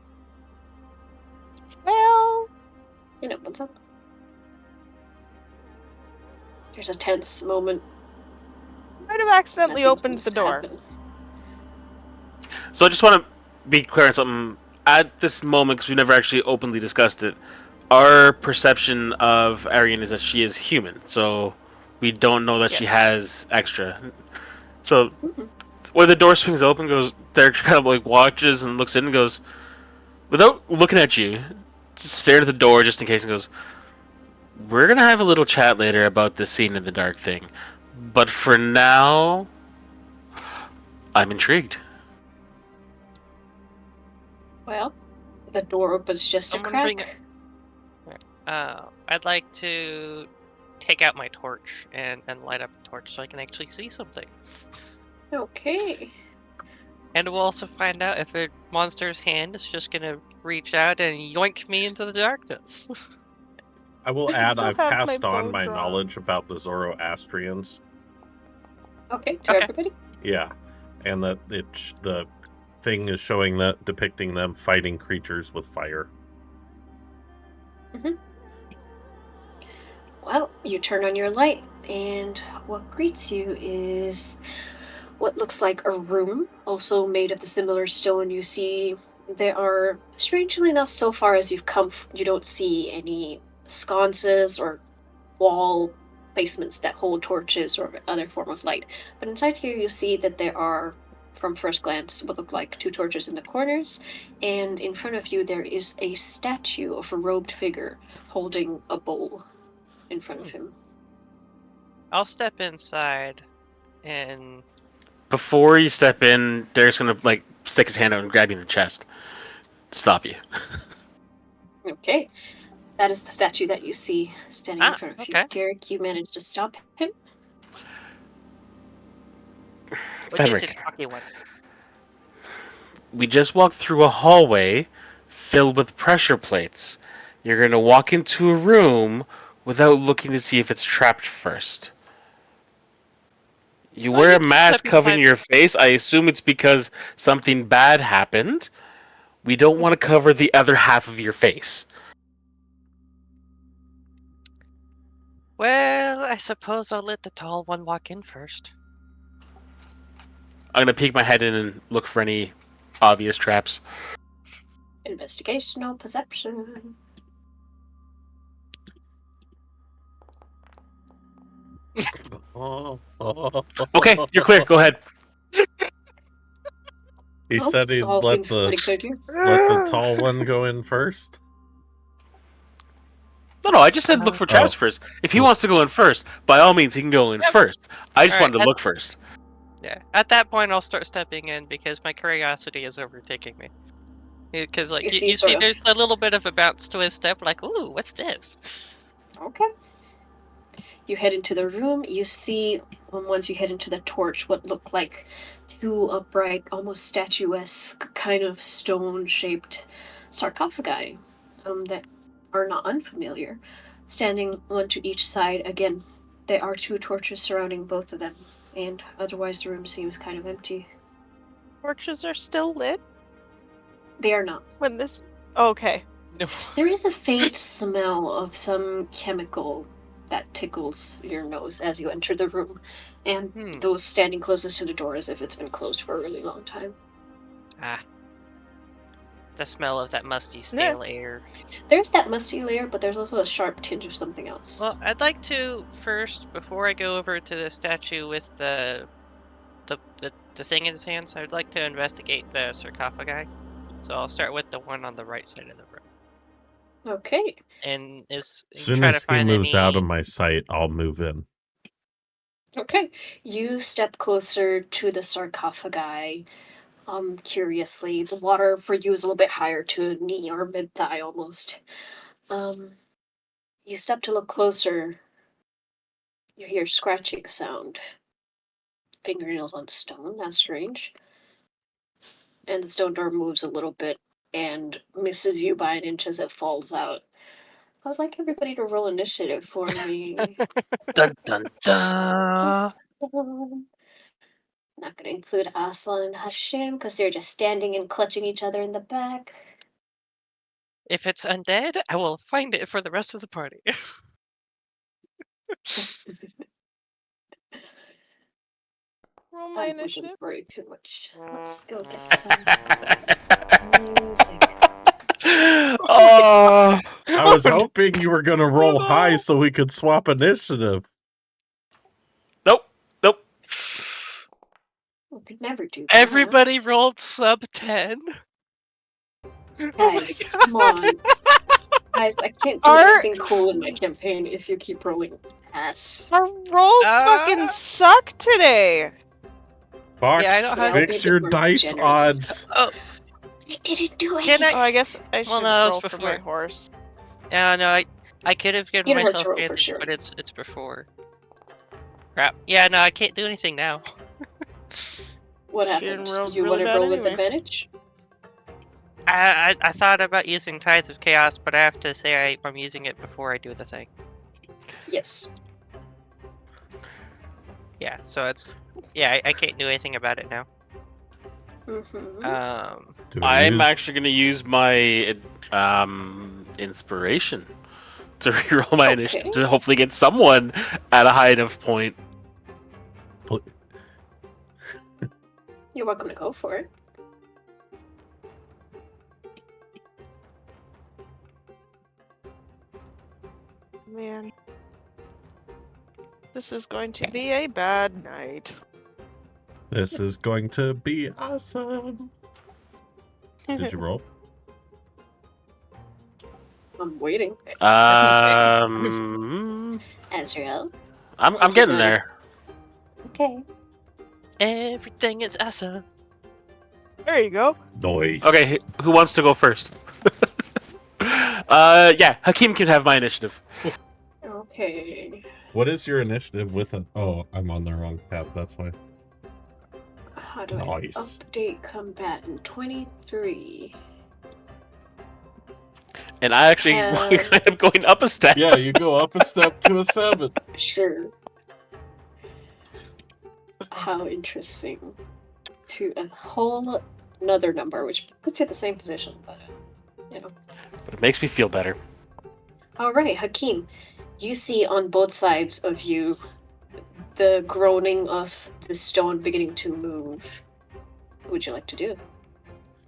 [SPEAKER 2] Well...
[SPEAKER 3] You know, what's up? There's a tense moment.
[SPEAKER 2] Might have accidentally
[SPEAKER 3] Nothing's
[SPEAKER 2] opened
[SPEAKER 3] gonna
[SPEAKER 2] the door.
[SPEAKER 3] happen.
[SPEAKER 4] So I just want to be clear on something. At this moment, because we never actually openly discussed it, our perception of Arian is that she is human. So we don't know that she
[SPEAKER 2] Yes.
[SPEAKER 4] has extra. So
[SPEAKER 3] Mhm.
[SPEAKER 4] when the door swings open, goes Derek kind of like watches and looks in and goes, without looking at you, just stared at the door just in case, and goes, "We're gonna have a little chat later about the scene in the dark thing, but for now, I'm intrigued."
[SPEAKER 3] Well, the door opens just a
[SPEAKER 5] I'm gonna bring
[SPEAKER 3] crack.
[SPEAKER 5] I'd like to take out my torch and light up a torch so I can actually see something.
[SPEAKER 3] Okay.
[SPEAKER 5] And we'll also find out if a monster's hand is just gonna reach out and yoink me into the darkness.
[SPEAKER 1] I will
[SPEAKER 2] I
[SPEAKER 1] add,
[SPEAKER 2] still
[SPEAKER 1] I've
[SPEAKER 2] have
[SPEAKER 1] passed
[SPEAKER 2] my
[SPEAKER 1] on
[SPEAKER 2] bow
[SPEAKER 1] my
[SPEAKER 2] drawn.
[SPEAKER 1] knowledge about the Zoroastrians.
[SPEAKER 3] Okay, to
[SPEAKER 5] Okay.
[SPEAKER 3] everybody.
[SPEAKER 1] Yeah, and that the thing is showing that depicting them fighting creatures with fire.
[SPEAKER 3] Well, you turn on your light, and what greets you is what looks like a room, also made of the similar stone. You see, there are, strangely enough, so far as you've come, you don't see any sconces or wall placements that hold torches or other form of light. But inside here, you see that there are, from first glance, what look like 2 torches in the corners, and in front of you, there is a statue of a robed figure holding a bowl in front of him.
[SPEAKER 5] I'll step inside and
[SPEAKER 4] Before you step in, Derek's gonna like stick his hand out and grab you in the chest, stop you.
[SPEAKER 3] Okay. That is the statue that you see standing in front of you.
[SPEAKER 5] okay.
[SPEAKER 3] Derek, you managed to stop him.
[SPEAKER 5] What is
[SPEAKER 4] Fenric,
[SPEAKER 5] it, fucking one?
[SPEAKER 4] we just walked through a hallway filled with pressure plates. You're gonna walk into a room without looking to see if it's trapped first. You
[SPEAKER 5] I
[SPEAKER 4] wear a
[SPEAKER 5] get to
[SPEAKER 4] mask
[SPEAKER 5] step
[SPEAKER 4] covering
[SPEAKER 5] inside-
[SPEAKER 4] your face. I assume it's because something bad happened. We don't want to cover the other half of your face.
[SPEAKER 5] Well, I suppose I'll let the tall one walk in first.
[SPEAKER 4] I'm gonna peek my head in and look for any obvious traps.
[SPEAKER 3] Investigational perception.
[SPEAKER 4] Okay, you're clear. Go ahead.
[SPEAKER 1] He
[SPEAKER 3] Well,
[SPEAKER 1] said
[SPEAKER 3] this
[SPEAKER 1] he'd
[SPEAKER 3] all
[SPEAKER 1] let
[SPEAKER 3] seems pretty clear to you.
[SPEAKER 1] the tall one go in first.
[SPEAKER 4] No, I just said look for traps first. If he wants to go in first, by all means, he can go in first. I just
[SPEAKER 5] Alright,
[SPEAKER 4] wanted to look first.
[SPEAKER 5] Yeah, at that point I'll start stepping in because my curiosity is overtaking me. Because like
[SPEAKER 3] You
[SPEAKER 5] you,
[SPEAKER 3] see
[SPEAKER 5] you
[SPEAKER 3] sort
[SPEAKER 5] see,
[SPEAKER 3] of-
[SPEAKER 5] there's a little bit of a bounce to his step, like, ooh, what's this?
[SPEAKER 3] Okay. You head into the room. You see, once you head into the torch, what look like 2 upright, almost statuesque, kind of stone-shaped sarcophagi that are not unfamiliar. Standing one to each side, again, there are 2 torches surrounding both of them, and otherwise the room seems kind of empty.
[SPEAKER 2] Torches are still lit
[SPEAKER 3] They are not.
[SPEAKER 2] when this... Okay.
[SPEAKER 5] No.
[SPEAKER 3] There is a faint smell of some chemical that tickles your nose as you enter the room, and those standing closest to the door as if it's been closed for a really long time.
[SPEAKER 5] the smell of that musty, stale air.
[SPEAKER 3] There's that musty layer, but there's also a sharp tinge of something else.
[SPEAKER 5] Well, I'd like to first, before I go over to the statue with the thing in his hands, I'd like to investigate the sarcophagi. So I'll start with the one on the right side of the room.
[SPEAKER 3] Okay.
[SPEAKER 5] And
[SPEAKER 1] As soon
[SPEAKER 5] try to
[SPEAKER 1] as he
[SPEAKER 5] find
[SPEAKER 1] moves out of
[SPEAKER 5] any-
[SPEAKER 1] my sight, I'll move in.
[SPEAKER 3] Okay. You step closer to the sarcophagi. Curiously, the water for you is a little bit higher to knee or mid thigh almost. You step to look closer. You hear scratching sound. Fingernails on stone. That's strange. And the stone door moves a little bit and misses you by an inch as it falls out. I'd like everybody to roll initiative for me.
[SPEAKER 4] Dun dun dun.
[SPEAKER 3] Not going to include Aslan and Hashim because they're just standing and clutching each other in the back.
[SPEAKER 5] If it's undead, I will find it for the rest of the party.
[SPEAKER 2] Roll my
[SPEAKER 3] I wouldn't
[SPEAKER 2] initiative.
[SPEAKER 3] worry too much. Let's go get some music.
[SPEAKER 4] Oh.
[SPEAKER 1] I was hoping you were going to roll high so we could swap initiative.
[SPEAKER 4] Nope. Nope.
[SPEAKER 3] We could never do that.
[SPEAKER 5] Everybody rolled sub 10.
[SPEAKER 3] Guys, come on. Guys, I can't do anything cool in my campaign if you keep rolling ass.
[SPEAKER 2] Our rolls fucking suck today.
[SPEAKER 1] Fox,
[SPEAKER 5] Yeah, I don't have-
[SPEAKER 1] fix your dice
[SPEAKER 3] generous.
[SPEAKER 1] odds.
[SPEAKER 5] Oh,
[SPEAKER 3] I didn't do it.
[SPEAKER 5] Can
[SPEAKER 2] Oh, I guess I should
[SPEAKER 5] Well, no, that was
[SPEAKER 2] roll for my
[SPEAKER 5] before.
[SPEAKER 2] horse.
[SPEAKER 5] yeah, no, I could have given
[SPEAKER 3] You don't have
[SPEAKER 5] myself
[SPEAKER 3] to roll for
[SPEAKER 5] advantage,
[SPEAKER 3] sure.
[SPEAKER 5] but it's before. Crap. Yeah, no, I can't do anything now.
[SPEAKER 3] What
[SPEAKER 2] Should've
[SPEAKER 3] happened?
[SPEAKER 2] rolled
[SPEAKER 3] You
[SPEAKER 2] really
[SPEAKER 3] want to
[SPEAKER 2] bad
[SPEAKER 3] roll with
[SPEAKER 2] anyway.
[SPEAKER 3] advantage?
[SPEAKER 5] I thought about using Tides of Chaos, but I have to say I'm using it before I do the thing.
[SPEAKER 3] Yes.
[SPEAKER 5] Yeah, so it's... Yeah, I can't do anything about it now.
[SPEAKER 3] Mm-hmm.
[SPEAKER 1] Do we
[SPEAKER 4] I'm
[SPEAKER 1] use-
[SPEAKER 4] actually going to use my inspiration to reroll my initiative to hopefully get someone at a high enough point.
[SPEAKER 3] You're welcome to go for it.
[SPEAKER 2] Man. This is going to be a bad night.
[SPEAKER 1] This is going to be awesome. Did you roll?
[SPEAKER 3] I'm waiting. Azrael.
[SPEAKER 4] I'm getting there.
[SPEAKER 3] Okay.
[SPEAKER 5] Everything is awesome.
[SPEAKER 2] There you go.
[SPEAKER 1] Nice.
[SPEAKER 4] Okay, who wants to go first? Yeah, Hakeem can have my initiative.
[SPEAKER 3] Okay.
[SPEAKER 1] What is your initiative with an... Oh, I'm on the wrong tab. That's why.
[SPEAKER 3] How do
[SPEAKER 1] Nice.
[SPEAKER 3] I update combatant 23?
[SPEAKER 4] And I actually kind of going up a step.
[SPEAKER 1] Yeah, you go up a step to a 7.
[SPEAKER 3] Sure. How interesting. To a whole another number, which puts you at the same position, but you know.
[SPEAKER 4] But it makes me feel better.
[SPEAKER 3] Alright, Hakeem. You see on both sides of you the groaning of the stone beginning to move. What would you like to do?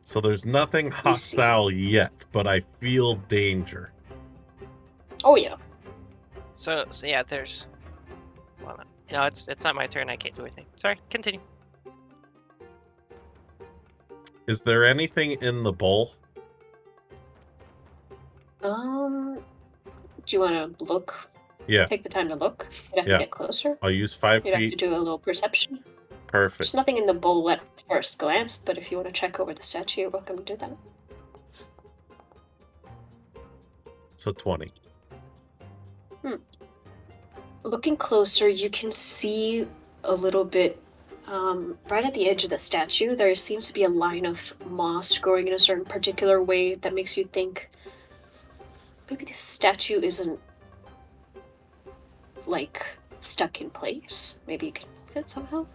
[SPEAKER 1] So there's nothing hostile yet, but I feel danger.
[SPEAKER 3] Oh yeah.
[SPEAKER 5] So yeah, there's... Well, no, it's not my turn. I can't do anything. Sorry, continue.
[SPEAKER 1] Is there anything in the bowl?
[SPEAKER 3] Do you want to look?
[SPEAKER 1] Yeah.
[SPEAKER 3] Take the time to look. You'd have
[SPEAKER 1] Yeah.
[SPEAKER 3] to get closer.
[SPEAKER 1] I'll use 5
[SPEAKER 3] You'd have to
[SPEAKER 1] feet.
[SPEAKER 3] do a little perception.
[SPEAKER 1] Perfect.
[SPEAKER 3] There's nothing in the bowl at first glance, but if you want to check over the statue, you're welcome to do that.
[SPEAKER 1] So 20.
[SPEAKER 3] Looking closer, you can see a little bit, right at the edge of the statue, there seems to be a line of moss growing in a certain particular way that makes you think maybe this statue isn't, like, stuck in place. Maybe you can move it somehow?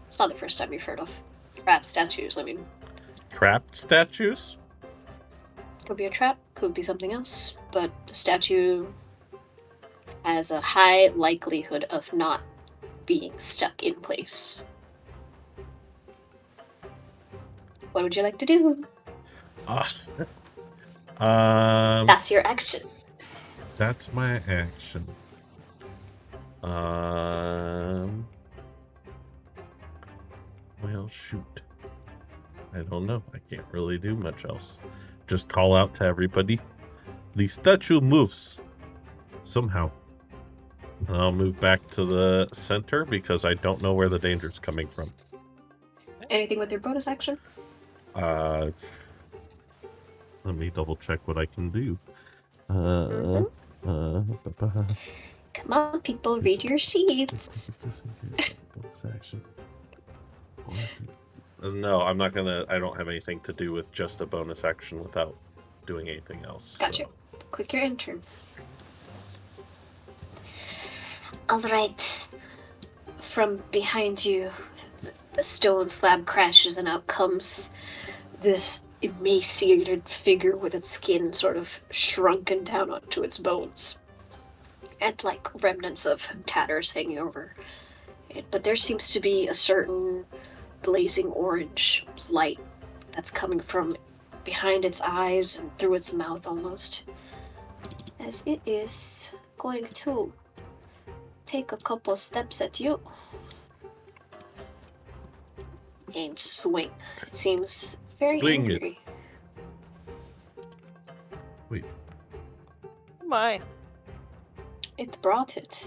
[SPEAKER 3] It's not the first time you've heard of trapped statues, I mean.
[SPEAKER 1] Trapped statues?
[SPEAKER 3] Could be a trap, could be something else, but the statue has a high likelihood of not being stuck in place. What would you like to do? That's your action.
[SPEAKER 1] That's my action. Well, shoot. I don't know. I can't really do much else. Just call out to everybody. The statue moves. Somehow. I'll move back to the center because I don't know where the danger's coming from.
[SPEAKER 3] Anything with your bonus action?
[SPEAKER 1] Let me double check what I can do.
[SPEAKER 3] Come on, people, read your sheets.
[SPEAKER 1] No, I'm not gonna. I don't have anything to do with just a bonus action without doing anything else.
[SPEAKER 3] Gotcha.
[SPEAKER 1] So.
[SPEAKER 3] Click your enter. Alright. From behind you, the stone slab crashes and out comes this emaciated figure with its skin sort of shrunken down onto its bones. And like remnants of tatters hanging over it. But there seems to be a certain blazing orange light that's coming from behind its eyes and through its mouth almost. As it is going to take a couple steps at you and swing. It seems very
[SPEAKER 1] Swing it.
[SPEAKER 3] angry.
[SPEAKER 1] Wait.
[SPEAKER 2] Oh my.
[SPEAKER 3] It brought it.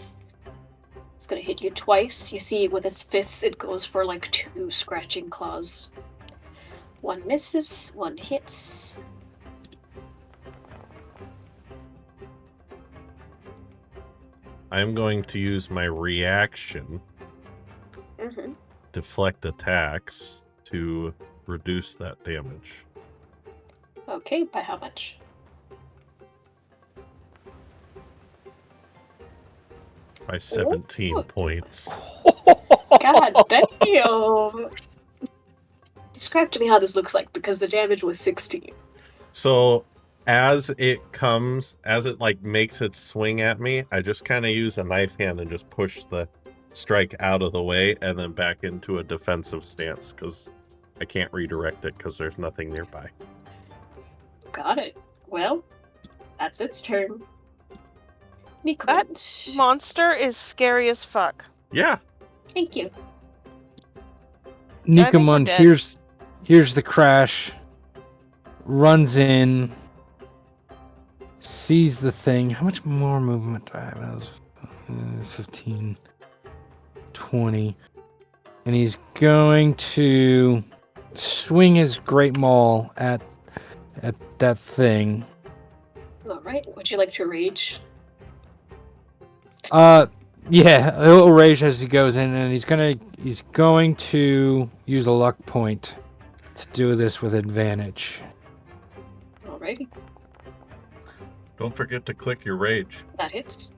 [SPEAKER 3] It's gonna hit you twice. You see with its fists it goes for like 2 scratching claws. One misses, one hits.
[SPEAKER 1] I'm going to use my reaction, deflect attacks, to reduce that damage.
[SPEAKER 3] Okay, by how much?
[SPEAKER 1] By 17 points.
[SPEAKER 3] God damn! Describe to me how this looks like, because the damage was 16.
[SPEAKER 1] So as it like makes its swing at me, I just kind of use a knife hand and just push the strike out of the way and then back into a defensive stance because I can't redirect it because there's nothing nearby.
[SPEAKER 3] Got it. Well, that's its turn. Nico.
[SPEAKER 2] That monster is scary as fuck.
[SPEAKER 1] Yeah.
[SPEAKER 3] Thank you.
[SPEAKER 2] I think we're
[SPEAKER 6] Nikamon
[SPEAKER 2] dead.
[SPEAKER 6] here's the crash, runs in, sees the thing. How much more movement do I have? That was 15, 20. And he's going to swing his Great Maul at that thing.
[SPEAKER 3] Alright, would you like to rage?
[SPEAKER 6] Yeah, a little rage as he goes in, and he's going to use a luck point to do this with advantage.
[SPEAKER 3] Alrighty,
[SPEAKER 1] Don't forget to click your rage.
[SPEAKER 3] that hits.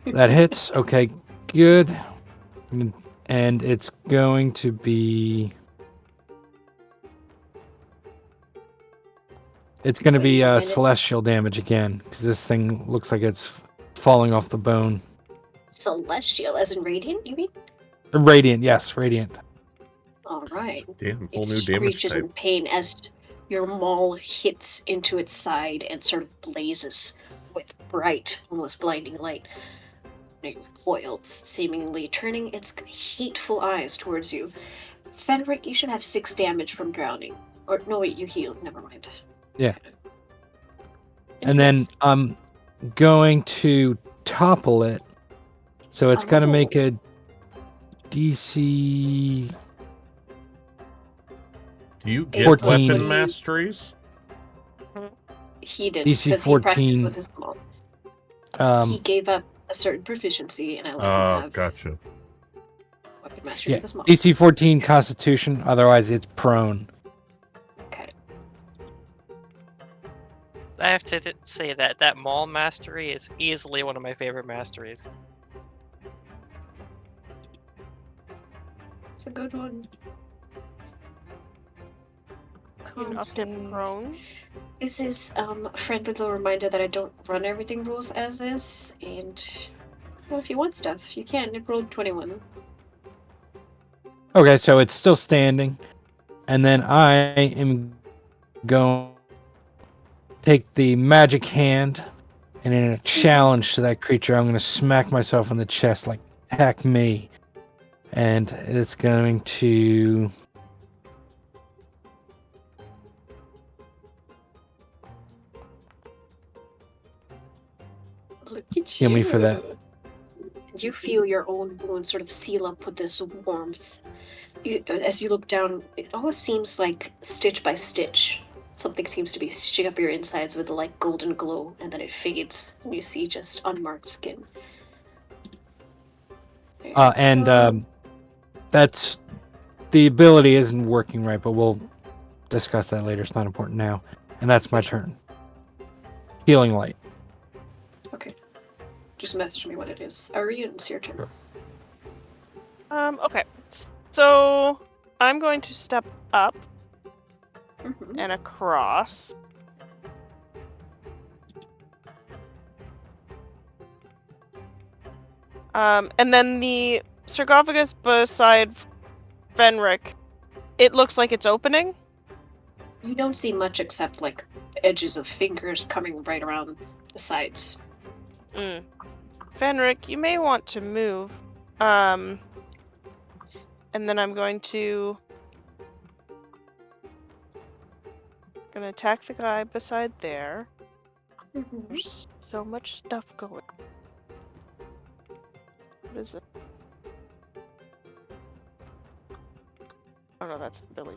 [SPEAKER 6] That hits. Okay, good. And it's going to be... It's going to be celestial damage again, because this thing looks like it's falling off the bone.
[SPEAKER 3] Celestial, as in radiant, you mean?
[SPEAKER 6] Radiant, yes, radiant.
[SPEAKER 3] Alright.
[SPEAKER 1] Damn,
[SPEAKER 3] It
[SPEAKER 1] whole new damage
[SPEAKER 3] screeches in
[SPEAKER 1] type.
[SPEAKER 3] pain as your maul hits into its side and sort of blazes with bright, almost blinding light. It recoils, seemingly turning its hateful eyes towards you. Fenric, you should have 6 damage from drowning. Or, no wait, you healed, never mind.
[SPEAKER 6] Yeah. And then
[SPEAKER 3] yes.
[SPEAKER 6] I'm going to topple it. So it's got to make a DC...
[SPEAKER 1] Do you get
[SPEAKER 6] 14.
[SPEAKER 1] weapon masteries?
[SPEAKER 3] He did,
[SPEAKER 6] DC
[SPEAKER 3] because he practiced
[SPEAKER 6] 14.
[SPEAKER 3] with his maul. He
[SPEAKER 6] Um,
[SPEAKER 3] gave up a certain proficiency, and I let him
[SPEAKER 1] Oh,
[SPEAKER 3] have
[SPEAKER 1] gotcha.
[SPEAKER 3] weapon mastery
[SPEAKER 6] yeah,
[SPEAKER 3] with his maul.
[SPEAKER 6] DC 14 Constitution, otherwise it's prone.
[SPEAKER 3] Okay.
[SPEAKER 5] I have to say that Maul mastery is easily one of my favorite masteries.
[SPEAKER 3] It's a good one.
[SPEAKER 2] You knocked it prone.
[SPEAKER 3] This is a friendly little reminder that I don't run everything rules as is, and well, if you want stuff, you can. It rolled 21.
[SPEAKER 6] Okay, so it's still standing. And then I am go take the magic hand, and in a challenge to that creature, I'm going to smack myself in the chest, like, attack me. And it's going to...
[SPEAKER 3] Look at
[SPEAKER 6] Heal me for that.
[SPEAKER 3] You feel your own wound sort of seal up with this warmth. As you look down, it almost seems like stitch by stitch. Something seems to be stitching up your insides with a like golden glow, and then it fades, and you see just unmarked skin.
[SPEAKER 6] That's the ability isn't working right, but we'll discuss that later. It's not important now. And that's my turn. Healing light.
[SPEAKER 3] Okay. Just message me when it is. Arian, it's your turn.
[SPEAKER 2] Okay. So I'm going to step up
[SPEAKER 3] Mhm.
[SPEAKER 2] and across. And then the sarcophagus beside Fenric, it looks like it's opening.
[SPEAKER 3] You don't see much except like edges of fingers coming right around the sides.
[SPEAKER 2] Fenric, you may want to move. And then I'm going to attack the guy beside there. There's so much stuff going. What is it? Oh no, that's Billy.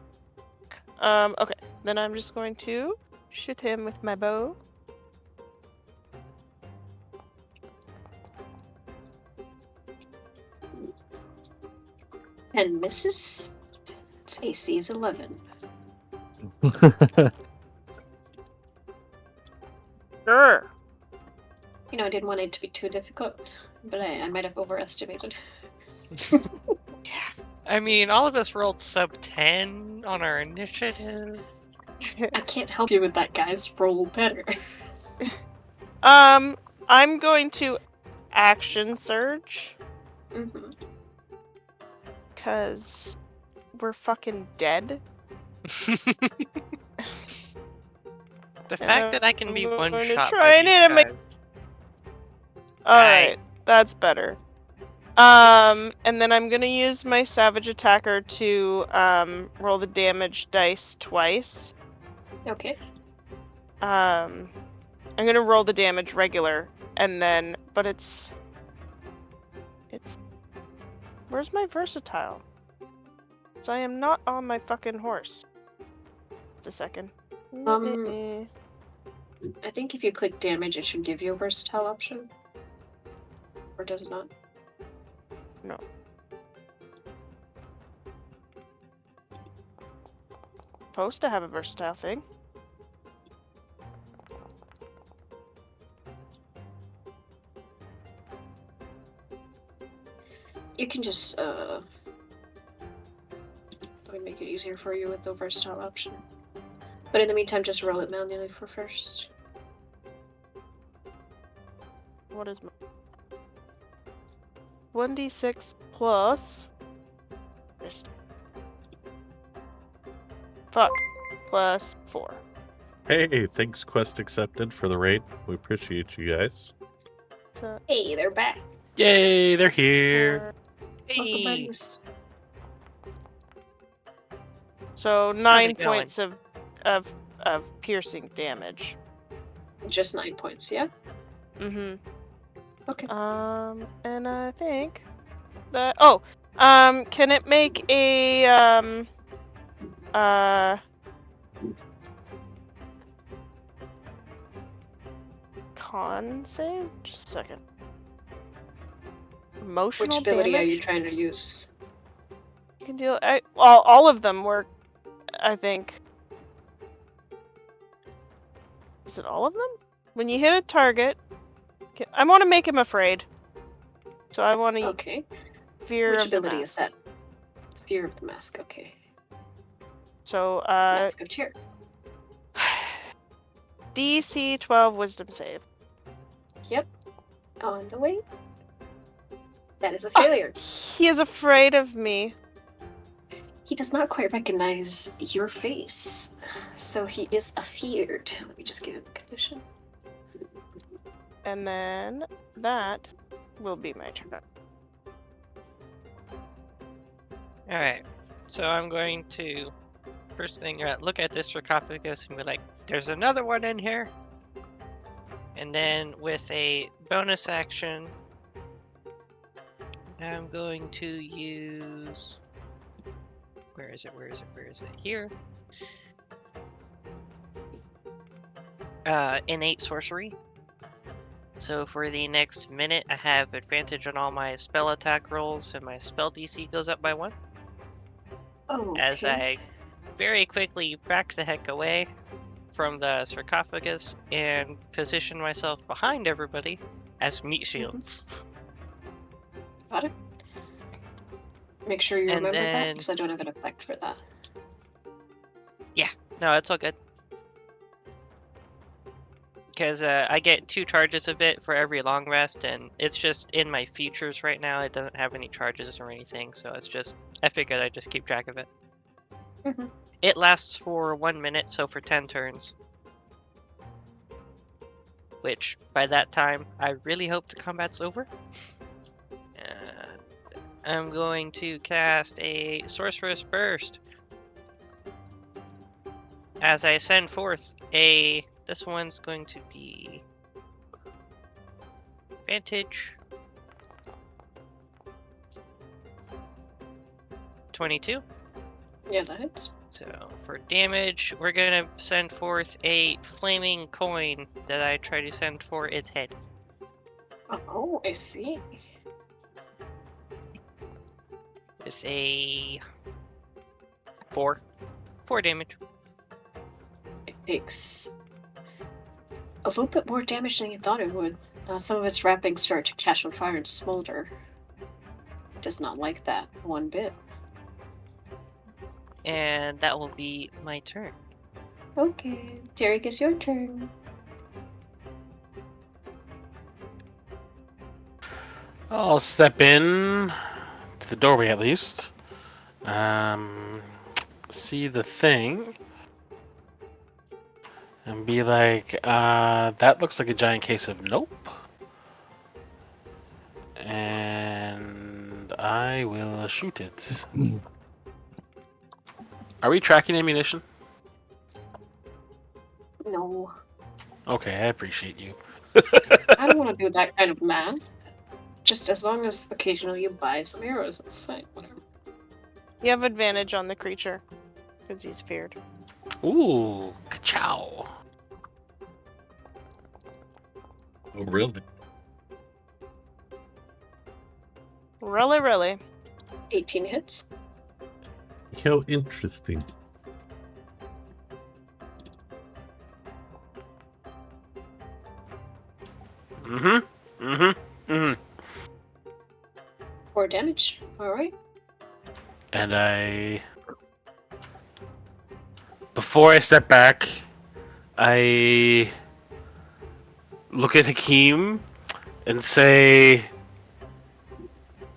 [SPEAKER 2] Okay. Then I'm just going to shoot him with my bow.
[SPEAKER 3] And misses. Its AC is 11.
[SPEAKER 2] Sure.
[SPEAKER 3] You know, I didn't want it to be too difficult, but I might have overestimated.
[SPEAKER 5] I mean, all of us rolled sub 10 on our initiative.
[SPEAKER 3] I can't help you with that, guys. Roll better.
[SPEAKER 2] I'm going to action surge.
[SPEAKER 3] Mm-hmm.
[SPEAKER 2] Because we're fucking dead.
[SPEAKER 5] The fact that I can be
[SPEAKER 2] I'm
[SPEAKER 5] one
[SPEAKER 2] going to
[SPEAKER 5] shot
[SPEAKER 2] try
[SPEAKER 5] by
[SPEAKER 2] and
[SPEAKER 5] these
[SPEAKER 2] hit him.
[SPEAKER 5] guys.
[SPEAKER 2] Alright, that's better. And then I'm gonna use my savage attacker to roll the damage dice twice.
[SPEAKER 3] Okay.
[SPEAKER 2] I'm gonna roll the damage regular, and then, but it's where's my versatile? So I am not on my fucking horse. Just a second.
[SPEAKER 3] I think if you click damage, it should give you a versatile option. Or does it not?
[SPEAKER 2] No. Supposed to have a versatile thing.
[SPEAKER 3] You can just, let me make it easier for you with the versatile option. But in the meantime, just roll it manually for first.
[SPEAKER 2] What is my 1d6 plus plus 4.
[SPEAKER 1] Hey, thanks, quest accepted for the raid. We appreciate you guys.
[SPEAKER 2] So,
[SPEAKER 3] Hey, they're back.
[SPEAKER 4] Yay, they're here.
[SPEAKER 3] Welcome,
[SPEAKER 5] Hey,
[SPEAKER 3] buddies.
[SPEAKER 2] so 9 points of piercing damage.
[SPEAKER 3] Just 9 points, yeah?
[SPEAKER 2] Mm-hmm.
[SPEAKER 3] Okay.
[SPEAKER 2] And I think that can it make a con save? Just a second. Emotional
[SPEAKER 3] Which ability
[SPEAKER 2] damage?
[SPEAKER 3] are you trying to use?
[SPEAKER 2] You can deal. All of them work, I think. Is it all of them? When you hit a target, I want to make him afraid. So I want to
[SPEAKER 3] Okay.
[SPEAKER 2] fear
[SPEAKER 3] Which
[SPEAKER 2] of the
[SPEAKER 3] ability
[SPEAKER 2] mask.
[SPEAKER 3] is that? Fear of the mask, okay.
[SPEAKER 2] So
[SPEAKER 3] Mask of Tear.
[SPEAKER 2] DC 12 Wisdom save.
[SPEAKER 3] Yep. On the way. That is a failure.
[SPEAKER 2] He is afraid of me.
[SPEAKER 3] He does not quite recognize your face, so he is afeared. Let me just give him a condition.
[SPEAKER 2] And then that will be my turn.
[SPEAKER 5] Alright, so I'm going to, first thing, look at this sarcophagus and be like, there's another one in here. And then with a bonus action, I'm going to use... Where is it? Here. Innate sorcery. So for the next minute, I have advantage on all my spell attack rolls, and my spell DC goes up by 1.
[SPEAKER 3] Oh, okay.
[SPEAKER 5] As I very quickly back the heck away from the sarcophagus and position myself behind everybody as meat shields.
[SPEAKER 3] Got it. Make sure you
[SPEAKER 5] And
[SPEAKER 3] remember that,
[SPEAKER 5] then-
[SPEAKER 3] because I don't have an effect for that.
[SPEAKER 5] No, it's all good. Because I get 2 charges of it for every long rest, and it's just in my features right now. It doesn't have any charges or anything, so it's just... I figured I'd just keep track of it.
[SPEAKER 3] Mhm.
[SPEAKER 5] It lasts for 1 minute, so for 10 turns. Which, by that time, I really hope the combat's over. I'm going to cast a Sorcerous Burst. As I send forth a... This one's going to be... Advantage. 22.
[SPEAKER 3] Yeah, that hits.
[SPEAKER 5] So, for damage, we're gonna send forth a flaming coin that I try to send for its head.
[SPEAKER 3] Oh, I see.
[SPEAKER 5] With a... 4. 4 damage.
[SPEAKER 3] It takes a little bit more damage than you thought it would. Some of its wrappings start to catch on fire and smolder. It does not like that one bit.
[SPEAKER 5] And that will be my turn.
[SPEAKER 3] Okay, Derek, it's your turn.
[SPEAKER 4] I'll step in to the doorway at least. See the thing. And be like, that looks like a giant case of nope. And I will shoot it. Are we tracking ammunition?
[SPEAKER 3] No,
[SPEAKER 4] Okay, I appreciate you.
[SPEAKER 3] I don't want to do that kind of math. Just as long as occasionally you buy some arrows, that's fine. Whatever.
[SPEAKER 2] You have advantage on the creature because he's feared.
[SPEAKER 4] Ooh, ka-chow.
[SPEAKER 1] Oh, really?
[SPEAKER 2] Really, really.
[SPEAKER 3] 18 hits.
[SPEAKER 1] How interesting.
[SPEAKER 4] Mm-hmm. Mm-hmm. Mm-hmm.
[SPEAKER 3] 4 damage. Alright.
[SPEAKER 4] And before I step back, I look at Hakeem and say,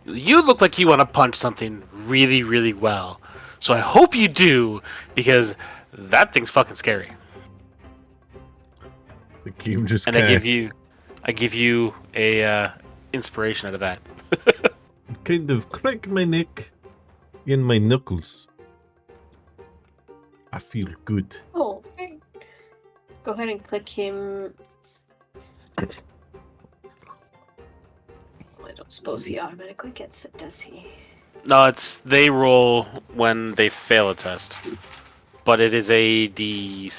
[SPEAKER 4] you look like you want to punch something really, really well. So I hope you do, because that thing's fucking scary.
[SPEAKER 1] The game just
[SPEAKER 4] And I give you a inspiration out of that.
[SPEAKER 1] kind of crack my neck in my knuckles. I feel good.
[SPEAKER 3] Oh, okay. Go ahead and click him. I don't suppose he automatically gets it, does he?
[SPEAKER 4] No, they roll when they fail a test. But it is a D6.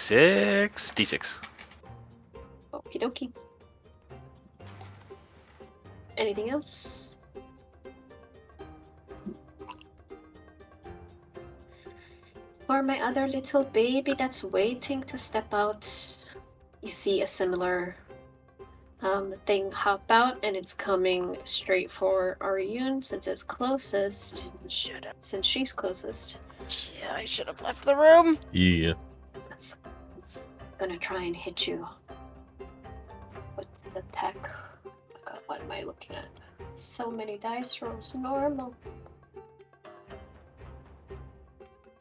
[SPEAKER 3] Okie dokie. Anything else? For my other little baby that's waiting to step out, you see a similar thing hop out, and it's coming straight for Aryun since it's closest.
[SPEAKER 2] Should have.
[SPEAKER 3] Since she's closest.
[SPEAKER 2] Yeah, I should have left the room.
[SPEAKER 1] Yeah.
[SPEAKER 3] That's gonna try and hit you. What's attack? Oh God, what am I looking at? So many dice rolls. Normal.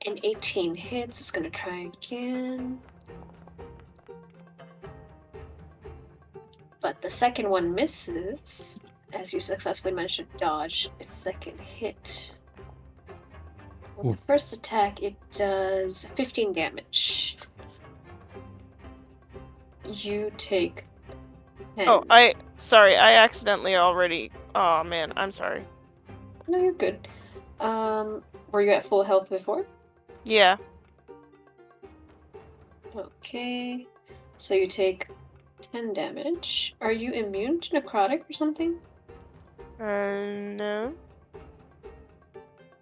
[SPEAKER 3] An 18 hits. It's gonna try again. But the second one misses, as you successfully manage to dodge its second hit. With the first attack, it does 15 damage. You take 10.
[SPEAKER 2] Oh, sorry, I accidentally already. Oh man, I'm sorry.
[SPEAKER 3] No, you're good. Were you at full health before?
[SPEAKER 2] Yeah.
[SPEAKER 3] Okay. So you take 10 damage. Are you immune to necrotic or something?
[SPEAKER 2] No.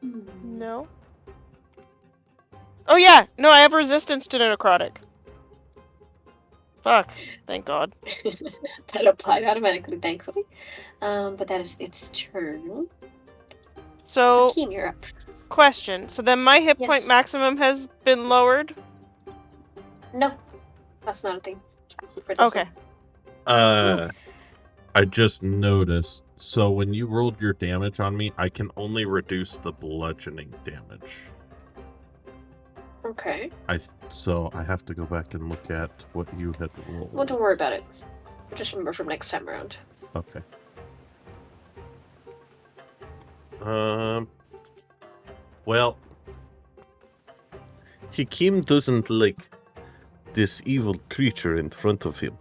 [SPEAKER 3] Hmm.
[SPEAKER 2] No. Oh yeah, no, I have resistance to necrotic. Fuck. Thank God.
[SPEAKER 3] That applied automatically, thankfully. But that is its turn.
[SPEAKER 2] So,
[SPEAKER 3] Hakeem, you're up.
[SPEAKER 2] question. So then my hit
[SPEAKER 3] Yes.
[SPEAKER 2] point maximum has been lowered?
[SPEAKER 3] No, that's not a thing. For this
[SPEAKER 2] Okay.
[SPEAKER 1] I just noticed. So when you rolled your damage on me, I can only reduce the bludgeoning damage.
[SPEAKER 3] one. Okay.
[SPEAKER 1] So I have to go back and look at what you had rolled.
[SPEAKER 3] Well, don't worry about it. Just remember from next time around.
[SPEAKER 1] Okay. Well, Hakim doesn't like this evil creature in front of him.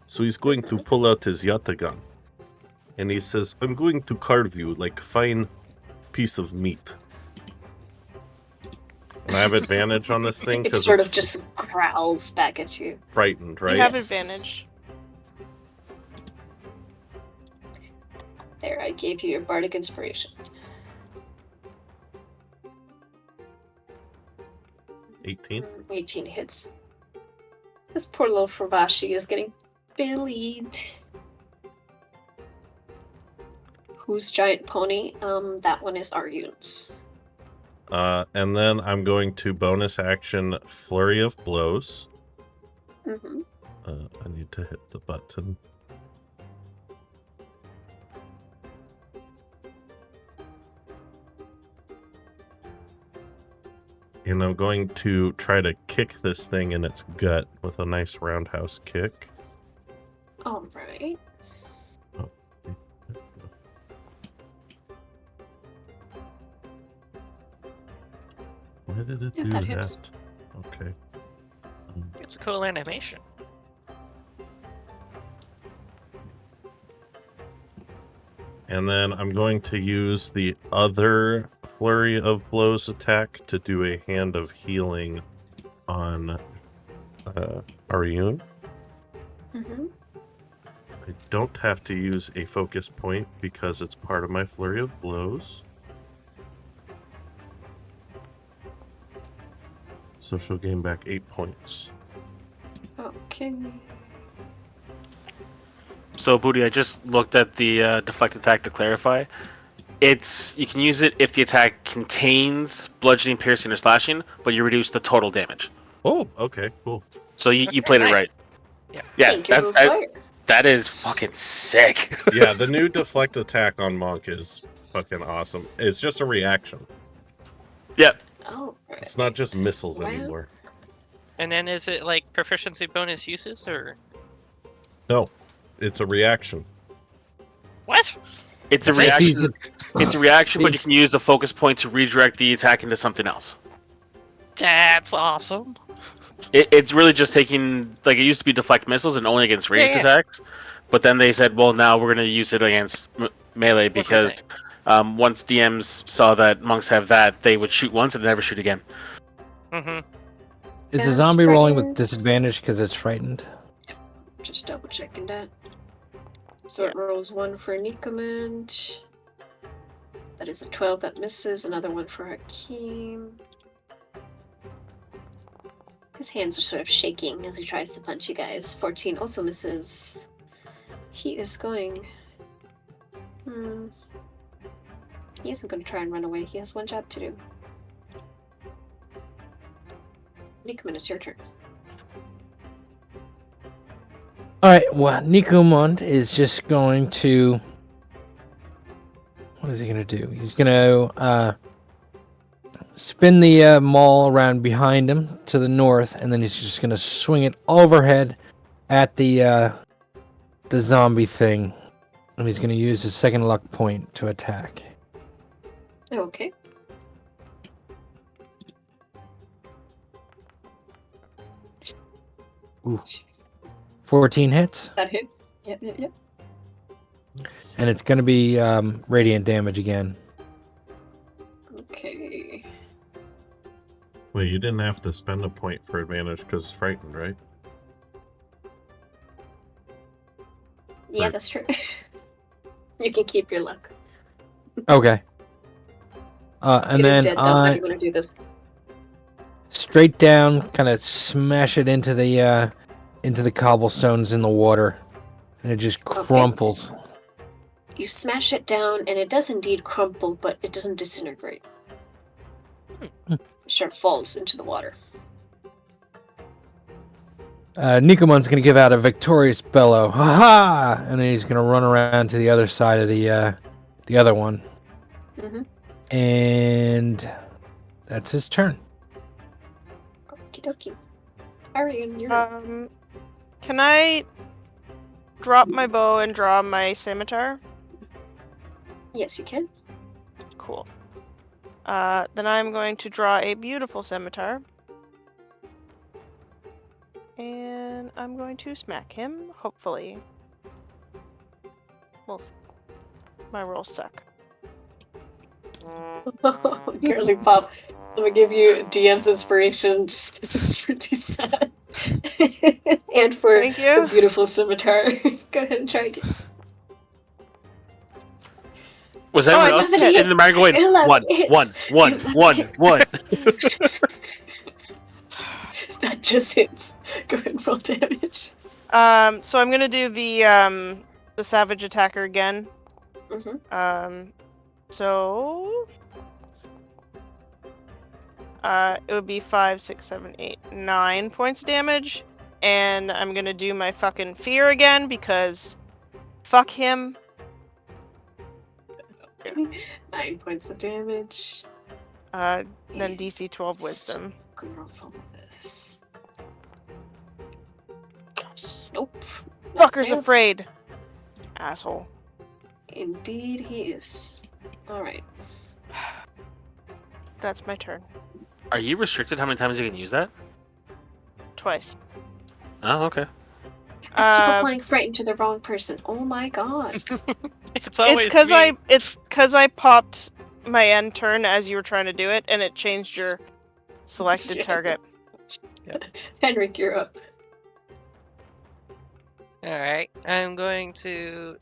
[SPEAKER 1] So he's going to pull out his yatagan. And he says, I'm going to carve you like a fine piece of meat. And I have advantage on this thing
[SPEAKER 3] It
[SPEAKER 1] because
[SPEAKER 3] sort
[SPEAKER 1] it's
[SPEAKER 3] of just growls back at you.
[SPEAKER 1] frightened, right?
[SPEAKER 2] You have
[SPEAKER 3] Yes.
[SPEAKER 2] advantage.
[SPEAKER 3] There, I gave you your bardic inspiration.
[SPEAKER 1] 18.
[SPEAKER 3] 18 hits. This poor little Fravashi is getting bullied. Who's giant pony? That one is Aryun's.
[SPEAKER 1] And then I'm going to bonus action Flurry of Blows.
[SPEAKER 3] Mm-hmm.
[SPEAKER 1] I need to hit the button. And I'm going to try to kick this thing in its gut with a nice roundhouse kick.
[SPEAKER 3] Alright.
[SPEAKER 1] Why did it
[SPEAKER 3] Yeah,
[SPEAKER 1] do
[SPEAKER 3] that
[SPEAKER 1] that?
[SPEAKER 3] hits.
[SPEAKER 1] Okay.
[SPEAKER 5] It's a cool animation.
[SPEAKER 1] And then I'm going to use the other Flurry of Blows attack to do a Hand of Healing on Aryun.
[SPEAKER 3] Mm-hmm.
[SPEAKER 1] I don't have to use a focus point because it's part of my Flurry of Blows. So she'll gain back 8 points.
[SPEAKER 3] Okay.
[SPEAKER 4] So, Booty, I just looked at the deflect attack to clarify. You can use it if the attack contains bludgeoning, piercing, or slashing, but you reduce the total damage.
[SPEAKER 1] Oh, okay, cool.
[SPEAKER 4] So you played it
[SPEAKER 5] nice.
[SPEAKER 4] right.
[SPEAKER 5] Yeah.
[SPEAKER 4] Yeah,
[SPEAKER 3] Thank you, Rose Fire.
[SPEAKER 4] that is fucking sick.
[SPEAKER 1] Yeah, the new deflect attack on Monk is fucking awesome. It's just a reaction.
[SPEAKER 4] Yep.
[SPEAKER 3] Oh,
[SPEAKER 1] It's not just missiles
[SPEAKER 3] Wow.
[SPEAKER 1] anymore.
[SPEAKER 5] And then is it like proficiency bonus uses or
[SPEAKER 1] No, it's a reaction.
[SPEAKER 5] what?
[SPEAKER 4] It's a
[SPEAKER 6] It's
[SPEAKER 4] reaction.
[SPEAKER 6] easy.
[SPEAKER 4] It's a reaction, but you can use the focus point to redirect the attack into something else.
[SPEAKER 5] That's awesome.
[SPEAKER 4] It's really just taking, like, it used to be deflect missiles and only against ranged
[SPEAKER 5] Yeah.
[SPEAKER 4] attacks, but then they said, well, now we're going to use it against melee because once DMs saw that monks have that, they would shoot once and never shoot again.
[SPEAKER 5] Mm-hmm.
[SPEAKER 6] Is the
[SPEAKER 3] Yes,
[SPEAKER 6] zombie rolling with
[SPEAKER 3] frightened.
[SPEAKER 6] disadvantage because it's frightened?
[SPEAKER 3] Just double checking that. So it rolls one for Nikomand. That is a 12 that misses. Another one for Hakeem. His hands are sort of shaking as he tries to punch you guys. 14 also misses. He is going... He isn't going to try and run away. He has one job to do. Nikomand, it's your turn.
[SPEAKER 6] Alright, well, Nikomund is just going to... What is he going to do? He's going to spin the maul around behind him to the north, and then he's just going to swing it overhead at the zombie thing. And he's going to use his second luck point to attack.
[SPEAKER 3] Okay.
[SPEAKER 6] Ooh. 14 hits.
[SPEAKER 3] That hits. Yep.
[SPEAKER 6] And it's going to be radiant damage again.
[SPEAKER 3] Okay.
[SPEAKER 1] Wait, you didn't have to spend a point for advantage because it's frightened, right?
[SPEAKER 3] Yeah,
[SPEAKER 1] Right.
[SPEAKER 3] that's true. You can keep your luck.
[SPEAKER 6] Okay. And
[SPEAKER 3] It is
[SPEAKER 6] then
[SPEAKER 3] dead, though. How do you want to do this?
[SPEAKER 6] straight down, kind of smash it into the cobblestones in the water, and it just crumples.
[SPEAKER 3] You smash it down, and it does indeed crumple, but it doesn't disintegrate. It sure falls into the water.
[SPEAKER 6] Nikomon's gonna give out a victorious bellow, ha ha! And then he's gonna run around to the other side of the other one, and that's his turn.
[SPEAKER 3] Okie dokie. Arian, you're up.
[SPEAKER 2] Can I drop my bow and draw my scimitar?
[SPEAKER 3] Yes, you can.
[SPEAKER 2] Cool. Then I'm going to draw a beautiful scimitar. And I'm going to smack him, hopefully. Well, my rolls suck.
[SPEAKER 3] Girly Pop, I'm gonna give you DM's inspiration just because it's pretty sad. And for
[SPEAKER 2] Thank you.
[SPEAKER 3] the beautiful scimitar. Go ahead and try again.
[SPEAKER 4] Was everyone
[SPEAKER 2] I
[SPEAKER 4] else
[SPEAKER 2] did it.
[SPEAKER 4] in the mark going 1?
[SPEAKER 3] That just hits. Go ahead and roll damage.
[SPEAKER 2] So I'm gonna do the savage attacker again. So it would be 5, 6, 7, 8, 9 points of damage, and I'm gonna do my fucking fear again because fuck him.
[SPEAKER 3] 9 points of damage.
[SPEAKER 2] Then DC 12 wisdom.
[SPEAKER 3] This. Nope.
[SPEAKER 2] Fucker's
[SPEAKER 3] Fails.
[SPEAKER 2] afraid. Asshole.
[SPEAKER 3] Indeed, he is. Alright.
[SPEAKER 2] That's my turn.
[SPEAKER 4] Are you restricted how many times you can use that?
[SPEAKER 2] Twice.
[SPEAKER 4] Oh, okay.
[SPEAKER 3] I keep applying frightened to the wrong person. Oh my god.
[SPEAKER 5] It's always
[SPEAKER 2] It's because I popped my end turn as you were trying to do it, and it changed your selected
[SPEAKER 3] Yeah.
[SPEAKER 2] target.
[SPEAKER 3] Henrik, you're up.
[SPEAKER 5] Alright, I'm going to...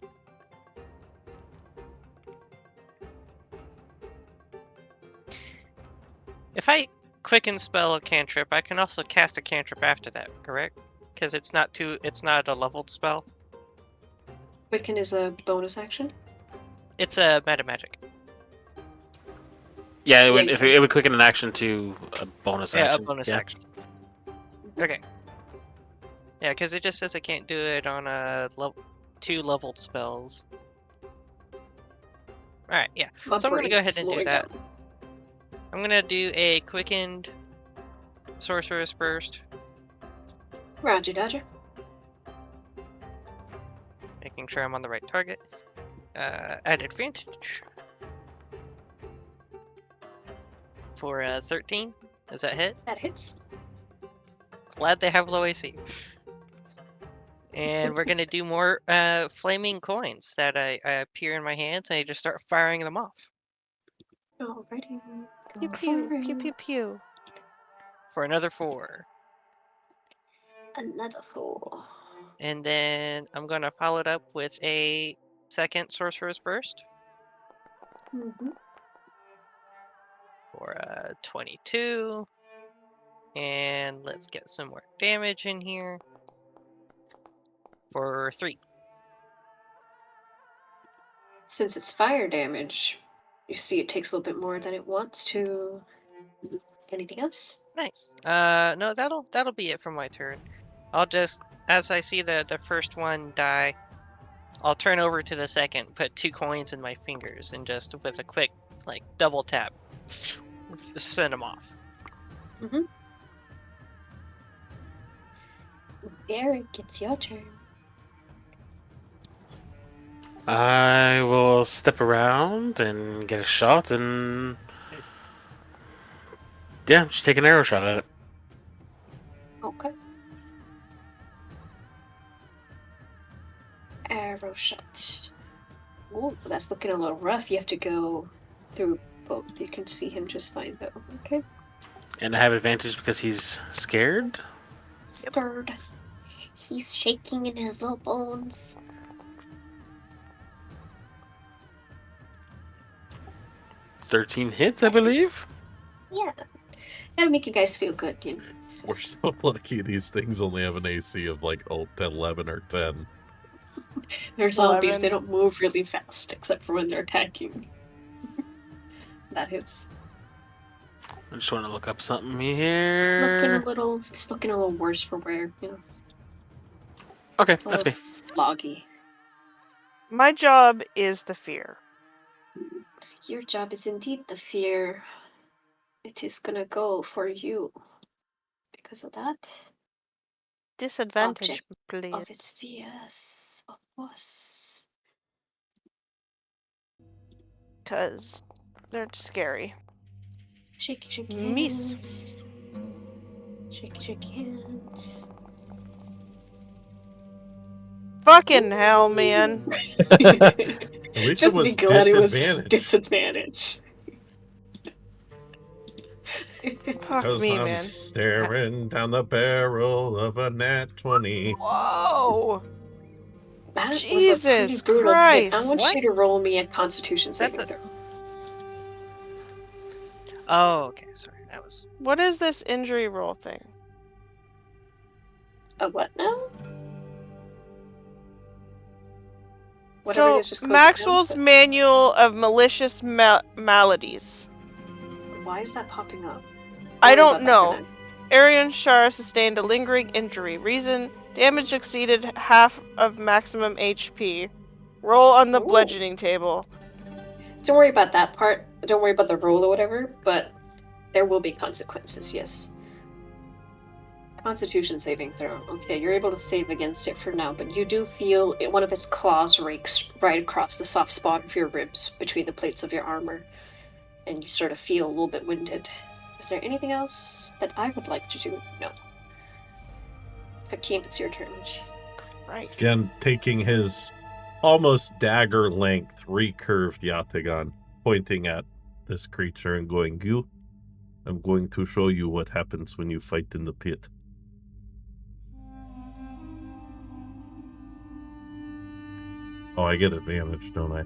[SPEAKER 5] If I quicken spell a cantrip, I can also cast a cantrip after that, correct? Because it's not a leveled spell.
[SPEAKER 3] Quicken is a bonus action.
[SPEAKER 5] It's a meta magic.
[SPEAKER 4] Yeah, it would.
[SPEAKER 3] you
[SPEAKER 4] If
[SPEAKER 3] can.
[SPEAKER 4] it would quicken an action to a bonus
[SPEAKER 5] Yeah,
[SPEAKER 4] action.
[SPEAKER 5] a bonus action. Okay. Yeah, because it just says I can't do it on two leveled spells. Alright, yeah.
[SPEAKER 3] My
[SPEAKER 5] So I'm gonna go
[SPEAKER 3] brain's
[SPEAKER 5] ahead and do
[SPEAKER 3] slowing
[SPEAKER 5] that.
[SPEAKER 3] down.
[SPEAKER 5] I'm gonna do a quickened sorcerer's burst,
[SPEAKER 3] Roger, Dodger.
[SPEAKER 5] making sure I'm on the right target. At advantage. For 13. Does that hit?
[SPEAKER 3] That hits.
[SPEAKER 5] Glad they have low AC. And we're gonna do more flaming coins that I appear in my hands, and I just start firing them off.
[SPEAKER 3] Alrighty.
[SPEAKER 2] Pew
[SPEAKER 3] Go
[SPEAKER 2] pew
[SPEAKER 3] for it.
[SPEAKER 2] pew pew pew.
[SPEAKER 5] For another 4.
[SPEAKER 3] Another 4.
[SPEAKER 5] And then I'm gonna follow it up with a second sorcerer's burst for 22. And let's get some more damage in here for 3.
[SPEAKER 3] Since it's fire damage, you see it takes a little bit more than it wants to. Anything else?
[SPEAKER 5] Nice. No, that'll be it for my turn. I'll just, as I see the first one die, I'll turn over to the second, put 2 coins in my fingers, and just with a quick double tap, send him off.
[SPEAKER 3] Derek, it's your turn.
[SPEAKER 4] I will step around and get a shot, and yeah, just take an arrow shot at it.
[SPEAKER 3] Okay. Arrow shot. Ooh, that's looking a little rough. You have to go through both. You can see him just fine though. Okay.
[SPEAKER 4] And I have advantage because he's scared.
[SPEAKER 3] Scared. He's shaking in his little bones.
[SPEAKER 4] 13 hits, I believe.
[SPEAKER 3] Yeah. Gotta make you guys feel good, you know.
[SPEAKER 1] We're so lucky these things only have an AC of like 11 or 10.
[SPEAKER 3] They're zombies.
[SPEAKER 2] 11.
[SPEAKER 3] They don't move really fast, except for when they're attacking. That hits.
[SPEAKER 4] I just want to look up something
[SPEAKER 3] It's looking a
[SPEAKER 4] here.
[SPEAKER 3] little. It's looking a little worse for wear. You know,
[SPEAKER 4] Okay,
[SPEAKER 3] a
[SPEAKER 4] that's
[SPEAKER 3] little
[SPEAKER 4] me.
[SPEAKER 3] sloggy.
[SPEAKER 2] My job is the fear.
[SPEAKER 3] Your job is indeed the fear. It is gonna go for you because of that.
[SPEAKER 2] Disadvantage,
[SPEAKER 3] Object
[SPEAKER 2] please.
[SPEAKER 3] of its fears, of course.
[SPEAKER 2] Because they're scary.
[SPEAKER 3] Shake
[SPEAKER 2] Miss.
[SPEAKER 3] hands. Shake hands.
[SPEAKER 2] Fucking hell, man.
[SPEAKER 1] At least
[SPEAKER 3] Just
[SPEAKER 1] it was
[SPEAKER 3] be glad it was
[SPEAKER 1] disadvantage.
[SPEAKER 3] disadvantage.
[SPEAKER 2] Fuck
[SPEAKER 1] Because
[SPEAKER 2] me,
[SPEAKER 1] I'm
[SPEAKER 2] man.
[SPEAKER 1] staring down the barrel of a nat 20.
[SPEAKER 2] Whoa!
[SPEAKER 3] That was a pretty
[SPEAKER 2] Jesus
[SPEAKER 3] brutal hit. I
[SPEAKER 2] Christ.
[SPEAKER 3] want
[SPEAKER 5] What?
[SPEAKER 3] you to roll me a Constitution
[SPEAKER 5] That's
[SPEAKER 3] saving
[SPEAKER 5] a-
[SPEAKER 3] throw.
[SPEAKER 5] Oh, okay. Sorry, that was.
[SPEAKER 2] What is this injury roll thing?
[SPEAKER 3] A what now? Whatever it
[SPEAKER 2] So,
[SPEAKER 3] is, just close it down,
[SPEAKER 2] Maxwell's
[SPEAKER 3] but-
[SPEAKER 2] Manual of Malicious Maladies.
[SPEAKER 3] Why is that popping up?
[SPEAKER 2] I
[SPEAKER 3] Don't worry
[SPEAKER 2] don't
[SPEAKER 3] about that
[SPEAKER 2] know.
[SPEAKER 3] for now.
[SPEAKER 2] Arian Shar sustained a lingering injury. Reason: damage exceeded half of maximum HP. Roll on the
[SPEAKER 3] Ooh.
[SPEAKER 2] bludgeoning table.
[SPEAKER 3] Don't worry about that part. Don't worry about the roll or whatever, but there will be consequences, yes. Constitution saving throw. Okay, you're able to save against it for now, but you do feel one of its claws rakes right across the soft spot of your ribs between the plates of your armor, and you sort of feel a little bit winded. Is there anything else that I would like to do? No. Hakeem, it's your turn.
[SPEAKER 2] Right.
[SPEAKER 1] Again, taking his almost dagger length recurved yatagan, pointing at this creature and going, "You, I'm going to show you what happens when you fight in the pit." Oh, I get advantage, don't I?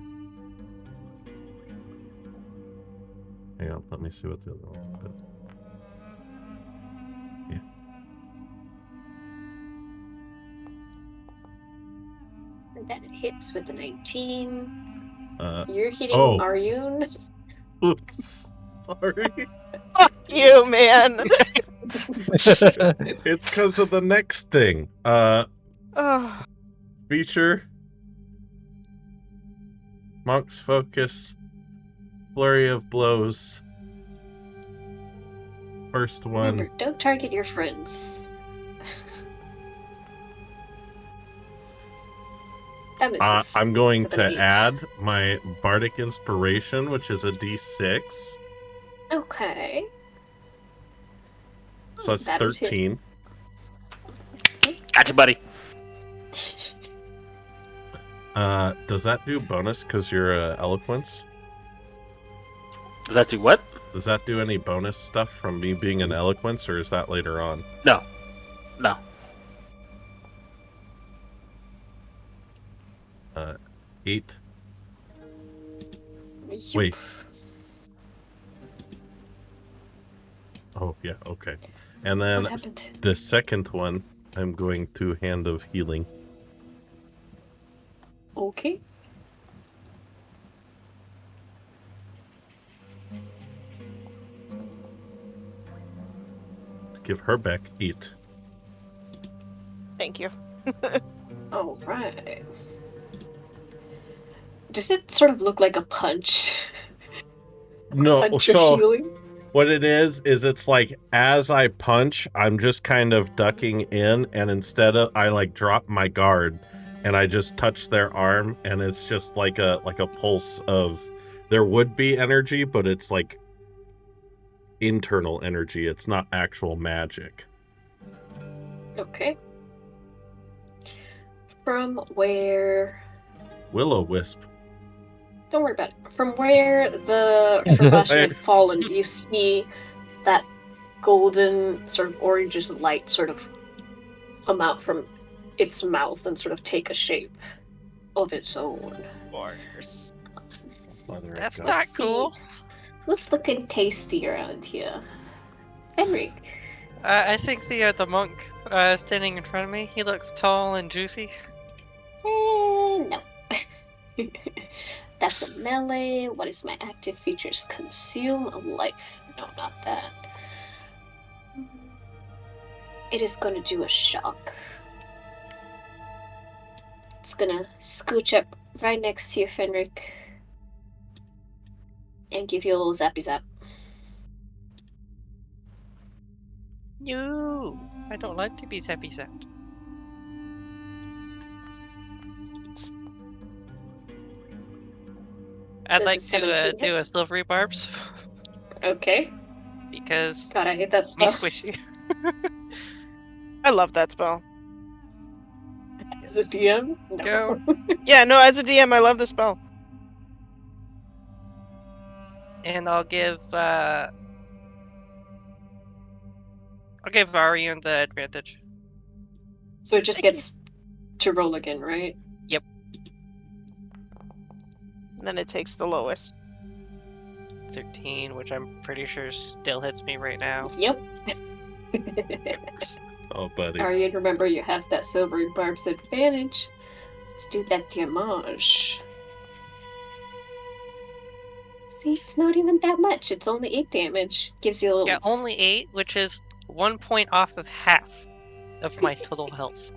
[SPEAKER 1] Hang on, let me see what the other one did.
[SPEAKER 3] And that hits with a 19.
[SPEAKER 1] Yeah.
[SPEAKER 3] You're hitting
[SPEAKER 1] oh.
[SPEAKER 3] Aryun.
[SPEAKER 1] Oops. Sorry.
[SPEAKER 2] Fuck you, man.
[SPEAKER 1] It's because of the next thing.
[SPEAKER 2] Ugh.
[SPEAKER 1] Feature. Monk's Focus. Flurry of Blows. First one.
[SPEAKER 3] Remember, don't target your friends. That misses.
[SPEAKER 1] I'm going
[SPEAKER 3] with an
[SPEAKER 1] to
[SPEAKER 3] 8.
[SPEAKER 1] add my Bardic Inspiration, which is a D6.
[SPEAKER 3] Okay.
[SPEAKER 1] So that's
[SPEAKER 3] That would hit.
[SPEAKER 1] 13.
[SPEAKER 4] Gotcha, buddy.
[SPEAKER 1] Does that do bonus because you're Eloquence?
[SPEAKER 4] Does that do what?
[SPEAKER 1] Does that do any bonus stuff from me being an Eloquence, or is that later on?
[SPEAKER 4] No. No.
[SPEAKER 1] 8.
[SPEAKER 3] Yep.
[SPEAKER 1] Wait. Oh, yeah, okay. And then
[SPEAKER 3] What happened?
[SPEAKER 1] the second one, I'm going to Hand of Healing.
[SPEAKER 3] Okay.
[SPEAKER 1] Give her back 8.
[SPEAKER 2] Thank you.
[SPEAKER 3] All right. Does it sort of look like a punch?
[SPEAKER 1] No,
[SPEAKER 3] Punch of
[SPEAKER 1] so
[SPEAKER 3] healing?
[SPEAKER 1] What it is it's like as I punch, I'm just kind of ducking in, and instead of I like drop my guard and I just touch their arm, and it's just like a pulse of there would be energy, but it's like internal energy. It's not actual magic.
[SPEAKER 3] Okay. From where?
[SPEAKER 1] Will-o-wisp.
[SPEAKER 3] Don't worry about it. From where the Shirbashi had fallen, you see that golden, sort of orangish light sort of come out from its mouth and sort of take a shape of its own.
[SPEAKER 5] Borders.
[SPEAKER 1] Mother of
[SPEAKER 5] That's
[SPEAKER 1] God.
[SPEAKER 5] not
[SPEAKER 3] Let's see.
[SPEAKER 5] cool.
[SPEAKER 3] Who's looking tasty around here? Henrik.
[SPEAKER 5] I think the monk standing in front of me, he looks tall and juicy.
[SPEAKER 3] No. That's a melee. What is my active features? Consume a life. No, not that. It is going to do a shock. It's gonna scooch up right next to you, Fenrik, and give you a little zappy zap.
[SPEAKER 5] No, I don't like to be zappy zapped. I'd
[SPEAKER 3] Does
[SPEAKER 5] like
[SPEAKER 3] a
[SPEAKER 5] to
[SPEAKER 3] 17
[SPEAKER 5] do
[SPEAKER 3] hit?
[SPEAKER 5] a silvery barbs
[SPEAKER 3] Okay.
[SPEAKER 5] because
[SPEAKER 3] God, I hate that
[SPEAKER 5] me
[SPEAKER 3] spell.
[SPEAKER 5] squishy.
[SPEAKER 2] I love that spell.
[SPEAKER 3] As a DM? No.
[SPEAKER 5] Go.
[SPEAKER 2] Yeah, no, as a DM, I love the spell.
[SPEAKER 5] And I'll give Arian the advantage.
[SPEAKER 3] So it just gets to roll again, right?
[SPEAKER 2] And then it takes the lowest.
[SPEAKER 5] 13, which I'm pretty sure still hits me right now.
[SPEAKER 3] Yep.
[SPEAKER 1] Oh, buddy.
[SPEAKER 3] Arian, remember you have that silvery barb's advantage. Let's do that damage. See, it's not even that much. It's only 8 damage. Gives you a little...
[SPEAKER 5] Yeah, only 8, which is 1 point off of half of my total health.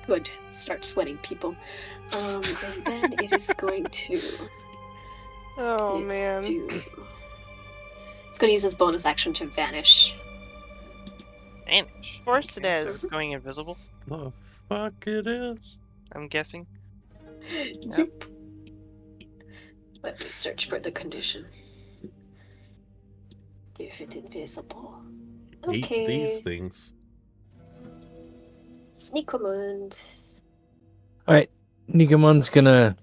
[SPEAKER 3] Good. Start sweating, people. And then it is going to...
[SPEAKER 2] Oh,
[SPEAKER 3] It's
[SPEAKER 2] man.
[SPEAKER 3] It's going to use its bonus action to vanish.
[SPEAKER 5] Vanish.
[SPEAKER 2] Of course it
[SPEAKER 5] Okay, so
[SPEAKER 2] is.
[SPEAKER 5] it's going invisible,
[SPEAKER 1] The fuck it is?
[SPEAKER 5] I'm guessing.
[SPEAKER 3] Yep. Let me search for the condition. If it invisible.
[SPEAKER 1] Hate
[SPEAKER 3] Okay.
[SPEAKER 1] these things.
[SPEAKER 3] Nikomund.
[SPEAKER 6] Alright, Nigamund's gonna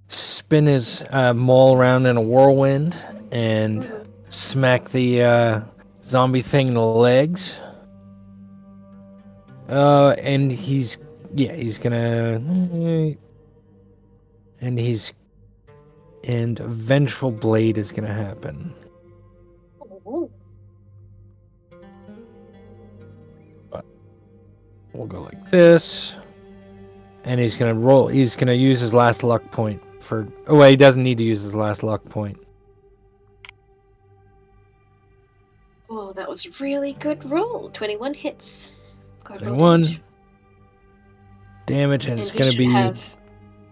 [SPEAKER 6] spin his maul around in a whirlwind and smack the zombie thing in the legs. And he's gonna... And a Vengeful Blade is gonna happen.
[SPEAKER 3] Ooh.
[SPEAKER 6] We'll go like this. And he's gonna roll. He's gonna use his last luck point for... Oh, wait, he doesn't need to use his last luck point.
[SPEAKER 3] Oh, that was a really good roll. 21 hits. Got roll
[SPEAKER 6] 21
[SPEAKER 3] damage.
[SPEAKER 6] damage, and
[SPEAKER 3] And
[SPEAKER 6] it's
[SPEAKER 3] he
[SPEAKER 6] gonna
[SPEAKER 3] should
[SPEAKER 6] be...
[SPEAKER 3] have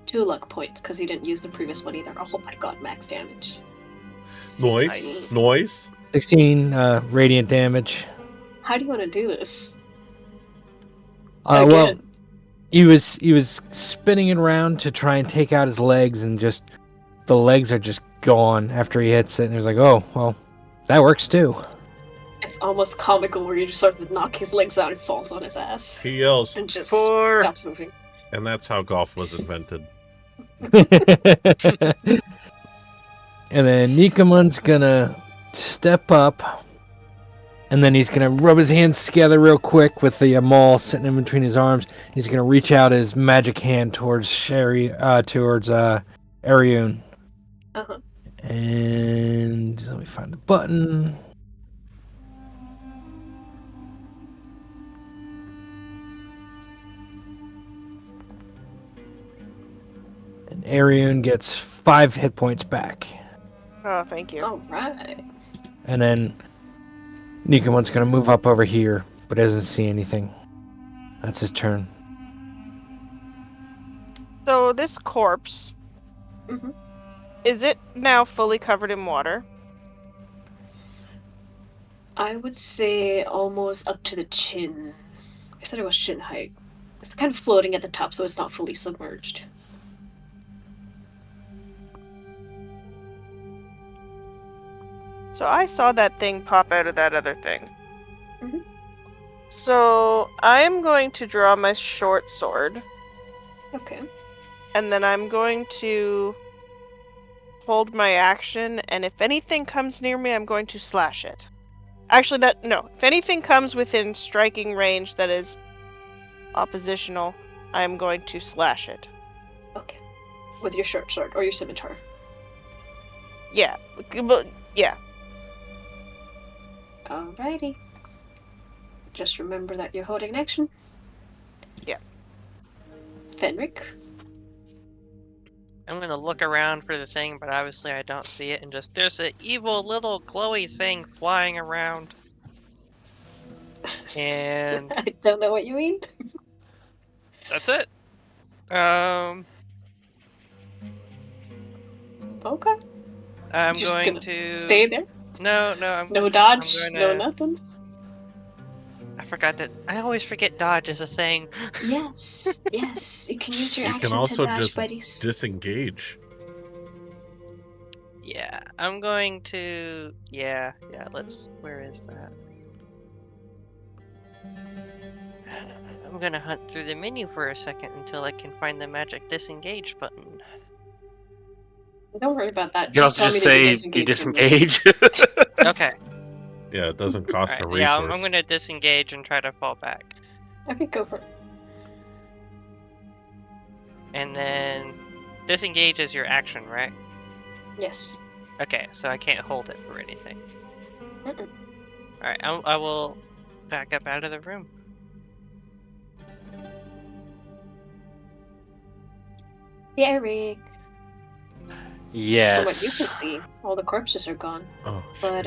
[SPEAKER 3] 2 luck points because he didn't use the previous one either. Oh my god, max damage.
[SPEAKER 1] Noise.
[SPEAKER 3] 16.
[SPEAKER 1] Noise.
[SPEAKER 6] 16 radiant damage.
[SPEAKER 3] How do you want to do this?
[SPEAKER 6] Well,
[SPEAKER 3] Again.
[SPEAKER 6] he was spinning it around to try and take out his legs, and just the legs are just gone after he hits it. And he was like, "Oh, well, that works too."
[SPEAKER 3] It's almost comical where you just sort of knock his legs out and falls on his ass.
[SPEAKER 1] He yells,
[SPEAKER 3] And just
[SPEAKER 1] 4!
[SPEAKER 3] stops moving.
[SPEAKER 1] And that's how golf was invented.
[SPEAKER 6] And then Nikamund's gonna step up, and then he's gonna rub his hands together real quick with the maul sitting in between his arms. He's gonna reach out his magic hand towards Ariun.
[SPEAKER 3] Uh-huh.
[SPEAKER 6] And let me find the button. And Ariun gets 5 hit points back.
[SPEAKER 2] Oh, thank you.
[SPEAKER 3] Alright.
[SPEAKER 6] And then Nikamund's gonna move up over here, but doesn't see anything. That's his turn.
[SPEAKER 2] So this corpse,
[SPEAKER 3] Mhm.
[SPEAKER 2] is it now fully covered in water?
[SPEAKER 3] I would say almost up to the chin. I said it was shin height. It's kind of floating at the top, so it's not fully submerged.
[SPEAKER 2] So I saw that thing pop out of that other thing.
[SPEAKER 3] Mhm.
[SPEAKER 2] So I'm going to draw my short sword,
[SPEAKER 3] Okay.
[SPEAKER 2] and then I'm going to hold my action, and if anything comes near me, I'm going to slash it. Actually, if anything comes within striking range that is oppositional, I'm going to slash it.
[SPEAKER 3] Okay. With your short sword or your scimitar.
[SPEAKER 2] Yeah, but yeah.
[SPEAKER 3] Alrighty. Just remember that you're holding an action.
[SPEAKER 2] Yeah.
[SPEAKER 3] Fenric.
[SPEAKER 5] I'm gonna look around for the thing, but obviously I don't see it, and there's an evil little glowy thing flying around. And
[SPEAKER 3] I don't know what you mean.
[SPEAKER 5] that's it.
[SPEAKER 3] Okay.
[SPEAKER 5] I'm
[SPEAKER 3] You're just
[SPEAKER 5] going
[SPEAKER 3] gonna
[SPEAKER 5] to
[SPEAKER 3] stay there?
[SPEAKER 5] No,
[SPEAKER 3] No dodge,
[SPEAKER 5] I'm
[SPEAKER 3] no
[SPEAKER 5] gonna...
[SPEAKER 3] nothing.
[SPEAKER 5] I forgot that. I always forget dodge is a thing.
[SPEAKER 3] Yes, yes. You can use your
[SPEAKER 1] You
[SPEAKER 3] action
[SPEAKER 1] can also
[SPEAKER 3] to dodge,
[SPEAKER 1] just
[SPEAKER 3] buddies.
[SPEAKER 1] disengage.
[SPEAKER 5] Yeah, I'm going to... Yeah, where is that? I'm gonna hunt through the menu for a second until I can find the magic disengage button.
[SPEAKER 3] Don't worry about that.
[SPEAKER 4] You can
[SPEAKER 3] Just
[SPEAKER 4] also
[SPEAKER 3] tell me
[SPEAKER 4] just
[SPEAKER 3] that you
[SPEAKER 4] say
[SPEAKER 3] disengage.
[SPEAKER 4] you
[SPEAKER 3] when you're ready.
[SPEAKER 4] disengage.
[SPEAKER 5] Okay,
[SPEAKER 1] Yeah, it doesn't cost a
[SPEAKER 5] alright, yeah,
[SPEAKER 1] resource.
[SPEAKER 5] I'm gonna disengage and try to fall back.
[SPEAKER 3] Okay, go for it.
[SPEAKER 5] And then... Disengage is your action, right?
[SPEAKER 3] Yes.
[SPEAKER 5] Okay, so I can't hold it or anything.
[SPEAKER 3] Mm-mm.
[SPEAKER 5] Alright, I will back up out of the room.
[SPEAKER 3] Derek.
[SPEAKER 4] Yes.
[SPEAKER 3] From what you can see, all the corpses are gone.
[SPEAKER 1] Oh,
[SPEAKER 3] But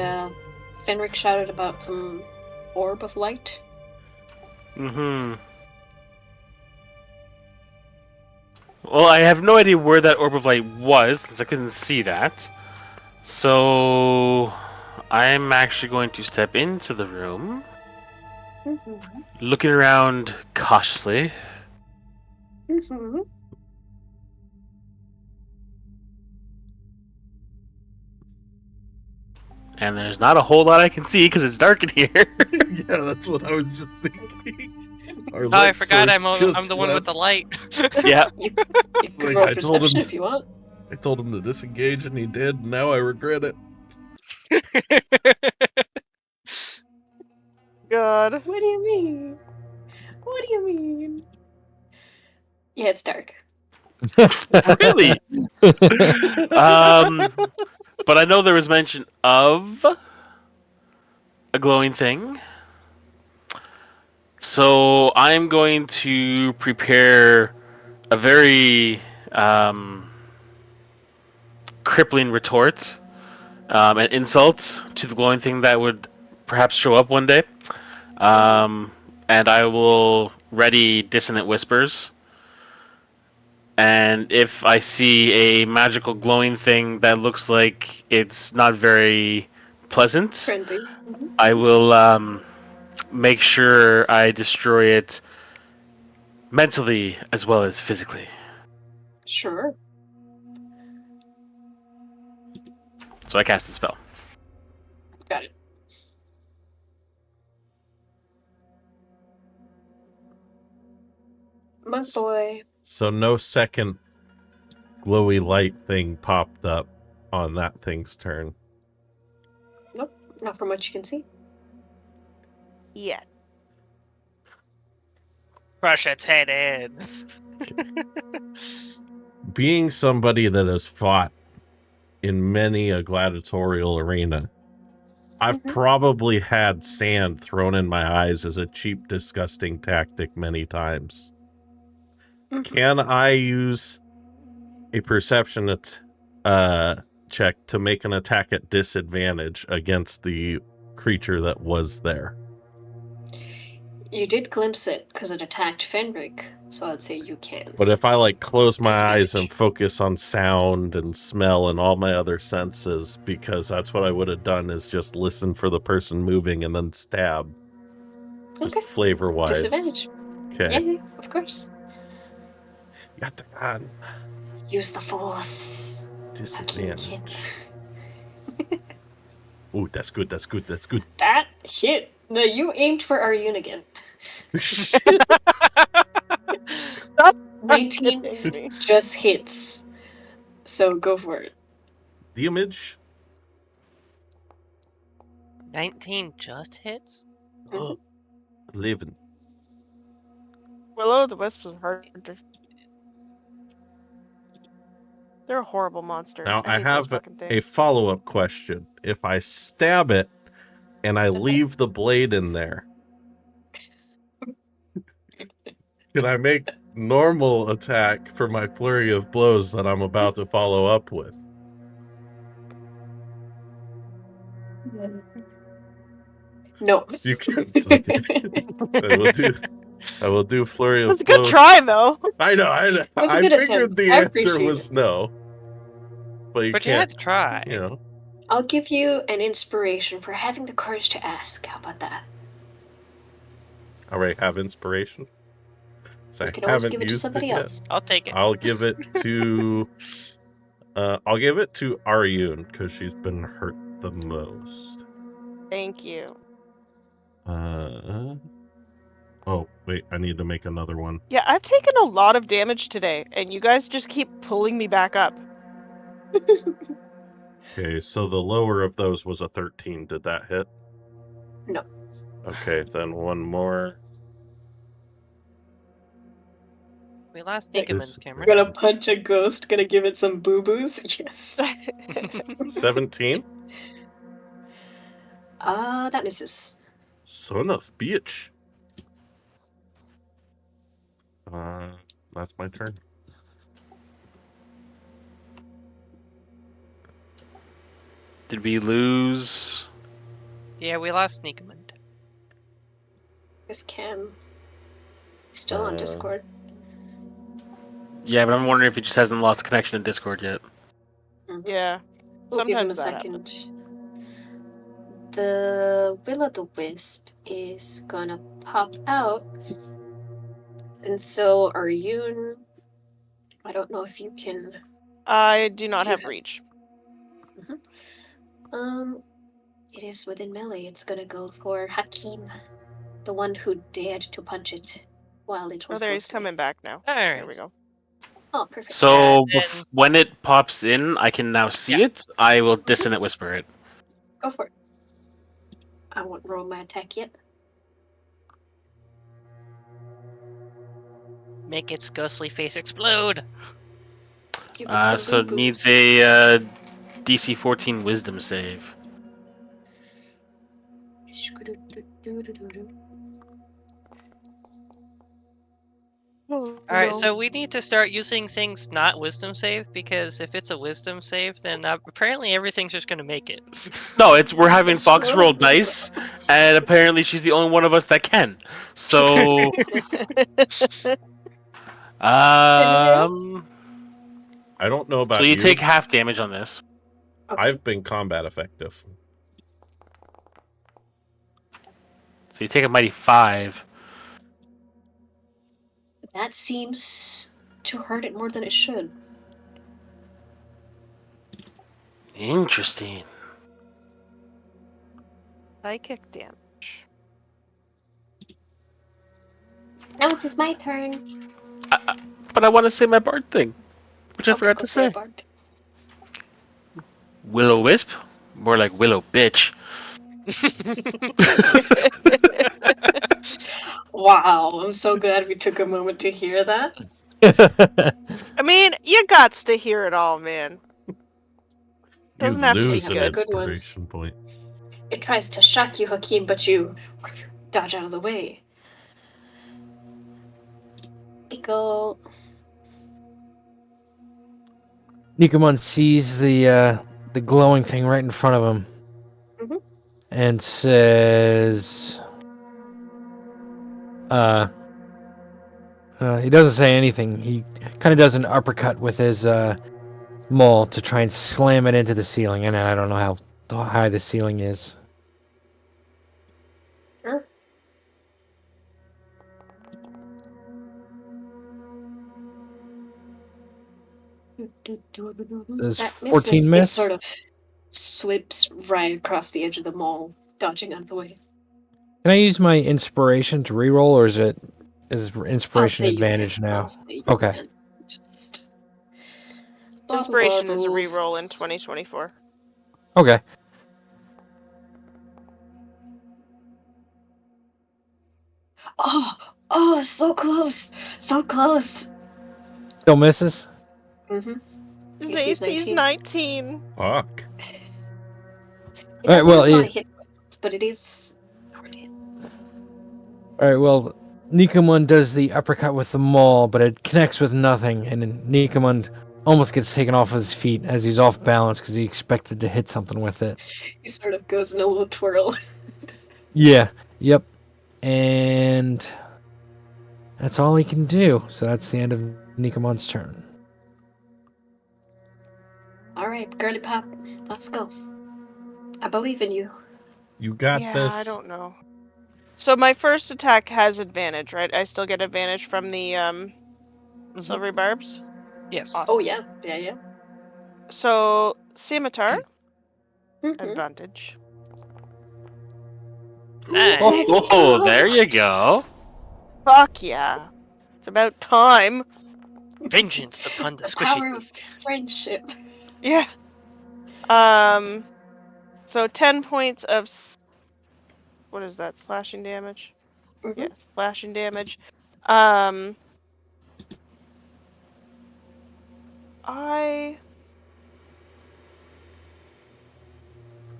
[SPEAKER 3] Fenric shouted about some orb of light.
[SPEAKER 4] Mm-hmm. Well, I have no idea where that orb of light was, since I couldn't see that. So... I'm actually going to step into the room,
[SPEAKER 3] Mm-hmm.
[SPEAKER 4] looking around cautiously.
[SPEAKER 3] Mm-hmm.
[SPEAKER 4] And there's not a whole lot I can see because it's dark in here.
[SPEAKER 1] yeah, that's what I was just thinking. Our
[SPEAKER 5] Oh, I
[SPEAKER 1] light
[SPEAKER 5] forgot
[SPEAKER 1] source
[SPEAKER 5] I'm
[SPEAKER 1] just
[SPEAKER 5] the one with
[SPEAKER 1] left.
[SPEAKER 5] the light.
[SPEAKER 4] Yeah.
[SPEAKER 3] You could
[SPEAKER 1] Like,
[SPEAKER 3] roll
[SPEAKER 1] I told
[SPEAKER 3] perception
[SPEAKER 1] him-
[SPEAKER 3] if you want.
[SPEAKER 1] I told him to disengage and he did. Now I regret it.
[SPEAKER 2] God.
[SPEAKER 3] What do you mean? What do you mean? Yeah, it's dark.
[SPEAKER 4] Really? But I know there was mention of a glowing thing. So I'm going to prepare a very crippling retort, an insult to the glowing thing that would perhaps show up one day. And I will ready dissonant whispers. And if I see a magical glowing thing that looks like it's not very pleasant,
[SPEAKER 3] Friendly. Mm-hmm.
[SPEAKER 4] I will make sure I destroy it mentally as well as physically.
[SPEAKER 3] Sure.
[SPEAKER 4] So I cast the spell.
[SPEAKER 3] Got it. My boy.
[SPEAKER 1] So no second glowy light thing popped up on that thing's turn.
[SPEAKER 3] Nope, not from what you can see.
[SPEAKER 2] Yeah.
[SPEAKER 5] Crush its head in.
[SPEAKER 1] Being somebody that has fought in many a gladiatorial arena, I've
[SPEAKER 3] Mhm.
[SPEAKER 1] probably had sand thrown in my eyes as a cheap, disgusting tactic many times.
[SPEAKER 3] Mhm.
[SPEAKER 1] Can I use a perception check to make an attack at disadvantage against the creature that was there?
[SPEAKER 3] You did glimpse it because it attacked Fenric, so I'd say you can.
[SPEAKER 1] But if I like close my eyes and
[SPEAKER 3] Disadvantage.
[SPEAKER 1] focus on sound and smell and all my other senses, because that's what I would have done is just listen for the person moving and then stab. Just
[SPEAKER 3] Okay.
[SPEAKER 1] flavor wise.
[SPEAKER 3] Disadvantage.
[SPEAKER 1] Okay.
[SPEAKER 3] Yeah, of course.
[SPEAKER 1] Got the gun.
[SPEAKER 3] Use the force.
[SPEAKER 1] Disadvantage. Ooh, that's good. That's good. That's good.
[SPEAKER 3] That hit. No, you aimed for our Unigan. 19
[SPEAKER 2] Kidding me.
[SPEAKER 3] just hits. So go for it.
[SPEAKER 1] Damage.
[SPEAKER 5] 19 just hits?
[SPEAKER 3] Mhm.
[SPEAKER 1] 11.
[SPEAKER 2] Willow the Wisp was hard to. They're a horrible monster.
[SPEAKER 1] Now I
[SPEAKER 2] hate those
[SPEAKER 1] have
[SPEAKER 2] fucking
[SPEAKER 1] a
[SPEAKER 2] things.
[SPEAKER 1] follow-up question. If I stab it and I leave the blade in there, can I make normal attack for my flurry of blows that I'm about to follow up with?
[SPEAKER 3] No.
[SPEAKER 1] You can. Okay. I will do flurry
[SPEAKER 2] It
[SPEAKER 1] of
[SPEAKER 2] was a
[SPEAKER 1] blows.
[SPEAKER 2] good try, though.
[SPEAKER 1] I know.
[SPEAKER 3] was a
[SPEAKER 1] I
[SPEAKER 3] good
[SPEAKER 1] figured
[SPEAKER 3] attempt.
[SPEAKER 1] the
[SPEAKER 3] I
[SPEAKER 1] answer
[SPEAKER 3] appreciate
[SPEAKER 1] was
[SPEAKER 3] it.
[SPEAKER 1] no. But you
[SPEAKER 5] But you had
[SPEAKER 1] can't.
[SPEAKER 5] to try.
[SPEAKER 1] You know.
[SPEAKER 3] I'll give you an inspiration for having the courage to ask. How about that?
[SPEAKER 1] I already have inspiration. So
[SPEAKER 3] You
[SPEAKER 1] I
[SPEAKER 3] can always
[SPEAKER 1] haven't
[SPEAKER 3] give it to
[SPEAKER 1] used it
[SPEAKER 3] somebody
[SPEAKER 1] yet.
[SPEAKER 3] else.
[SPEAKER 5] I'll take it.
[SPEAKER 1] I'll give it to Aryun because she's been hurt the most.
[SPEAKER 2] Thank you.
[SPEAKER 1] Oh wait, I need to make another one.
[SPEAKER 2] Yeah, I've taken a lot of damage today, and you guys just keep pulling me back up.
[SPEAKER 1] Okay, so the lower of those was a 13. Did that hit?
[SPEAKER 3] No.
[SPEAKER 1] Okay, then one more.
[SPEAKER 5] We lost
[SPEAKER 3] Hey,
[SPEAKER 5] Nicoman's
[SPEAKER 1] We're
[SPEAKER 5] Cameron.
[SPEAKER 3] Gonna punch a ghost, gonna give it some boo-boos? Yes.
[SPEAKER 1] 17.
[SPEAKER 3] That misses.
[SPEAKER 1] Son of bitch. That's my turn.
[SPEAKER 4] Did we lose?
[SPEAKER 5] Yeah, we lost Nicoman.
[SPEAKER 3] This Cam. He's still on Discord.
[SPEAKER 4] Yeah, but I'm wondering if he just hasn't lost connection to Discord yet.
[SPEAKER 2] Yeah.
[SPEAKER 3] We'll give him a
[SPEAKER 2] Sometimes that
[SPEAKER 3] second.
[SPEAKER 2] happens.
[SPEAKER 3] The Will-o'-the-Wisp is gonna pop out. And so are you. I don't know if you can.
[SPEAKER 2] I do not
[SPEAKER 3] You
[SPEAKER 2] have
[SPEAKER 3] have-
[SPEAKER 2] reach.
[SPEAKER 3] It is within melee. It's gonna go for Hakim, the one who dared to punch it while it
[SPEAKER 2] Oh,
[SPEAKER 3] was.
[SPEAKER 2] there, he's
[SPEAKER 3] ghosting.
[SPEAKER 2] coming back now.
[SPEAKER 5] All
[SPEAKER 2] There
[SPEAKER 5] right.
[SPEAKER 2] we go.
[SPEAKER 3] Oh, perfect.
[SPEAKER 4] So
[SPEAKER 5] then-
[SPEAKER 4] when it pops in, I can now see it. I will dissonant whisper it.
[SPEAKER 3] Go for it. I won't roll my attack yet.
[SPEAKER 5] Make its ghostly face explode.
[SPEAKER 3] Give it some
[SPEAKER 4] So it
[SPEAKER 3] boo-boos.
[SPEAKER 4] needs a DC 14 Wisdom save.
[SPEAKER 2] Oh,
[SPEAKER 5] All right,
[SPEAKER 2] no.
[SPEAKER 5] so we need to start using things not wisdom save, because if it's a wisdom save, then apparently everything's just gonna make it.
[SPEAKER 4] No, we're having
[SPEAKER 3] It's
[SPEAKER 4] Fox
[SPEAKER 3] roll.
[SPEAKER 4] roll dice, and apparently she's the only one of us that can. So,
[SPEAKER 1] I don't know about
[SPEAKER 4] so you take half damage on this.
[SPEAKER 3] Okay.
[SPEAKER 1] I've been combat effective.
[SPEAKER 4] So you take a mighty 5.
[SPEAKER 3] That seems to hurt it more than it should.
[SPEAKER 4] Interesting.
[SPEAKER 2] Psychic damage.
[SPEAKER 3] Now it's my turn.
[SPEAKER 4] But I want to say my bard thing, which I
[SPEAKER 3] Okay,
[SPEAKER 4] forgot
[SPEAKER 3] go
[SPEAKER 4] to
[SPEAKER 3] say
[SPEAKER 4] say.
[SPEAKER 3] Bart.
[SPEAKER 4] Willow Wisp, more like Willow Bitch.
[SPEAKER 3] Wow, I'm so glad we took a moment to hear that.
[SPEAKER 2] I mean, you gots to hear it all, man.
[SPEAKER 1] You
[SPEAKER 2] Doesn't have to be
[SPEAKER 1] lose an
[SPEAKER 2] good.
[SPEAKER 3] Good ones.
[SPEAKER 1] inspiration point.
[SPEAKER 3] It tries to shock you, Hakim, but you dodge out of the way. Eagle.
[SPEAKER 6] Nikomon sees the glowing thing right in front of him,
[SPEAKER 3] Mhm.
[SPEAKER 6] and says, He doesn't say anything. He kind of does an uppercut with his maul to try and slam it into the ceiling, and I don't know how high the ceiling is.
[SPEAKER 3] Sure.
[SPEAKER 6] Does
[SPEAKER 3] That
[SPEAKER 6] 14
[SPEAKER 3] misses. It
[SPEAKER 6] miss?
[SPEAKER 3] sort of sweeps right across the edge of the mall, dodging out of the way.
[SPEAKER 6] Can I use my inspiration to reroll, or is
[SPEAKER 3] I'll
[SPEAKER 6] inspiration
[SPEAKER 3] say you
[SPEAKER 6] advantage
[SPEAKER 3] can.
[SPEAKER 6] now?
[SPEAKER 3] I'll say you
[SPEAKER 6] Okay.
[SPEAKER 3] can. Just
[SPEAKER 2] Inspiration is a
[SPEAKER 3] rules.
[SPEAKER 2] reroll in 2024.
[SPEAKER 6] Okay.
[SPEAKER 3] Oh, so close, so close.
[SPEAKER 6] Still misses?
[SPEAKER 3] Mm-hmm.
[SPEAKER 2] His
[SPEAKER 3] AC's
[SPEAKER 2] AC is 19.
[SPEAKER 1] Fuck.
[SPEAKER 3] It
[SPEAKER 6] Alright,
[SPEAKER 3] doesn't
[SPEAKER 6] well,
[SPEAKER 3] have a lot
[SPEAKER 6] it-
[SPEAKER 3] of hit points, but it is hard hit.
[SPEAKER 6] Alright, well, Nikamund does the uppercut with the maul, but it connects with nothing, and then Nikamund almost gets taken off his feet as he's off balance because he expected to hit something with it.
[SPEAKER 3] He sort of goes in a little twirl.
[SPEAKER 6] Yeah, yep. And that's all he can do. So that's the end of Nikamund's turn.
[SPEAKER 3] All right, girly pop, let's go. I believe in you.
[SPEAKER 1] You got
[SPEAKER 2] Yeah,
[SPEAKER 1] this.
[SPEAKER 2] I don't know. So my first attack has advantage, right? I still get advantage from the silvery barbs.
[SPEAKER 5] Yes.
[SPEAKER 2] Awesome.
[SPEAKER 3] Oh yeah, yeah.
[SPEAKER 2] So scimitar
[SPEAKER 3] Mhm.
[SPEAKER 2] advantage.
[SPEAKER 5] Nice.
[SPEAKER 3] Let's
[SPEAKER 4] Oh,
[SPEAKER 3] go.
[SPEAKER 4] there you go.
[SPEAKER 2] Fuck yeah! It's about time.
[SPEAKER 5] Vengeance upon the
[SPEAKER 3] The
[SPEAKER 5] squishy
[SPEAKER 3] power
[SPEAKER 5] thing.
[SPEAKER 3] of friendship.
[SPEAKER 2] Yeah. So 10 points of what is that? Slashing damage.
[SPEAKER 3] Mhm.
[SPEAKER 2] Yes, slashing damage. I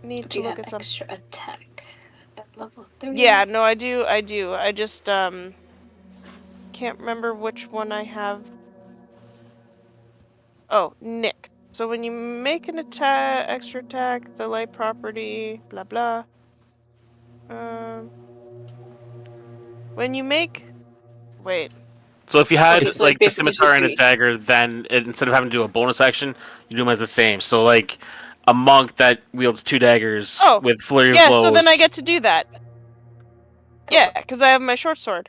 [SPEAKER 2] need
[SPEAKER 3] Do
[SPEAKER 2] to
[SPEAKER 3] you
[SPEAKER 2] look
[SPEAKER 3] have
[SPEAKER 2] at something.
[SPEAKER 3] extra attack at level 3?
[SPEAKER 2] Yeah, no, I do. I just can't remember which one I have. Oh, Nick. So when you make an attack, extra attack, the light property, blah blah. When you make, wait.
[SPEAKER 4] So if you had
[SPEAKER 3] Okay, so
[SPEAKER 4] like
[SPEAKER 3] it
[SPEAKER 4] the
[SPEAKER 3] basically gives you
[SPEAKER 4] scimitar and a
[SPEAKER 3] 3.
[SPEAKER 4] dagger, then instead of having to do a bonus action, you do them as the same. So like a monk that wields 2 daggers
[SPEAKER 2] Oh,
[SPEAKER 4] with flurry of
[SPEAKER 2] Yeah,
[SPEAKER 4] blows.
[SPEAKER 2] so then I get to do that.
[SPEAKER 3] Go
[SPEAKER 2] Yeah,
[SPEAKER 3] for it.
[SPEAKER 2] because I have my short sword.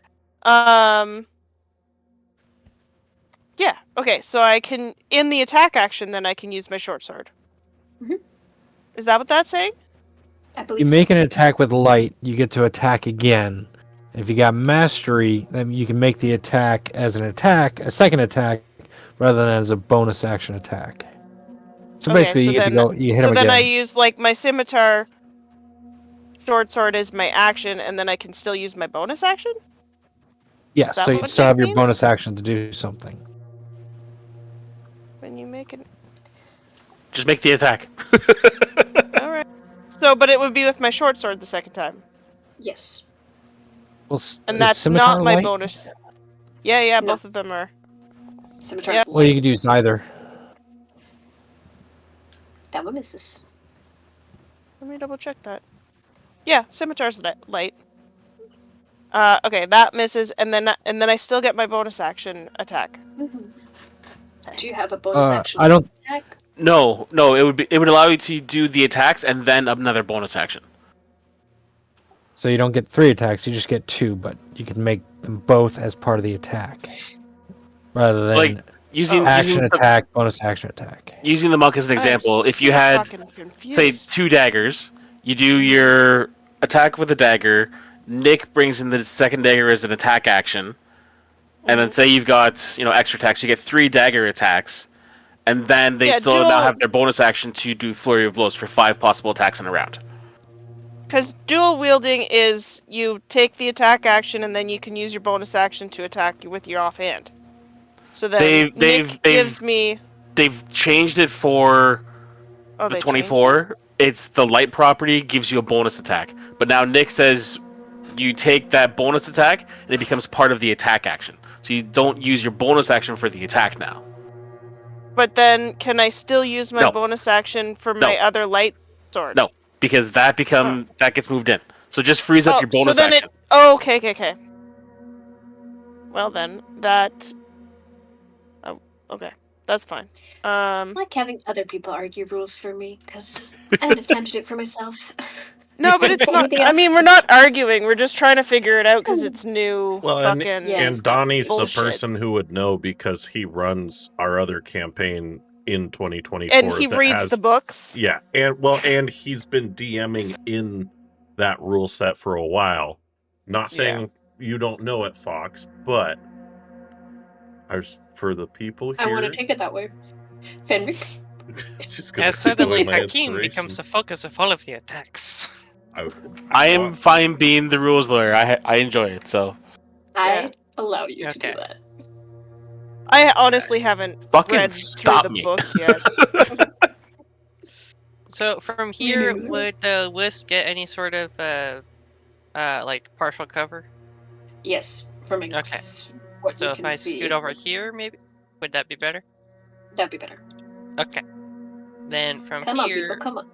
[SPEAKER 2] Yeah. Okay, so I can in the attack action, then I can use my short sword.
[SPEAKER 3] Mhm.
[SPEAKER 2] Is that what that's saying?
[SPEAKER 3] I
[SPEAKER 6] You
[SPEAKER 3] believe
[SPEAKER 6] make
[SPEAKER 3] so.
[SPEAKER 6] an attack with light, you get to attack again. If you got mastery, then you can make the attack as an attack, a second attack, rather than as a bonus action attack. So
[SPEAKER 2] Okay,
[SPEAKER 6] basically,
[SPEAKER 2] so
[SPEAKER 6] you get to
[SPEAKER 2] then,
[SPEAKER 6] go. You hit him
[SPEAKER 2] then I
[SPEAKER 6] again.
[SPEAKER 2] use like my scimitar, short sword as my action, and then I can still use my bonus action.
[SPEAKER 6] Yes,
[SPEAKER 2] that
[SPEAKER 6] so you
[SPEAKER 2] what
[SPEAKER 6] still
[SPEAKER 2] Nick
[SPEAKER 6] have your
[SPEAKER 2] means?
[SPEAKER 6] bonus action to do something.
[SPEAKER 2] When you make an.
[SPEAKER 4] Just make the attack.
[SPEAKER 2] All right. So, but it would be with my short sword the second time,
[SPEAKER 3] Yes.
[SPEAKER 6] Well,
[SPEAKER 2] and
[SPEAKER 6] is
[SPEAKER 2] that's
[SPEAKER 6] scimitar
[SPEAKER 2] not my
[SPEAKER 6] light?
[SPEAKER 2] bonus. Yeah,
[SPEAKER 3] No.
[SPEAKER 2] both of them are.
[SPEAKER 3] Scimitar's
[SPEAKER 2] Yep.
[SPEAKER 6] Well, you
[SPEAKER 3] light.
[SPEAKER 6] could use either.
[SPEAKER 3] That one misses.
[SPEAKER 2] Let me double check that. Yeah, scimitar's light. Okay, that misses, and then I still get my bonus action attack.
[SPEAKER 3] Mhm. Do you have a bonus action
[SPEAKER 6] I don't.
[SPEAKER 3] attack?
[SPEAKER 4] No, it would allow you to do the attacks and then another bonus action.
[SPEAKER 6] So you don't get 3 attacks; you just get 2, but you can make them both as part of the attack, rather than
[SPEAKER 4] Like using
[SPEAKER 6] action attack, bonus action attack.
[SPEAKER 4] using the monk as an example.
[SPEAKER 2] I'm
[SPEAKER 4] If you
[SPEAKER 2] so
[SPEAKER 4] had
[SPEAKER 2] fucking confused.
[SPEAKER 4] say 2 daggers, you do your attack with a dagger. Nick brings in the second dagger as an attack action, and then say you've got extra attacks. You get 3 dagger attacks, and then they
[SPEAKER 2] Yeah,
[SPEAKER 4] still now
[SPEAKER 2] dual-
[SPEAKER 4] have their bonus action to do flurry of blows for 5 possible attacks in a round.
[SPEAKER 2] Because dual wielding is you take the attack action and then you can use your bonus action to attack with your offhand. So then Nick gives me.
[SPEAKER 4] They've changed it for
[SPEAKER 2] Oh,
[SPEAKER 4] the
[SPEAKER 2] they
[SPEAKER 4] 24. It's the light property gives you a bonus attack, but now Nick says you take that bonus attack and it becomes part of the attack action. So you don't use your bonus action for the attack now.
[SPEAKER 2] But then, can I still use my
[SPEAKER 4] No.
[SPEAKER 2] bonus action for
[SPEAKER 4] No.
[SPEAKER 2] my other light sword?
[SPEAKER 4] No, because that gets moved in. So just freeze up your bonus
[SPEAKER 2] so then
[SPEAKER 4] action.
[SPEAKER 2] okay. Well then, that. Oh, okay, that's fine.
[SPEAKER 3] I like having other people argue rules for me, because I don't have time to do it for myself.
[SPEAKER 2] No, but it's not.
[SPEAKER 3] Anything
[SPEAKER 2] I
[SPEAKER 3] else?
[SPEAKER 2] mean, we're not arguing. We're just trying to figure it out because it's new.
[SPEAKER 1] Well,
[SPEAKER 2] fucking.
[SPEAKER 3] Yeah,
[SPEAKER 1] and
[SPEAKER 3] it's not
[SPEAKER 1] Donnie's the
[SPEAKER 2] bullshit.
[SPEAKER 1] person who would know because he runs our other campaign in 2024.
[SPEAKER 2] And he
[SPEAKER 1] that
[SPEAKER 2] reads
[SPEAKER 1] has,
[SPEAKER 2] the books.
[SPEAKER 1] Yeah, and he's been DMing in that rule set for a while. Not saying you don't know it, Fox, but for the people
[SPEAKER 3] I want to
[SPEAKER 1] here,
[SPEAKER 3] take it that way. Fenric?
[SPEAKER 1] just gonna
[SPEAKER 5] As
[SPEAKER 1] take
[SPEAKER 5] suddenly
[SPEAKER 1] away my
[SPEAKER 5] Hakim becomes the focus of all of the attacks.
[SPEAKER 4] I am fine being the rules lawyer. I enjoy it. So
[SPEAKER 3] I allow you to do
[SPEAKER 5] Okay.
[SPEAKER 3] that.
[SPEAKER 2] I honestly haven't
[SPEAKER 4] fucking
[SPEAKER 2] read through
[SPEAKER 4] stop
[SPEAKER 2] the
[SPEAKER 4] me.
[SPEAKER 2] book yet.
[SPEAKER 5] So from
[SPEAKER 3] Me
[SPEAKER 5] here,
[SPEAKER 3] neither.
[SPEAKER 5] would the wisp get any sort of like partial cover?
[SPEAKER 3] Yes, from
[SPEAKER 5] Okay.
[SPEAKER 3] what
[SPEAKER 5] So
[SPEAKER 3] you
[SPEAKER 5] if
[SPEAKER 3] can
[SPEAKER 5] I
[SPEAKER 3] see.
[SPEAKER 5] scoot over here, maybe would that be better?
[SPEAKER 3] That'd be better.
[SPEAKER 5] Okay. Then from
[SPEAKER 3] Come on, people,
[SPEAKER 5] here,
[SPEAKER 3] come on.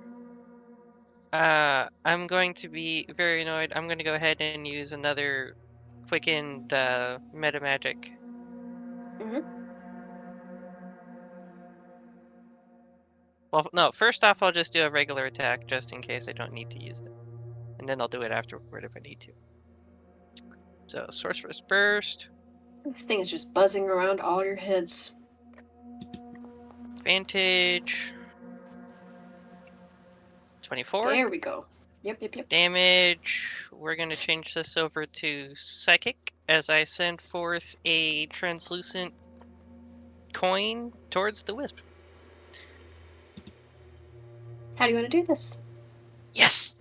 [SPEAKER 5] I'm going to be very annoyed. I'm going to go ahead and use another quickened meta magic.
[SPEAKER 3] Mhm.
[SPEAKER 5] Well, no. First off, I'll just do a regular attack just in case I don't need to use it, and then I'll do it afterward if I need to. So sorcerer's burst,
[SPEAKER 3] This thing is just buzzing around all your heads.
[SPEAKER 5] advantage. 24
[SPEAKER 3] There we go. Yep.
[SPEAKER 5] damage. We're going to change this over to psychic as I send forth a translucent coin towards the wisp.
[SPEAKER 3] How do you want to do this?
[SPEAKER 5] Yes.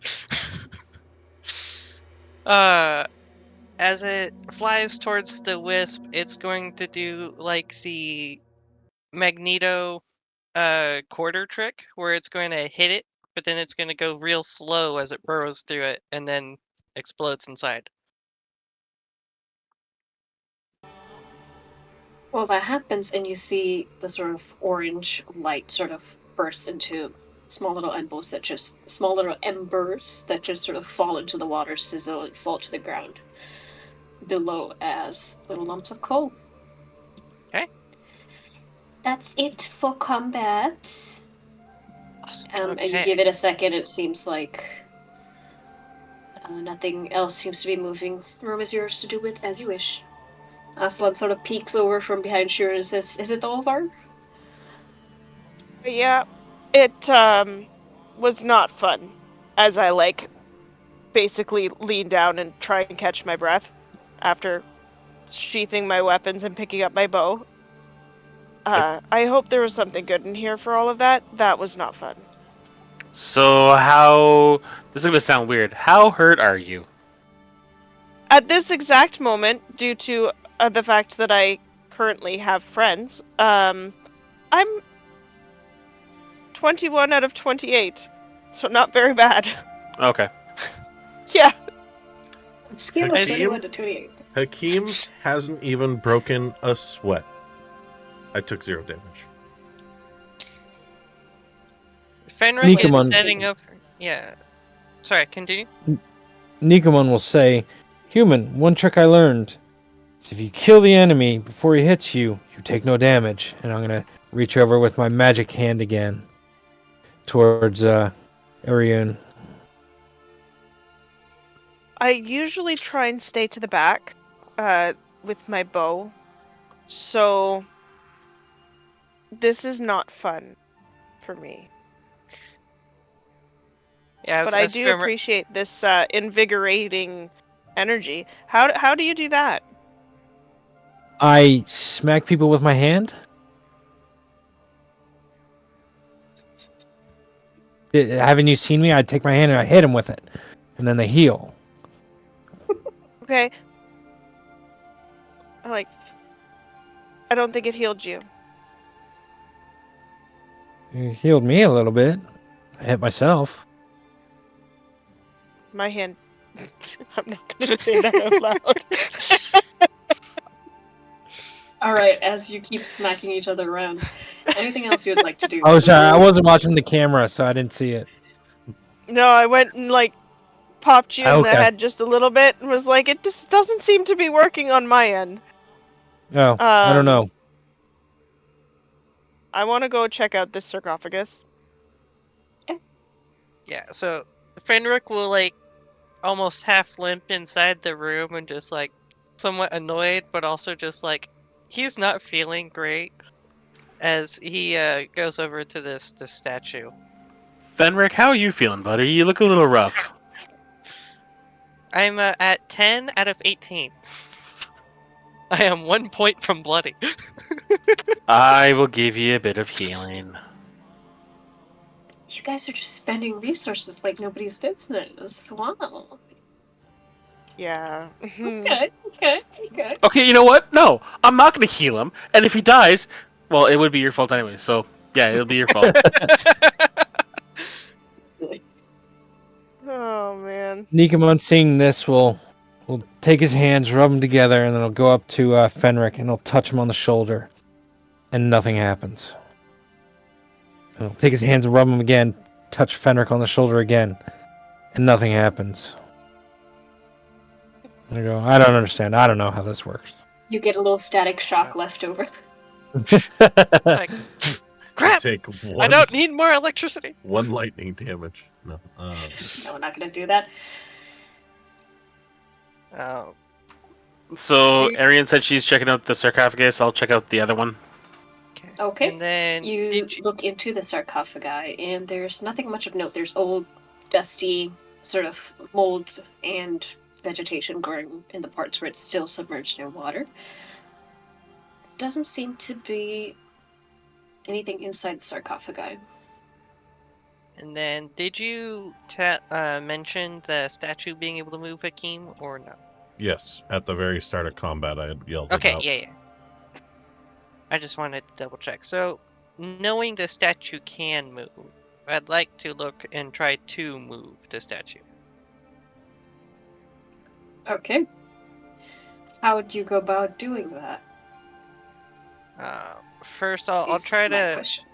[SPEAKER 5] As it flies towards the wisp, it's going to do like the Magneto quarter trick where it's going to hit it, but then it's going to go real slow as it burrows through it and then explodes inside.
[SPEAKER 3] Well, that happens, and you see the sort of orange light sort of burst into small little embers that just sort of fall into the water, sizzle, and fall to the ground below as little lumps of coal.
[SPEAKER 5] Okay.
[SPEAKER 3] That's it for combat.
[SPEAKER 5] Awesome.
[SPEAKER 3] And you
[SPEAKER 5] Okay.
[SPEAKER 3] give it a second, it seems like nothing else seems to be moving. The room is yours to do with as you wish. Aslan sort of peeks over from behind Shira and says, "Is it over?"
[SPEAKER 2] Yeah, it was not fun. As I basically lean down and try and catch my breath after sheathing my weapons and picking up my bow. I hope there was something good in here for all of that. That was not fun.
[SPEAKER 4] So how? This is gonna sound weird. How hurt are you?
[SPEAKER 2] At this exact moment, due to the fact that I currently have friends, I'm 21 out of 28, so not very bad.
[SPEAKER 4] Okay.
[SPEAKER 2] Yeah.
[SPEAKER 3] Scale of
[SPEAKER 1] Hakeem?
[SPEAKER 3] 21 to 28.
[SPEAKER 1] Hakeem hasn't even broken a sweat. I took 0 damage.
[SPEAKER 5] Fenric is
[SPEAKER 6] Nikamon.
[SPEAKER 5] setting up. Yeah. Sorry, continue.
[SPEAKER 6] Nikamon will say, "Human, one trick I learned is if you kill the enemy before he hits you, you take no damage." And I'm going to reach over with my magic hand again towards Ariane.
[SPEAKER 2] I usually try and stay to the back with my bow, so this is not fun for me.
[SPEAKER 5] Yeah,
[SPEAKER 2] But I do appreciate this invigorating energy. How do you do that?
[SPEAKER 6] I smack people with my hand. Haven't you seen me? I take my hand and I hit them with it, and then they heal.
[SPEAKER 2] Okay. I don't think it healed you.
[SPEAKER 6] It healed me a little bit. I hit myself.
[SPEAKER 2] My hand. I'm not gonna say that out loud.
[SPEAKER 3] Alright, as you keep smacking each other around, anything else you would like to do?
[SPEAKER 6] Oh, sorry. I wasn't watching the camera, so I didn't see it.
[SPEAKER 2] No, I went and popped you in the
[SPEAKER 6] Okay.
[SPEAKER 2] head just a little bit and was like, it just doesn't seem to be working on my end.
[SPEAKER 6] Oh, I don't know.
[SPEAKER 2] I want to go check out this sarcophagus.
[SPEAKER 5] Yeah, so Fenric will like almost half limp inside the room and just like somewhat annoyed, but also just like he's not feeling great as he goes over to this statue.
[SPEAKER 4] Fenric, how are you feeling, buddy? You look a little rough.
[SPEAKER 5] I'm at 10 out of 18. I am 1 point from bloody.
[SPEAKER 4] I will give you a bit of healing.
[SPEAKER 3] You guys are just spending resources like nobody's business. Wow.
[SPEAKER 2] Yeah.
[SPEAKER 3] Okay, okay, okay.
[SPEAKER 4] Okay, you know what? No, I'm not going to heal him. And if he dies, well, it would be your fault anyway. So, yeah, it'll be your fault.
[SPEAKER 2] Oh man.
[SPEAKER 6] Nikamon seeing this will take his hands, rub them together, and then he'll go up to Fenric and he'll touch him on the shoulder, and nothing happens. And he'll take his hands and rub them again, touch Fenric on the shoulder again, and nothing happens. And I go, I don't understand. I don't know how this works.
[SPEAKER 3] You get a little static shock left over.
[SPEAKER 5] Like, crap!
[SPEAKER 1] Take
[SPEAKER 5] I
[SPEAKER 1] one,
[SPEAKER 5] don't need more electricity.
[SPEAKER 1] 1 lightning damage. No.
[SPEAKER 3] No, we're not gonna do that.
[SPEAKER 5] Oh,
[SPEAKER 4] So, Arian said she's checking out the sarcophagus. I'll check out the other one.
[SPEAKER 3] Okay.
[SPEAKER 5] And then
[SPEAKER 3] You
[SPEAKER 5] did you-
[SPEAKER 3] look into the sarcophagi, and there's nothing much of note. There's old, dusty, sort of mold and vegetation growing in the parts where it's still submerged in water. Doesn't seem to be anything inside the sarcophagi.
[SPEAKER 5] And then did you mention the statue being able to move, Hakeem, or no?
[SPEAKER 1] Yes, at the very start of combat, I had yelled it
[SPEAKER 5] Okay,
[SPEAKER 1] out.
[SPEAKER 5] yeah. I just wanted to double check. So, knowing the statue can move, I'd like to look and try to move the statue.
[SPEAKER 3] Okay. How would you go about doing that?
[SPEAKER 5] First, I'll
[SPEAKER 3] Is
[SPEAKER 5] try
[SPEAKER 3] my
[SPEAKER 5] to
[SPEAKER 3] question.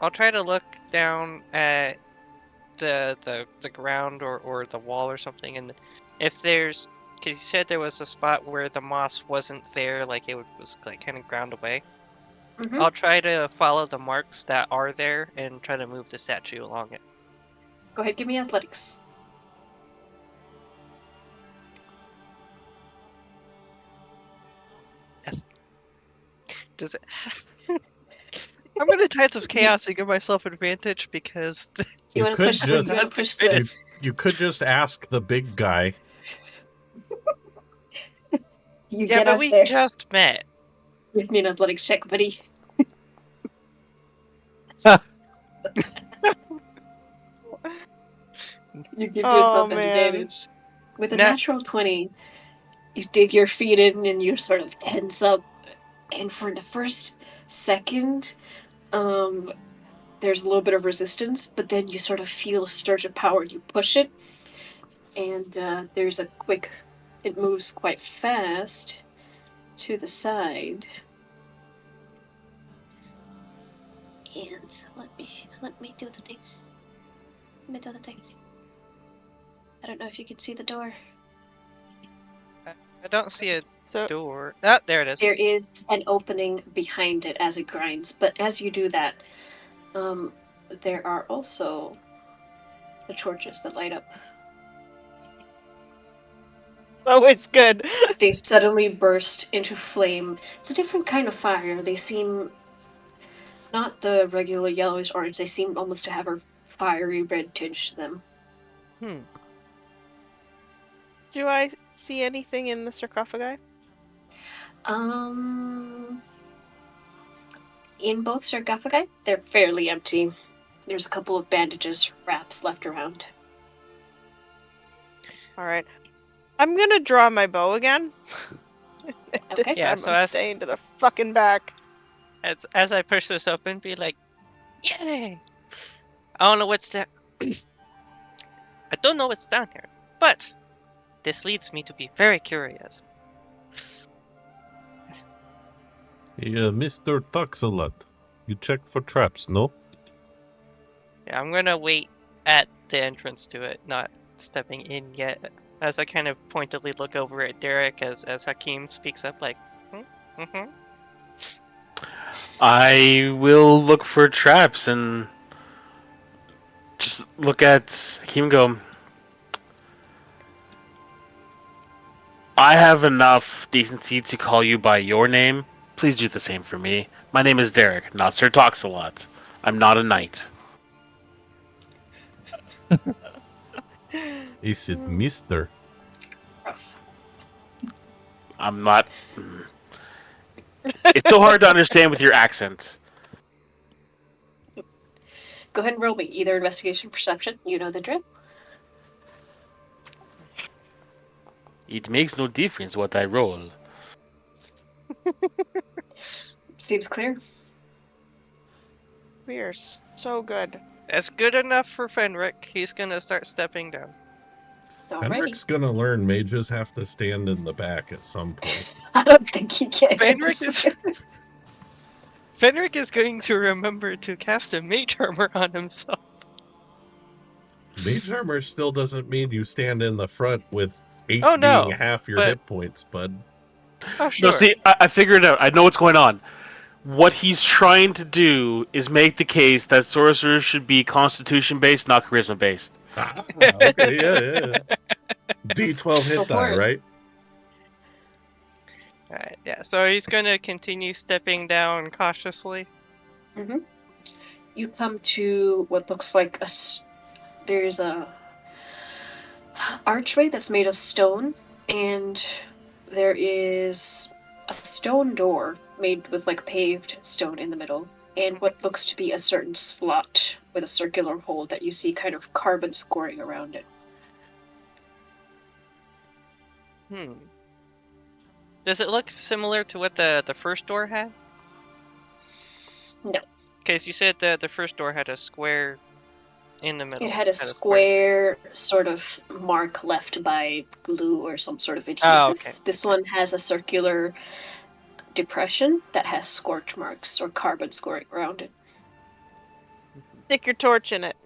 [SPEAKER 5] I'll try to look down at the ground or the wall or something, and if there's, because you said there was a spot where the moss wasn't there, like it was like kind of ground away.
[SPEAKER 3] Mhm.
[SPEAKER 5] I'll try to follow the marks that are there and try to move the statue along it.
[SPEAKER 3] Go ahead, give me athletics.
[SPEAKER 5] Does it? I'm gonna Tides of Chaos and give myself advantage because
[SPEAKER 3] You want to
[SPEAKER 1] could
[SPEAKER 3] push the,
[SPEAKER 1] just-
[SPEAKER 3] you wanna push the
[SPEAKER 1] You could just ask the big guy.
[SPEAKER 3] you
[SPEAKER 5] yeah,
[SPEAKER 3] get
[SPEAKER 5] but
[SPEAKER 3] out
[SPEAKER 5] we
[SPEAKER 3] there.
[SPEAKER 5] just met.
[SPEAKER 3] Give me an athletics check, buddy. You give
[SPEAKER 2] Oh,
[SPEAKER 3] yourself an
[SPEAKER 2] man.
[SPEAKER 3] advantage. With a
[SPEAKER 5] Nat-
[SPEAKER 3] natural 20, you dig your feet in and you sort of tense up. And for the first second, there's a little bit of resistance, but then you sort of feel a surge of power. You push it, and there's a quick. It moves quite fast to the side. And let me do the thing. Let me do the thing. I don't know if you can see the door.
[SPEAKER 5] I don't see a
[SPEAKER 2] So
[SPEAKER 5] door. Ah, there it is.
[SPEAKER 3] There is an opening behind it as it grinds, but as you do that, there are also the torches that light up.
[SPEAKER 2] oh, it's good.
[SPEAKER 3] They suddenly burst into flame. It's a different kind of fire. They seem not the regular yellowish orange. They seem almost to have a fiery red tinge to them.
[SPEAKER 2] Do I see anything in the sarcophagi?
[SPEAKER 3] In both sarcophagi, they're fairly empty. There's a couple of bandages, wraps left around.
[SPEAKER 2] All right. I'm gonna draw my bow again.
[SPEAKER 3] Okay.
[SPEAKER 2] This
[SPEAKER 5] Yeah,
[SPEAKER 2] time
[SPEAKER 5] so
[SPEAKER 2] I'm
[SPEAKER 5] as-
[SPEAKER 2] staying to the fucking back.
[SPEAKER 5] As I push this open, be like, yay! I don't know what's there. I don't know what's down here, but this leads me to be very curious.
[SPEAKER 1] Yeah, Mr. Talks a lot. You check for traps, no?
[SPEAKER 5] Yeah, I'm gonna wait at the entrance to it, not stepping in yet. As I kind of pointedly look over at Derek as Hakeem speaks up, like, Mm-hmm.
[SPEAKER 4] I will look for traps and just look at Hakeem and go, I have enough decency to call you by your name. Please do the same for me. My name is Derek, not Sir Talks-a-Lot. I'm not a knight.
[SPEAKER 1] He said, Mister.
[SPEAKER 3] Rough.
[SPEAKER 4] I'm not... It's so hard to understand with your accent.
[SPEAKER 3] Go ahead and roll me. Either investigation or perception. You know the drill.
[SPEAKER 4] It makes no difference what I roll.
[SPEAKER 3] Seems clear.
[SPEAKER 2] We are so good.
[SPEAKER 5] That's good enough for Fenric. He's gonna start stepping down.
[SPEAKER 3] Alrighty.
[SPEAKER 1] Henrik's gonna learn mages have to stand in the back at some point.
[SPEAKER 3] I don't think he cares.
[SPEAKER 5] Fenric is going to remember to cast a mage armor on himself.
[SPEAKER 1] Mage armor still doesn't mean you stand in the front with 8
[SPEAKER 5] Oh, no,
[SPEAKER 1] being half your
[SPEAKER 5] but-
[SPEAKER 1] hit points, bud.
[SPEAKER 5] Oh, sure.
[SPEAKER 4] No, see, I figured it out. I know what's going on. What he's trying to do is make the case that sorcerers should be constitution-based, not charisma-based.
[SPEAKER 1] Ah, okay, yeah. D12 hit
[SPEAKER 3] Go for
[SPEAKER 1] die,
[SPEAKER 3] it.
[SPEAKER 1] right?
[SPEAKER 5] Alright, yeah, so he's gonna continue stepping down cautiously.
[SPEAKER 3] Mm-hmm. You come to what looks like there's a archway that's made of stone, and there is a stone door made with like paved stone in the middle, and what looks to be a certain slot with a circular hole that you see kind of carbon scoring around it.
[SPEAKER 5] Does it look similar to what the first door had?
[SPEAKER 3] No.
[SPEAKER 5] Because you said the first door had a square in the middle.
[SPEAKER 3] It had a square sort of mark left by glue or some sort of adhesive.
[SPEAKER 5] Oh, okay.
[SPEAKER 3] This one has a circular depression that has scorch marks or carbon scoring around it.
[SPEAKER 2] Stick your torch in it.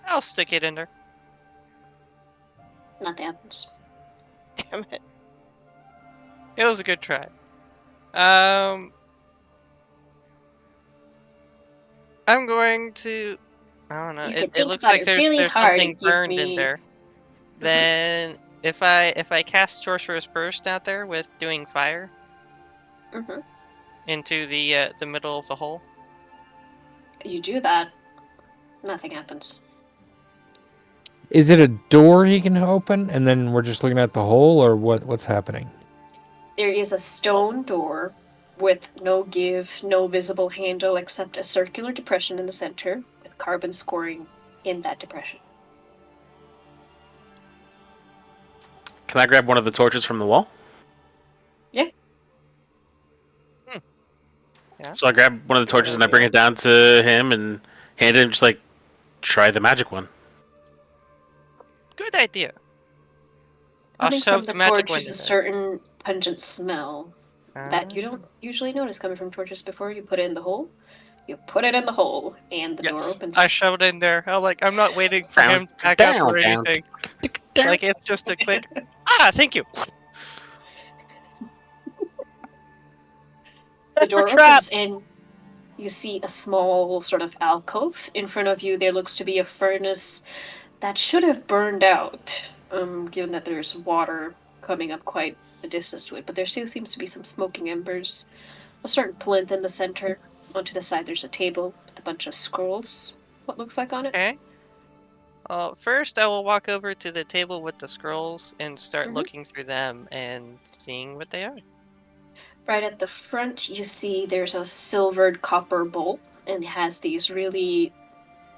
[SPEAKER 5] I'll stick it in there.
[SPEAKER 3] Nothing happens.
[SPEAKER 2] Damn it.
[SPEAKER 5] It was a good try. I'm going to. I don't know.
[SPEAKER 3] You can
[SPEAKER 5] It
[SPEAKER 3] think
[SPEAKER 5] looks
[SPEAKER 3] about
[SPEAKER 5] like
[SPEAKER 3] it
[SPEAKER 5] there's
[SPEAKER 3] really hard
[SPEAKER 5] something
[SPEAKER 3] and give
[SPEAKER 5] burned in
[SPEAKER 3] me-
[SPEAKER 5] there. Then if I cast Sorcerer's Burst out there with doing fire
[SPEAKER 3] Mm-hmm.
[SPEAKER 5] into the middle of the hole.
[SPEAKER 3] You do that, nothing happens.
[SPEAKER 6] Is it a door he can open, and then we're just looking at the hole, or what's happening?
[SPEAKER 3] There is a stone door with no visible handle except a circular depression in the center with carbon scoring in that depression.
[SPEAKER 4] Can I grab one of the torches from the wall?
[SPEAKER 3] Yeah.
[SPEAKER 5] Yeah.
[SPEAKER 4] So I grab one of the torches and I bring it down to him and hand him just like, try the magic one.
[SPEAKER 5] Good idea. I'll
[SPEAKER 3] Coming from
[SPEAKER 5] shove
[SPEAKER 3] the
[SPEAKER 5] the magic
[SPEAKER 3] torch
[SPEAKER 5] one
[SPEAKER 3] is
[SPEAKER 5] in
[SPEAKER 3] a certain pungent smell
[SPEAKER 5] there.
[SPEAKER 3] that you don't usually notice coming from torches before you put it in the hole. You put it in the hole, and the door
[SPEAKER 5] Yes,
[SPEAKER 3] opens.
[SPEAKER 5] I shoved it in there. I'm not waiting for
[SPEAKER 4] Down,
[SPEAKER 5] him to back up or
[SPEAKER 4] down,
[SPEAKER 5] anything.
[SPEAKER 4] down.
[SPEAKER 5] Like it's just a quick. Thank you.
[SPEAKER 3] The door
[SPEAKER 2] For traps.
[SPEAKER 3] opens, and you see a small sort of alcove. In front of you, there looks to be a furnace that should have burned out, given that there's water coming up quite a distance to it. But there still seems to be some smoking embers. A certain plinth in the center. Onto the side, there's a table with a bunch of scrolls. What looks like on it?
[SPEAKER 5] Okay. First, I will walk over to the table with the scrolls and start
[SPEAKER 3] Mhm.
[SPEAKER 5] looking through them and seeing what they are.
[SPEAKER 3] Right at the front, you see there's a silvered copper bowl, and it has these really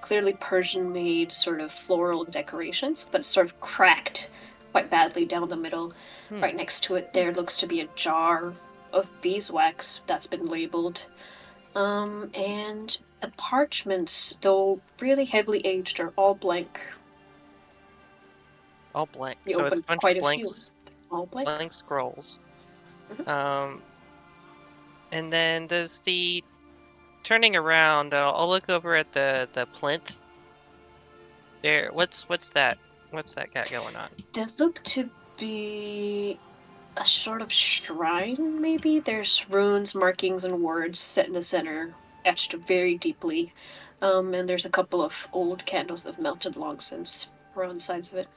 [SPEAKER 3] clearly Persian-made sort of floral decorations, but it's sort of cracked quite badly down the middle. Right next to it, there looks to be a jar of beeswax that's been labeled. And the parchments, though really heavily aged, are all blank.
[SPEAKER 5] All blank.
[SPEAKER 3] You
[SPEAKER 5] So it's a
[SPEAKER 3] opened
[SPEAKER 5] bunch
[SPEAKER 3] quite
[SPEAKER 5] of
[SPEAKER 3] a few.
[SPEAKER 5] blanks,
[SPEAKER 3] All blank.
[SPEAKER 5] blank scrolls.
[SPEAKER 3] Mhm.
[SPEAKER 5] And then does the turning around? I'll look over at the plinth. There. What's that? What's that got going on?
[SPEAKER 3] They look to be a sort of shrine, maybe? There's runes, markings, and words set in the center, etched very deeply. And there's a couple of old candles that have melted long since around the sides of it.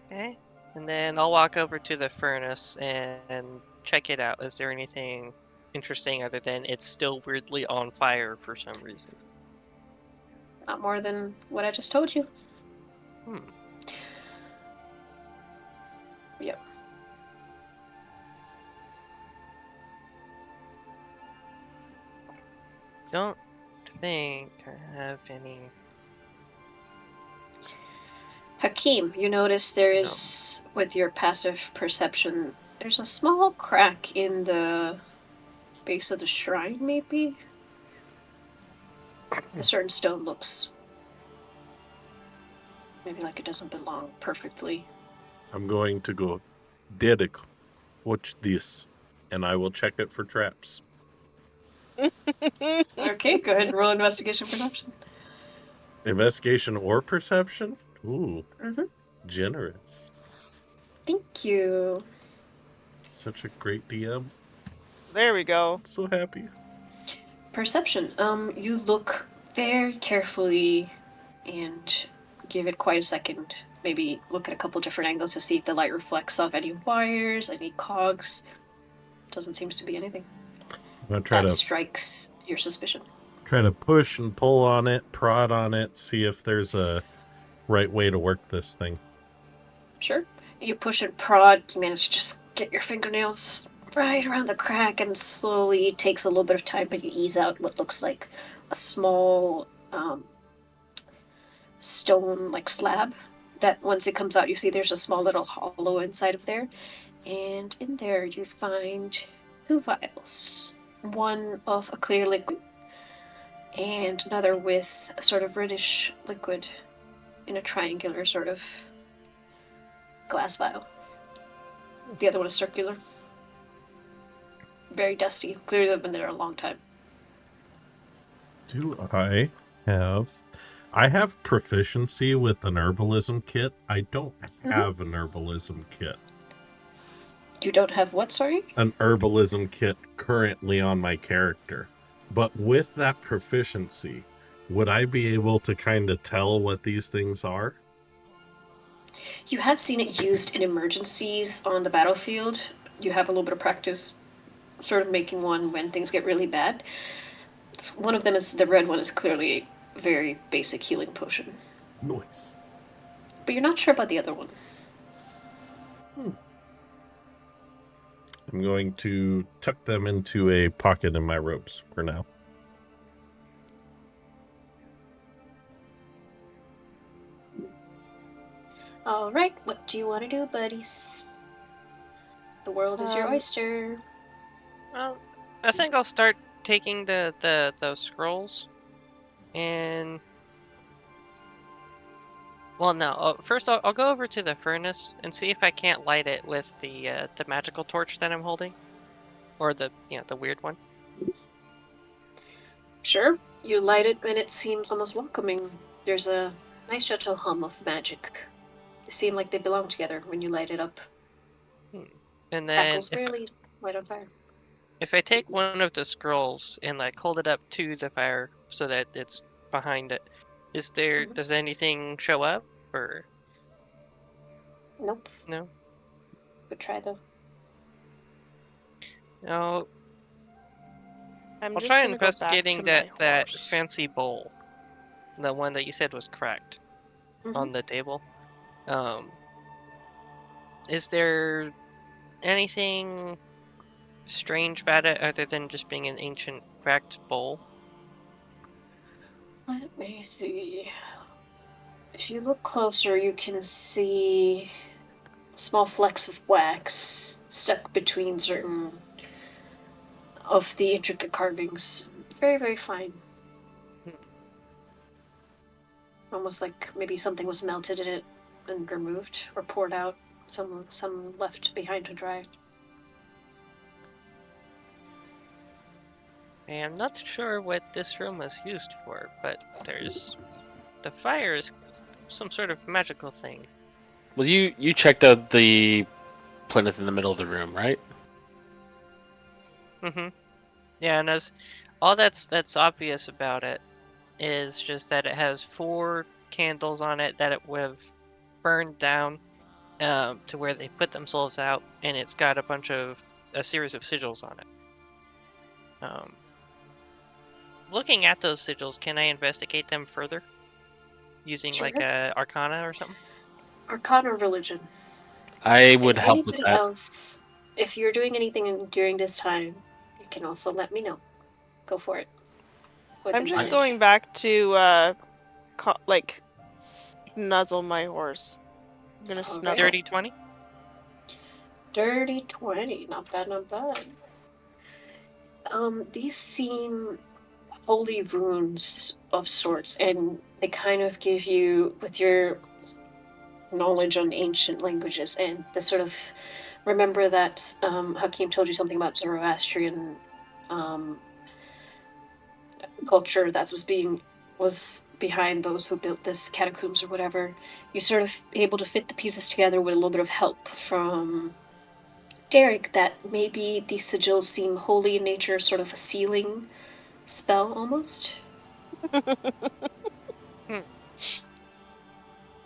[SPEAKER 5] Okay. And then I'll walk over to the furnace and check it out. Is there anything interesting other than it's still weirdly on fire for some reason?
[SPEAKER 3] Not more than what I just told you.
[SPEAKER 5] Hmm.
[SPEAKER 3] Yep.
[SPEAKER 5] Don't think I have any.
[SPEAKER 3] Hakeem, you notice there is, with your passive perception, there's a small crack in the base of the shrine, maybe? A certain stone looks maybe like it doesn't belong perfectly.
[SPEAKER 1] I'm going to go, Derek, watch this, and I will check it for traps.
[SPEAKER 3] Okay, go ahead and roll investigation perception.
[SPEAKER 1] Investigation or perception? Ooh,
[SPEAKER 3] Mm-hmm.
[SPEAKER 1] generous.
[SPEAKER 3] Thank you.
[SPEAKER 1] Such a great DM.
[SPEAKER 2] There we go.
[SPEAKER 1] So happy.
[SPEAKER 3] Perception. You look very carefully and give it quite a second. Maybe look at a couple different angles to see if the light reflects off any wires, any cogs. Doesn't seem to be anything.
[SPEAKER 1] I'm gonna try
[SPEAKER 3] That
[SPEAKER 1] to
[SPEAKER 3] strikes your suspicion.
[SPEAKER 1] push and pull on it, prod on it, see if there's a right way to work this thing.
[SPEAKER 3] Sure. You push and prod, you manage to just get your fingernails right around the crack, and slowly it takes a little bit of time, but you ease out what looks like a small stone like slab that once it comes out you see there's a small little hollow inside of there, and in there you find 2 vials, one of a clear liquid and another with a sort of reddish liquid in a triangular sort of glass vial. The other one is circular, very dusty, clearly they've been there a long time.
[SPEAKER 1] Do I have proficiency with an herbalism kit? I don't have an herbalism kit.
[SPEAKER 3] You don't have what, sorry?
[SPEAKER 1] An herbalism kit currently on my character. But with that proficiency, would I be able to kind of tell what these things are?
[SPEAKER 3] You have seen it used in emergencies on the battlefield. You have a little bit of practice sort of making one when things get really bad. One of them is, the red one is clearly a very basic healing potion.
[SPEAKER 1] Nice.
[SPEAKER 3] But you're not sure about the other one.
[SPEAKER 1] I'm going to tuck them into a pocket in my robes for now.
[SPEAKER 3] Alright, what do you want to do, buddies? The world is your oyster.
[SPEAKER 5] Well, I think I'll start taking those scrolls, and well, no. First, I'll go over to the furnace and see if I can't light it with the magical torch that I'm holding, or the weird one.
[SPEAKER 3] Sure, you light it and it seems almost welcoming. There's a nice gentle hum of magic. They seem like they belong together when you light it up.
[SPEAKER 5] And then
[SPEAKER 3] Crackles rarely light on fire.
[SPEAKER 5] if I take one of the scrolls and like hold it up to the fire so that it's behind it, does anything show up or
[SPEAKER 3] Nope.
[SPEAKER 5] no?
[SPEAKER 3] Good try though.
[SPEAKER 5] No.
[SPEAKER 2] I'm
[SPEAKER 5] I'll
[SPEAKER 2] just
[SPEAKER 5] try
[SPEAKER 2] gonna go back
[SPEAKER 5] investigating
[SPEAKER 2] to my
[SPEAKER 5] that
[SPEAKER 2] horse.
[SPEAKER 5] fancy bowl, the one that you said was cracked on the table. Is there anything strange about it other than just being an ancient cracked bowl?
[SPEAKER 3] Let me see. If you look closer, you can see small flecks of wax stuck between certain of the intricate carvings. Very, very fine. Almost like maybe something was melted in it and removed or poured out. Some left behind to dry.
[SPEAKER 5] I'm not sure what this room was used for, but the fire is some sort of magical thing.
[SPEAKER 4] Well, you checked out the plinth in the middle of the room, right?
[SPEAKER 5] Mm-hmm. Yeah, and as all that's obvious about it is just that it has 4 candles on it that it would have burned down to where they put themselves out, and it's got a series of sigils on it. Looking at those sigils, can I investigate them further using
[SPEAKER 3] Sure.
[SPEAKER 5] like a Arcana or something?
[SPEAKER 3] Arcana religion.
[SPEAKER 4] I would
[SPEAKER 3] And
[SPEAKER 4] help with
[SPEAKER 3] anybody
[SPEAKER 4] that.
[SPEAKER 3] else, if you're doing anything during this time, you can also let me know. Go for it. With
[SPEAKER 2] I'm just
[SPEAKER 3] advantage.
[SPEAKER 2] going back to like snuzzle my horse. I'm gonna
[SPEAKER 3] All right.
[SPEAKER 2] snuggle.
[SPEAKER 5] Dirty 20?
[SPEAKER 3] Dirty 20. Not bad, not bad. These seem holy runes of sorts, and they kind of give you, with your knowledge on ancient languages and the sort of, remember that Hakim told you something about Zoroastrian culture that was behind those who built this catacombs or whatever. You sort of able to fit the pieces together with a little bit of help from Derek, that maybe these sigils seem holy in nature, sort of a sealing spell almost.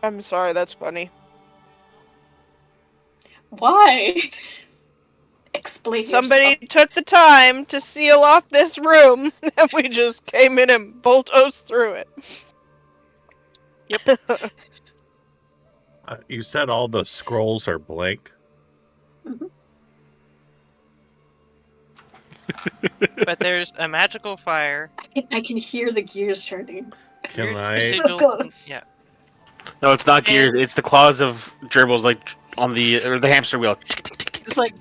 [SPEAKER 2] I'm sorry, that's funny.
[SPEAKER 3] Why? Explain
[SPEAKER 2] Somebody
[SPEAKER 3] yourself.
[SPEAKER 2] took the time to seal off this room, and we just came in and bulldozed through it.
[SPEAKER 5] Yep.
[SPEAKER 1] You said all the scrolls are blank.
[SPEAKER 3] Mm-hmm.
[SPEAKER 5] But there's a magical fire.
[SPEAKER 3] I can hear the gears turning.
[SPEAKER 1] Can
[SPEAKER 5] Your
[SPEAKER 1] I?
[SPEAKER 3] So
[SPEAKER 5] sigils,
[SPEAKER 3] close.
[SPEAKER 5] yeah.
[SPEAKER 4] No, it's not gears.
[SPEAKER 5] And-
[SPEAKER 4] It's the claws of gerbils, like on the hamster wheel.
[SPEAKER 5] It's like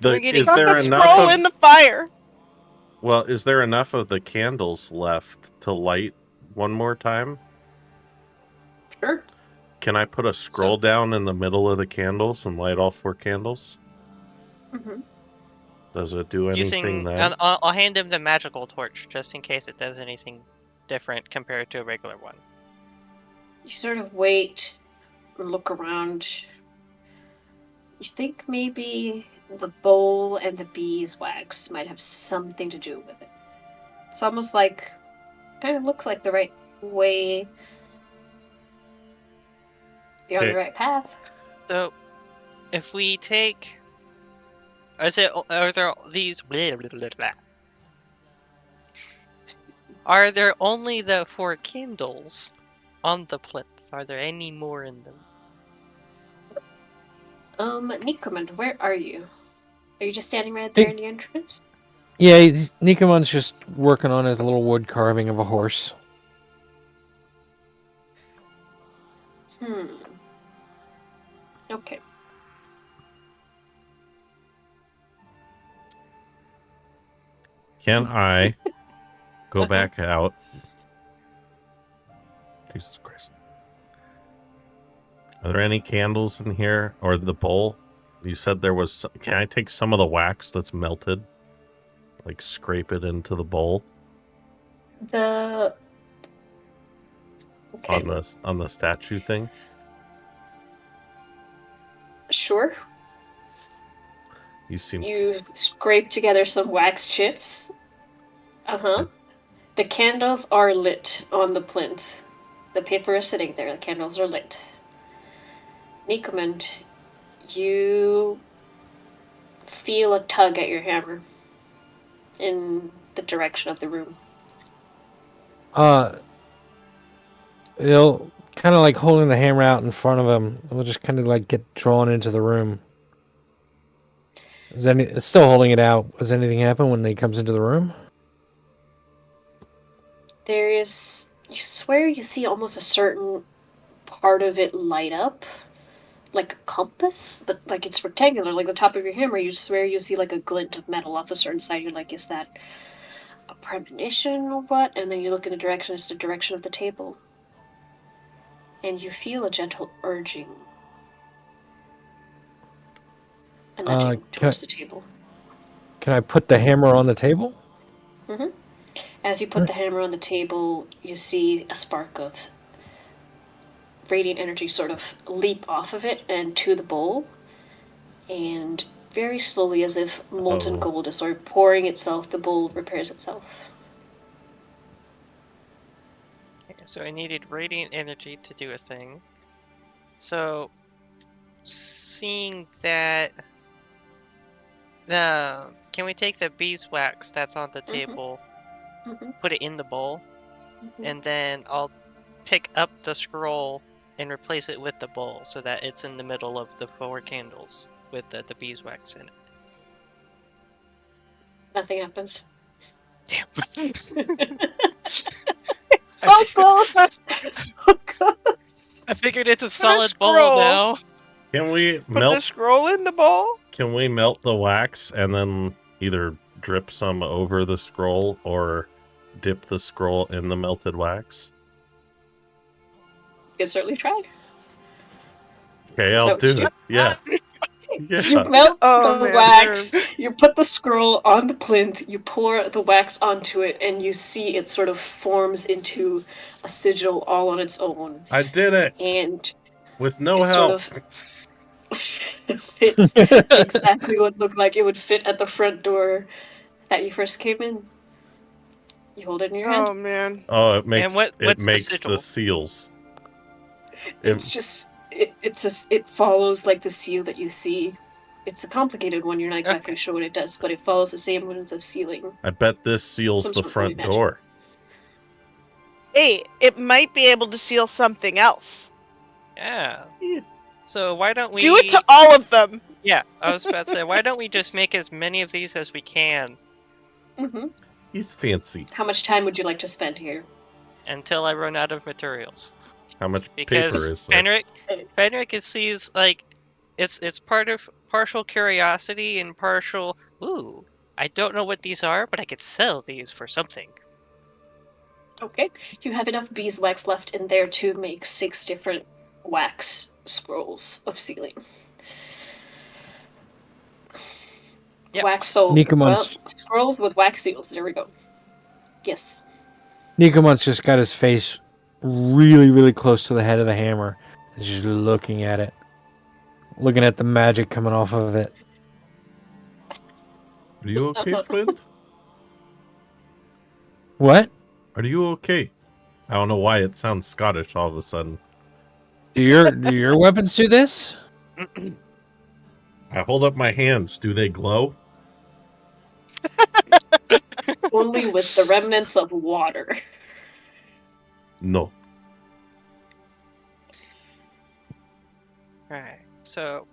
[SPEAKER 5] we're getting
[SPEAKER 1] Is
[SPEAKER 2] Stuck
[SPEAKER 1] there
[SPEAKER 2] a
[SPEAKER 1] enough
[SPEAKER 2] scroll
[SPEAKER 1] of?
[SPEAKER 2] in the fire.
[SPEAKER 1] Well, is there enough of the candles left to light one more time?
[SPEAKER 3] Sure.
[SPEAKER 1] Can I put a scroll down in the middle of the candles and light all 4 candles?
[SPEAKER 3] Mm-hmm.
[SPEAKER 1] Does it do anything
[SPEAKER 5] using.
[SPEAKER 1] then?
[SPEAKER 5] I'll hand him the magical torch just in case it does anything different compared to a regular one.
[SPEAKER 3] You sort of wait and look around. You think maybe the bowl and the beeswax might have something to do with it. It's almost like, kind of looks like the right way. You're on the
[SPEAKER 1] Okay.
[SPEAKER 3] right path.
[SPEAKER 5] So, if we take, are there these? Are there only the 4 candles on the plinth? Are there any more in them?
[SPEAKER 3] Nikomand, where are you? Are you just standing right there in the entrance?
[SPEAKER 6] Yeah, Nikomon's just working on his little wood carving of a horse.
[SPEAKER 3] Okay.
[SPEAKER 1] Can I go back out? Jesus Christ. Are there any candles in here? Or the bowl? You said there was... Can I take some of the wax that's melted? Like, scrape it into the bowl?
[SPEAKER 3] Okay.
[SPEAKER 1] On the statue thing?
[SPEAKER 3] Sure.
[SPEAKER 1] You seem...
[SPEAKER 3] You scrape together some wax chips. Uh-huh. The candles are lit on the plinth. The paper is sitting there. The candles are lit. Nikomand, you feel a tug at your hammer in the direction of the room.
[SPEAKER 6] He'll kind of like holding the hammer out in front of him. We'll just kind of like get drawn into the room. It's still holding it out. Does anything happen when he comes into the room?
[SPEAKER 3] You swear you see almost a certain part of it light up, like a compass, but like it's rectangular, like the top of your hammer. You swear you see like a glint of metal off a certain side. You're like, is that a premonition or what? And then you look in the direction, it's the direction of the table. And you feel a gentle urging. A nudging towards the table.
[SPEAKER 6] Can I put the hammer on the table?
[SPEAKER 3] Mm-hmm. As you put the hammer on the table, you see a spark of radiant energy sort of leap off of it and to the bowl. And very slowly, as if molten gold is sort of pouring itself, the bowl repairs itself.
[SPEAKER 5] Okay, so I needed radiant energy to do a thing. So, seeing that, can we take the beeswax that's on the table, put it in the bowl, and then I'll pick up the scroll and replace it with the bowl so that it's in the middle of the 4 candles with the beeswax in it.
[SPEAKER 3] Nothing happens.
[SPEAKER 5] Damn.
[SPEAKER 3] So close! So close!
[SPEAKER 5] I figured it's a
[SPEAKER 2] a
[SPEAKER 5] solid bowl
[SPEAKER 2] scroll.
[SPEAKER 5] now.
[SPEAKER 1] Can we
[SPEAKER 2] Put the
[SPEAKER 1] melt?
[SPEAKER 2] scroll in the bowl?
[SPEAKER 1] Can we melt the wax and then either drip some over the scroll or dip the scroll in the melted wax?
[SPEAKER 3] You can certainly try.
[SPEAKER 1] Okay,
[SPEAKER 3] Is
[SPEAKER 1] I'll
[SPEAKER 3] that what you
[SPEAKER 1] do it. Yeah.
[SPEAKER 3] You
[SPEAKER 1] Yeah.
[SPEAKER 3] melt
[SPEAKER 2] Oh,
[SPEAKER 3] the
[SPEAKER 2] man,
[SPEAKER 3] wax, you put the scroll on the plinth, you pour the wax onto it, and you see it sort of forms into a sigil all on its own.
[SPEAKER 1] I did it
[SPEAKER 3] And
[SPEAKER 1] with no
[SPEAKER 3] it sort
[SPEAKER 1] help.
[SPEAKER 3] of fits exactly what looked like it would fit at the front door that you first came in. You hold it in your hand.
[SPEAKER 2] Oh, man.
[SPEAKER 1] Oh, it makes
[SPEAKER 5] what's
[SPEAKER 1] it
[SPEAKER 5] the
[SPEAKER 1] makes
[SPEAKER 5] sigil?
[SPEAKER 1] the seals.
[SPEAKER 3] It's just it follows like the seal that you see. It's a complicated one. You're not exactly sure what it does, but it follows the same runes of sealing.
[SPEAKER 1] I bet this seals
[SPEAKER 3] Some
[SPEAKER 1] the
[SPEAKER 3] sort of holy
[SPEAKER 1] front
[SPEAKER 3] magic.
[SPEAKER 1] door.
[SPEAKER 2] Hey, it might be able to seal something else.
[SPEAKER 5] Yeah.
[SPEAKER 1] Yeah.
[SPEAKER 5] So why don't we
[SPEAKER 2] Do it to all of them.
[SPEAKER 5] Yeah, I was about to say, why don't we just make as many of these as we can
[SPEAKER 1] He's fancy.
[SPEAKER 3] How much time would you like to spend here?
[SPEAKER 5] until I run out of materials?
[SPEAKER 1] How much
[SPEAKER 5] Because
[SPEAKER 1] paper is there?
[SPEAKER 5] Fenric sees like it's part of partial curiosity and partial ooh, I don't know what these are, but I could sell these for something.
[SPEAKER 3] Okay, you have enough beeswax left in there to make 6 different wax scrolls of sealing.
[SPEAKER 5] Yep.
[SPEAKER 3] Wax sold.
[SPEAKER 6] Nicomon's-
[SPEAKER 3] Well, scrolls with wax seals. There we go. Yes.
[SPEAKER 6] Nicomon's just got his face really, really close to the head of the hammer. He's just looking at it. Looking at the magic coming off of it.
[SPEAKER 1] Are you okay, Flint?
[SPEAKER 6] What?
[SPEAKER 1] Are you okay? I don't know why it sounds Scottish all of a sudden.
[SPEAKER 6] Do your weapons do this?
[SPEAKER 1] I hold up my hands. Do they glow?
[SPEAKER 3] Only with the remnants of water.
[SPEAKER 1] No.
[SPEAKER 5] Alright. So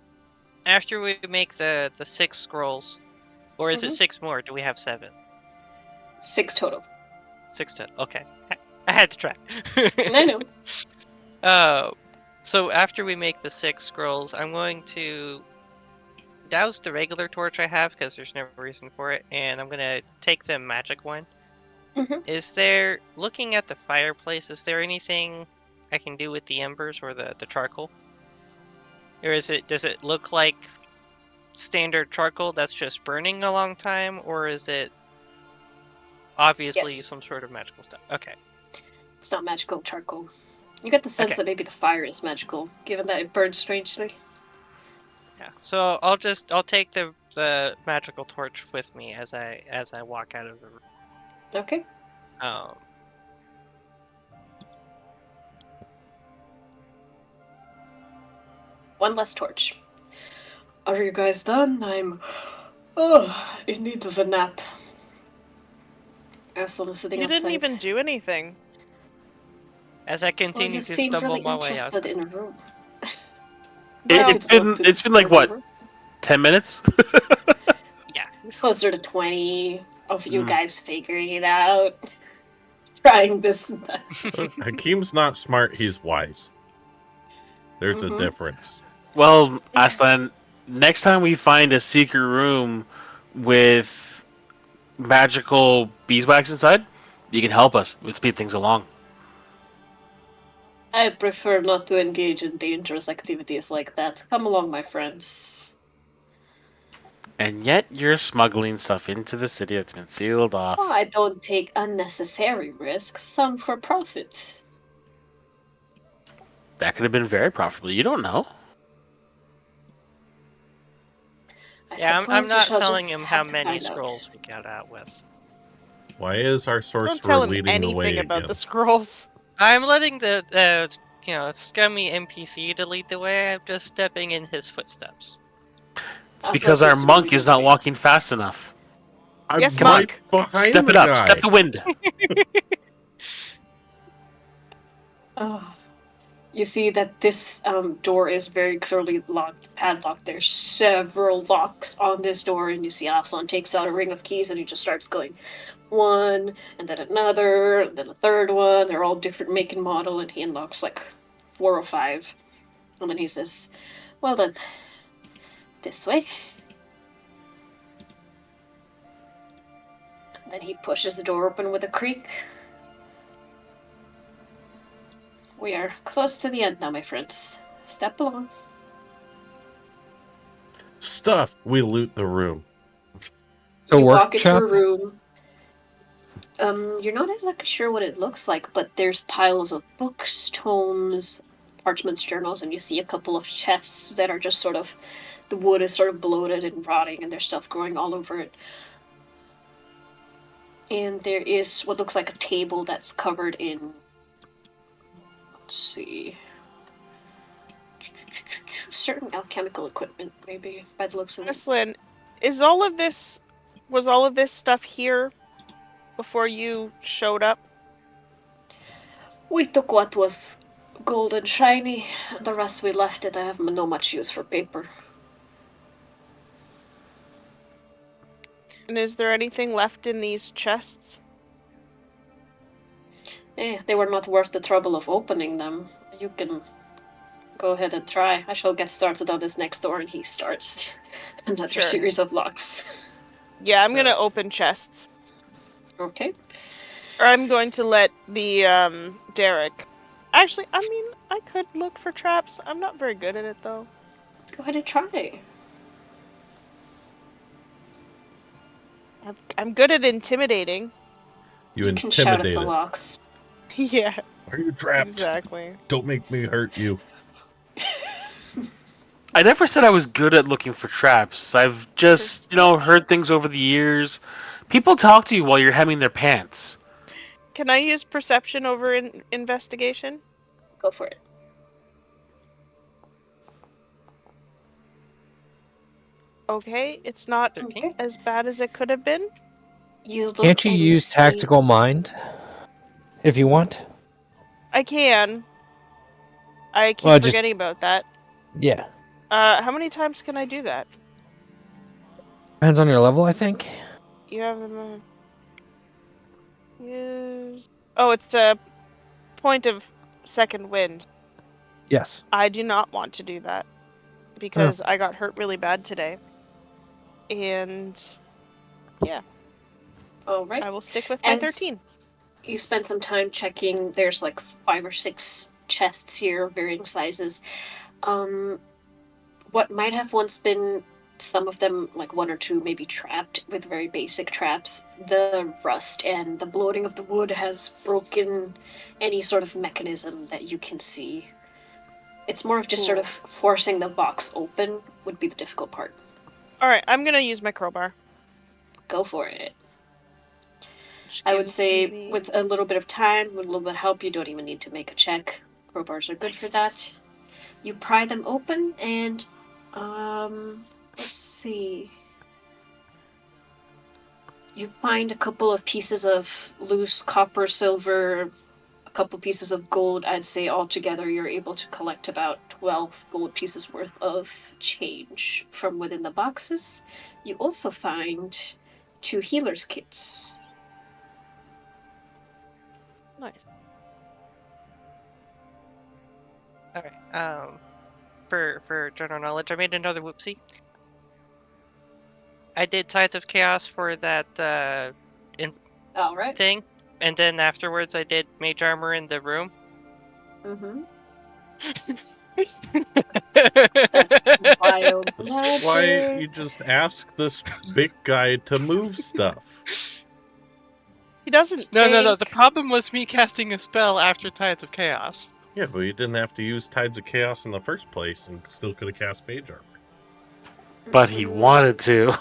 [SPEAKER 5] after we make the 6 scrolls, or is it 6 more? Do we have 7?
[SPEAKER 3] 6 total.
[SPEAKER 5] 6 total. Okay. I had to try.
[SPEAKER 3] I know.
[SPEAKER 5] So after we make the 6 scrolls, I'm going to douse the regular torch I have because there's no reason for it, and I'm going to take the magic one. Is there, looking at the fireplace, is there anything I can do with the embers or the charcoal? Or does it look like standard charcoal that's just burning a long time, or is it obviously
[SPEAKER 3] Yes.
[SPEAKER 5] some sort of magical stuff? Okay.
[SPEAKER 3] It's not magical charcoal. You get the sense that maybe the fire is magical, given that it burns strangely.
[SPEAKER 5] Yeah. So I'll take the magical torch with me as I walk out of the room.
[SPEAKER 3] Okay. One less torch. Are you guys done? I'm in need of a nap. Aslan is sitting
[SPEAKER 2] You
[SPEAKER 3] outside.
[SPEAKER 2] didn't even do anything.
[SPEAKER 5] As I
[SPEAKER 3] Well,
[SPEAKER 5] continue
[SPEAKER 3] you
[SPEAKER 5] to
[SPEAKER 3] seemed
[SPEAKER 5] stumble
[SPEAKER 3] really
[SPEAKER 5] my way out.
[SPEAKER 3] interested in a room.
[SPEAKER 4] It's been like what, 10 minutes?
[SPEAKER 5] Yeah.
[SPEAKER 3] Closer to 20 of you guys figuring it out. Trying this and that.
[SPEAKER 1] Hakeem's not smart, he's wise. There's a difference.
[SPEAKER 4] Well, Aslan, next time we find a secret room with magical beeswax inside, you can help us. We'll speed things along.
[SPEAKER 3] I prefer not to engage in dangerous activities like that. Come along, my friends.
[SPEAKER 4] And yet you're smuggling stuff into the city that's been sealed off.
[SPEAKER 3] Oh, I don't take unnecessary risks, some for profit.
[SPEAKER 4] That could have been very profitable. You don't know.
[SPEAKER 5] Yeah, I'm
[SPEAKER 3] suppose we
[SPEAKER 5] not
[SPEAKER 3] shall
[SPEAKER 5] telling
[SPEAKER 3] just
[SPEAKER 5] him how
[SPEAKER 3] have to
[SPEAKER 5] many
[SPEAKER 3] find out.
[SPEAKER 5] scrolls we got out with.
[SPEAKER 1] Why is our
[SPEAKER 2] Don't
[SPEAKER 1] sorcerer
[SPEAKER 2] tell him
[SPEAKER 1] leading the way
[SPEAKER 2] anything about
[SPEAKER 1] again?
[SPEAKER 2] the scrolls.
[SPEAKER 5] I'm letting the scummy NPC to lead the way. I'm just stepping in his footsteps.
[SPEAKER 4] It's because our monk is not walking fast enough.
[SPEAKER 1] I'm
[SPEAKER 2] Yes,
[SPEAKER 4] Come on.
[SPEAKER 1] right behind
[SPEAKER 4] Step
[SPEAKER 1] the
[SPEAKER 4] it up.
[SPEAKER 1] guy.
[SPEAKER 4] Step the wind.
[SPEAKER 3] Oh. You see that this door is very clearly locked, padlocked. There's several locks on this door, and you see Aslan takes out a ring of keys and he just starts going one, and then another, and then a third one. They're all different make and model, and he unlocks like 4 or 5. And then he says, "Well then, this way." And then he pushes the door open with a creak. We are close to the end now, my friends. Step along.
[SPEAKER 1] Stuff. We loot the room.
[SPEAKER 6] So
[SPEAKER 3] You walk into a
[SPEAKER 6] workshop.
[SPEAKER 3] room. You're not exactly sure what it looks like, but there's piles of books, tomes, parchments, journals, and you see a couple of chests that are just sort of, the wood is sort of bloated and rotting, and there's stuff growing all over it. And there is what looks like a table that's covered in, let's see, certain alchemical equipment, maybe, by the looks of it.
[SPEAKER 2] Jocelyn, was all of this stuff here before you showed up?
[SPEAKER 3] We took what was gold and shiny, and the rest we left it. I have no much use for paper.
[SPEAKER 2] And is there anything left in these chests?
[SPEAKER 3] They were not worth the trouble of opening them. You can go ahead and try. I shall get started on this next door, and he starts another
[SPEAKER 2] Sure.
[SPEAKER 3] series of locks.
[SPEAKER 2] Yeah, I'm
[SPEAKER 5] So-
[SPEAKER 2] gonna open chests.
[SPEAKER 3] Okay.
[SPEAKER 2] Or I'm going to let the Derek. Actually, I mean, I could look for traps. I'm not very good at it though.
[SPEAKER 3] Go ahead and try.
[SPEAKER 2] I'm good at intimidating.
[SPEAKER 1] You
[SPEAKER 3] can shout at
[SPEAKER 1] intimidate
[SPEAKER 3] the
[SPEAKER 1] it.
[SPEAKER 3] locks.
[SPEAKER 2] Yeah,
[SPEAKER 1] Are you trapped?
[SPEAKER 2] exactly.
[SPEAKER 1] Don't make me hurt you.
[SPEAKER 4] I never said I was good at looking for traps. I've just, heard things over the years. People talk to you while you're hemming their pants.
[SPEAKER 2] Can I use perception over investigation?
[SPEAKER 3] Go for it.
[SPEAKER 2] Okay, it's not
[SPEAKER 5] 13.
[SPEAKER 2] as bad as it could have been.
[SPEAKER 3] You look
[SPEAKER 6] Can't you
[SPEAKER 3] and
[SPEAKER 6] use
[SPEAKER 3] see-
[SPEAKER 6] tactical mind if you want?
[SPEAKER 2] I can. I keep
[SPEAKER 6] Well, just-
[SPEAKER 2] forgetting about that.
[SPEAKER 6] Yeah.
[SPEAKER 2] How many times can I do that?
[SPEAKER 6] Depends on your level, I think.
[SPEAKER 2] You have them. Use. Oh, it's a point of second wind.
[SPEAKER 6] Yes.
[SPEAKER 2] I do not want to do that because I got hurt really bad today. And yeah,
[SPEAKER 3] All right.
[SPEAKER 2] I will stick with my
[SPEAKER 3] As-
[SPEAKER 2] 13.
[SPEAKER 3] You spend some time checking. There's like 5 or 6 chests here, varying sizes. What might have once been, some of them, like 1 or 2, maybe trapped with very basic traps. The rust and the bloating of the wood has broken any sort of mechanism that you can see. It's more of just sort of forcing the box open would be the difficult part.
[SPEAKER 2] Alright, I'm gonna use my crowbar.
[SPEAKER 3] Go for it.
[SPEAKER 2] Which
[SPEAKER 3] I would
[SPEAKER 2] gives
[SPEAKER 3] say
[SPEAKER 2] me-
[SPEAKER 3] with a little bit of time, with a little bit of help, you don't even need to make a check. Crowbars are good for that. You pry them open and let's see. You find a couple of pieces of loose copper, silver, a couple pieces of gold. I'd say altogether you're able to collect about 12 gold pieces worth of change from within the boxes. You also find 2 healer's kits.
[SPEAKER 2] Nice.
[SPEAKER 5] Alright, for general knowledge, I made another whoopsie. I did Tides of Chaos for that
[SPEAKER 3] All right.
[SPEAKER 5] thing, and then afterwards I did Mage Armor in the room.
[SPEAKER 3] Mm-hmm.
[SPEAKER 5] That's
[SPEAKER 3] Wild
[SPEAKER 1] That's why
[SPEAKER 3] magic.
[SPEAKER 1] you just ask this big guy to move stuff.
[SPEAKER 2] He doesn't
[SPEAKER 5] No.
[SPEAKER 2] take-
[SPEAKER 5] The problem was me casting a spell after Tides of Chaos.
[SPEAKER 1] Yeah, but you didn't have to use Tides of Chaos in the first place and still could have cast Mage Armor.
[SPEAKER 4] But he wanted to.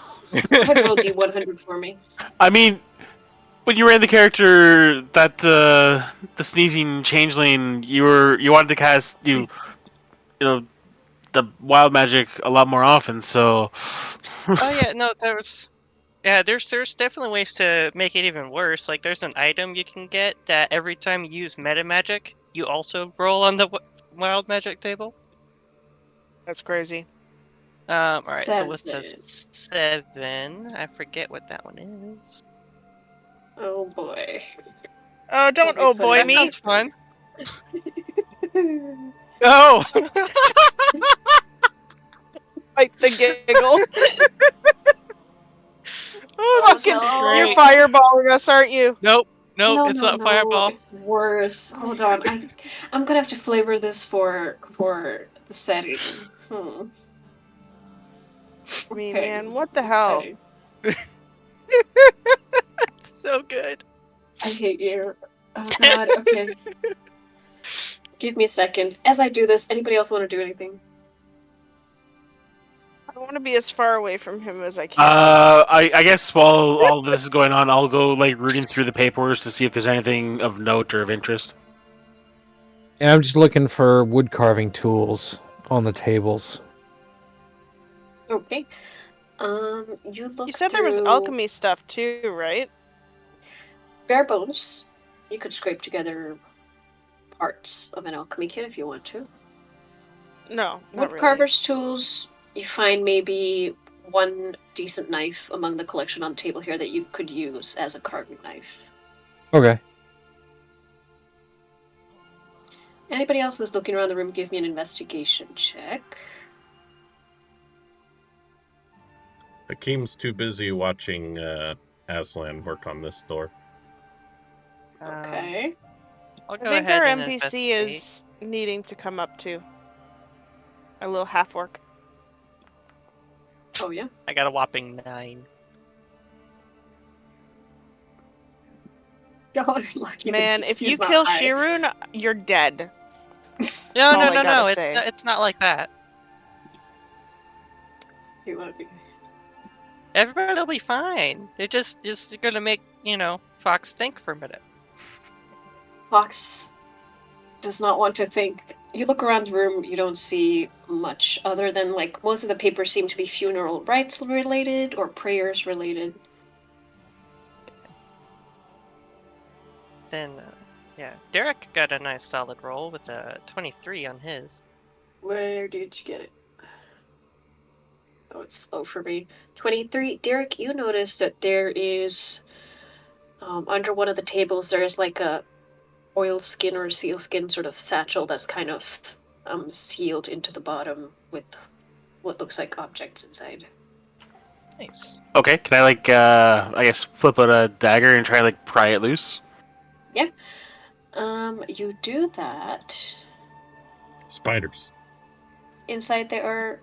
[SPEAKER 3] Go ahead and roll D100 for me.
[SPEAKER 4] I mean, when you ran the character that the sneezing changeling, you wanted to cast you know the wild magic a lot more often. So
[SPEAKER 5] Oh yeah, no, there's definitely ways to make it even worse. Like there's an item you can get that every time you use meta magic, you also roll on the wild magic table.
[SPEAKER 2] That's crazy.
[SPEAKER 5] All right, so with the
[SPEAKER 3] 7.
[SPEAKER 5] 7, I forget what that one is.
[SPEAKER 3] Oh boy.
[SPEAKER 2] Oh, don't
[SPEAKER 3] That'll
[SPEAKER 2] oh
[SPEAKER 3] be
[SPEAKER 2] boy
[SPEAKER 5] That
[SPEAKER 3] funny.
[SPEAKER 2] me.
[SPEAKER 5] sounds fun. Oh,
[SPEAKER 2] Fight the giggle.
[SPEAKER 5] oh, that's
[SPEAKER 2] Fucking,
[SPEAKER 5] gonna be
[SPEAKER 3] no.
[SPEAKER 2] you're
[SPEAKER 5] great.
[SPEAKER 2] fireballing us, aren't you?
[SPEAKER 5] Nope,
[SPEAKER 3] No,
[SPEAKER 5] it's
[SPEAKER 3] no,
[SPEAKER 5] not
[SPEAKER 3] no.
[SPEAKER 5] fireball.
[SPEAKER 3] It's worse. Hold on. I'm gonna have to flavor this for the setting.
[SPEAKER 2] I mean,
[SPEAKER 3] Okay.
[SPEAKER 2] man, what the hell?
[SPEAKER 3] Okay.
[SPEAKER 5] So good.
[SPEAKER 3] I hate you. Oh god. Okay. Give me a second. As I do this, anybody else want to do anything?
[SPEAKER 2] I want to be as far away from him as I can.
[SPEAKER 4] I guess while all of this is going on, I'll go like rooting through the paperwork to see if there's anything of note or of interest.
[SPEAKER 6] And I'm just looking for wood carving tools on the tables.
[SPEAKER 3] Okay. You look
[SPEAKER 2] You said
[SPEAKER 3] through
[SPEAKER 2] there was alchemy stuff too, right?
[SPEAKER 3] bare bones. You could scrape together parts of an alchemy kit if you want to.
[SPEAKER 2] No, not
[SPEAKER 3] Wood
[SPEAKER 2] really.
[SPEAKER 3] carver's tools. You find maybe one decent knife among the collection on the table here that you could use as a carving knife.
[SPEAKER 6] Okay.
[SPEAKER 3] Anybody else who's looking around the room, give me an investigation check.
[SPEAKER 1] Hakeem's too busy watching Aslan work on this door.
[SPEAKER 3] Okay.
[SPEAKER 5] I'll
[SPEAKER 2] I
[SPEAKER 5] go
[SPEAKER 2] think
[SPEAKER 5] ahead
[SPEAKER 2] our
[SPEAKER 5] and
[SPEAKER 2] NPC
[SPEAKER 5] investigate.
[SPEAKER 2] is needing to come up too. A little half orc.
[SPEAKER 3] Oh yeah.
[SPEAKER 5] I got a whopping 9.
[SPEAKER 3] Y'all are lucky.
[SPEAKER 2] Man,
[SPEAKER 3] the
[SPEAKER 2] if
[SPEAKER 3] DC
[SPEAKER 2] you
[SPEAKER 3] is not
[SPEAKER 2] kill
[SPEAKER 3] high.
[SPEAKER 2] Shirun, you're dead.
[SPEAKER 5] No,
[SPEAKER 2] all
[SPEAKER 5] no,
[SPEAKER 2] I
[SPEAKER 5] no,
[SPEAKER 2] gotta
[SPEAKER 5] no.
[SPEAKER 2] say.
[SPEAKER 5] It's not like that.
[SPEAKER 3] You're lucky.
[SPEAKER 5] Everybody'll be fine. It just gonna make Fox think for a minute.
[SPEAKER 3] Fox does not want to think. You look around the room, you don't see much other than like most of the papers seem to be funeral rites related or prayers related.
[SPEAKER 5] Then, yeah, Derek got a nice solid roll with a 23 on his.
[SPEAKER 3] Where did you get it? Oh, it's slow for me. 23. Derek, you notice that there is under one of the tables there is like a oil skin or seal skin sort of satchel that's kind of sealed into the bottom with what looks like objects inside.
[SPEAKER 5] Nice.
[SPEAKER 4] Okay, can I I guess flip out a dagger and try to pry it loose?
[SPEAKER 3] Yeah. You do that.
[SPEAKER 1] Spiders.
[SPEAKER 3] Inside there are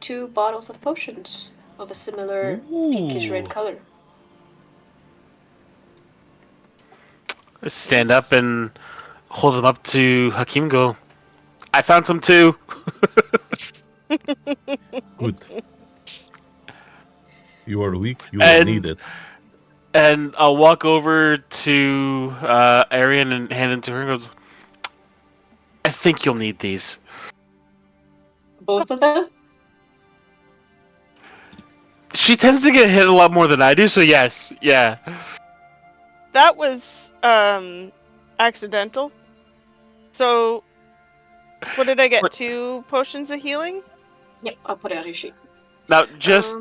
[SPEAKER 3] 2 bottles of potions of a similar pinkish red
[SPEAKER 4] Ooh.
[SPEAKER 3] color.
[SPEAKER 4] Stand up and hold them up to Hakeem. Go. I found some too.
[SPEAKER 1] Good. You are weak. You will
[SPEAKER 4] And-
[SPEAKER 1] need it.
[SPEAKER 4] And I'll walk over to Arian and hand them to her and goes, I think you'll need these.
[SPEAKER 3] Both of them?
[SPEAKER 4] She tends to get hit a lot more than I do, so yes, yeah.
[SPEAKER 2] That was accidental. So what did I get?
[SPEAKER 4] What-
[SPEAKER 2] 2 potions of healing?
[SPEAKER 3] Yep, I'll put it on your sheet.
[SPEAKER 4] Now, just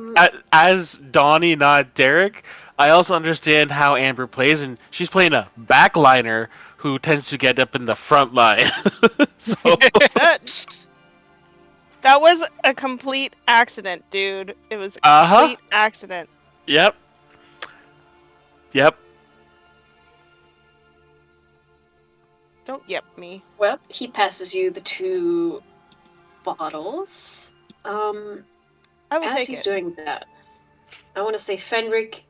[SPEAKER 4] as Donnie, not Derek, I also understand how Amber plays, and she's playing a backliner who tends to get up in the front line. So,
[SPEAKER 2] That was a complete accident, dude. It was a
[SPEAKER 4] Uh-huh.
[SPEAKER 2] complete accident.
[SPEAKER 4] yep. Yep.
[SPEAKER 2] Don't yep me.
[SPEAKER 3] Well, he passes you the 2 bottles.
[SPEAKER 2] I will
[SPEAKER 3] As
[SPEAKER 2] take
[SPEAKER 3] he's
[SPEAKER 2] it.
[SPEAKER 3] doing that, I want to say, Fenric,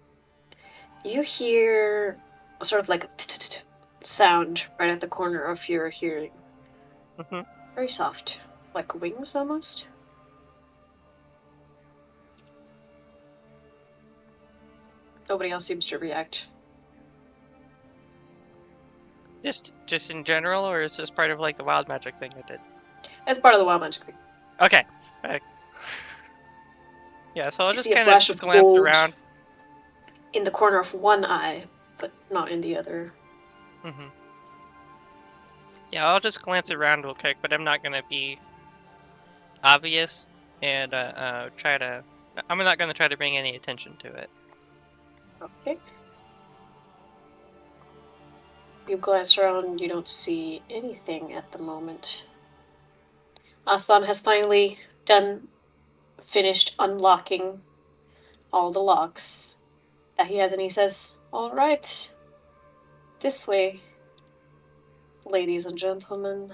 [SPEAKER 3] you hear a sort of like a sound right at the corner of your hearing.
[SPEAKER 5] Mhm.
[SPEAKER 3] Very soft. Like wings, almost. Nobody else seems to react.
[SPEAKER 5] Just in general, or is this part of like the wild magic thing I did?
[SPEAKER 3] As part of the wild magic thing.
[SPEAKER 5] Okay. Yeah, so I'll
[SPEAKER 3] You
[SPEAKER 5] just
[SPEAKER 3] see a
[SPEAKER 5] kind
[SPEAKER 3] flash
[SPEAKER 5] of
[SPEAKER 3] of
[SPEAKER 5] glance
[SPEAKER 3] gold
[SPEAKER 5] around.
[SPEAKER 3] in the corner of one eye, but not in the other.
[SPEAKER 5] Mm-hmm. Yeah, I'll just glance around real quick, but I'm not gonna be obvious and try to. I'm not gonna try to bring any attention to it.
[SPEAKER 3] Okay. You glance around, you don't see anything at the moment. Aslan has finally finished unlocking all the locks that he has, and he says, "All right, this way, ladies and gentlemen.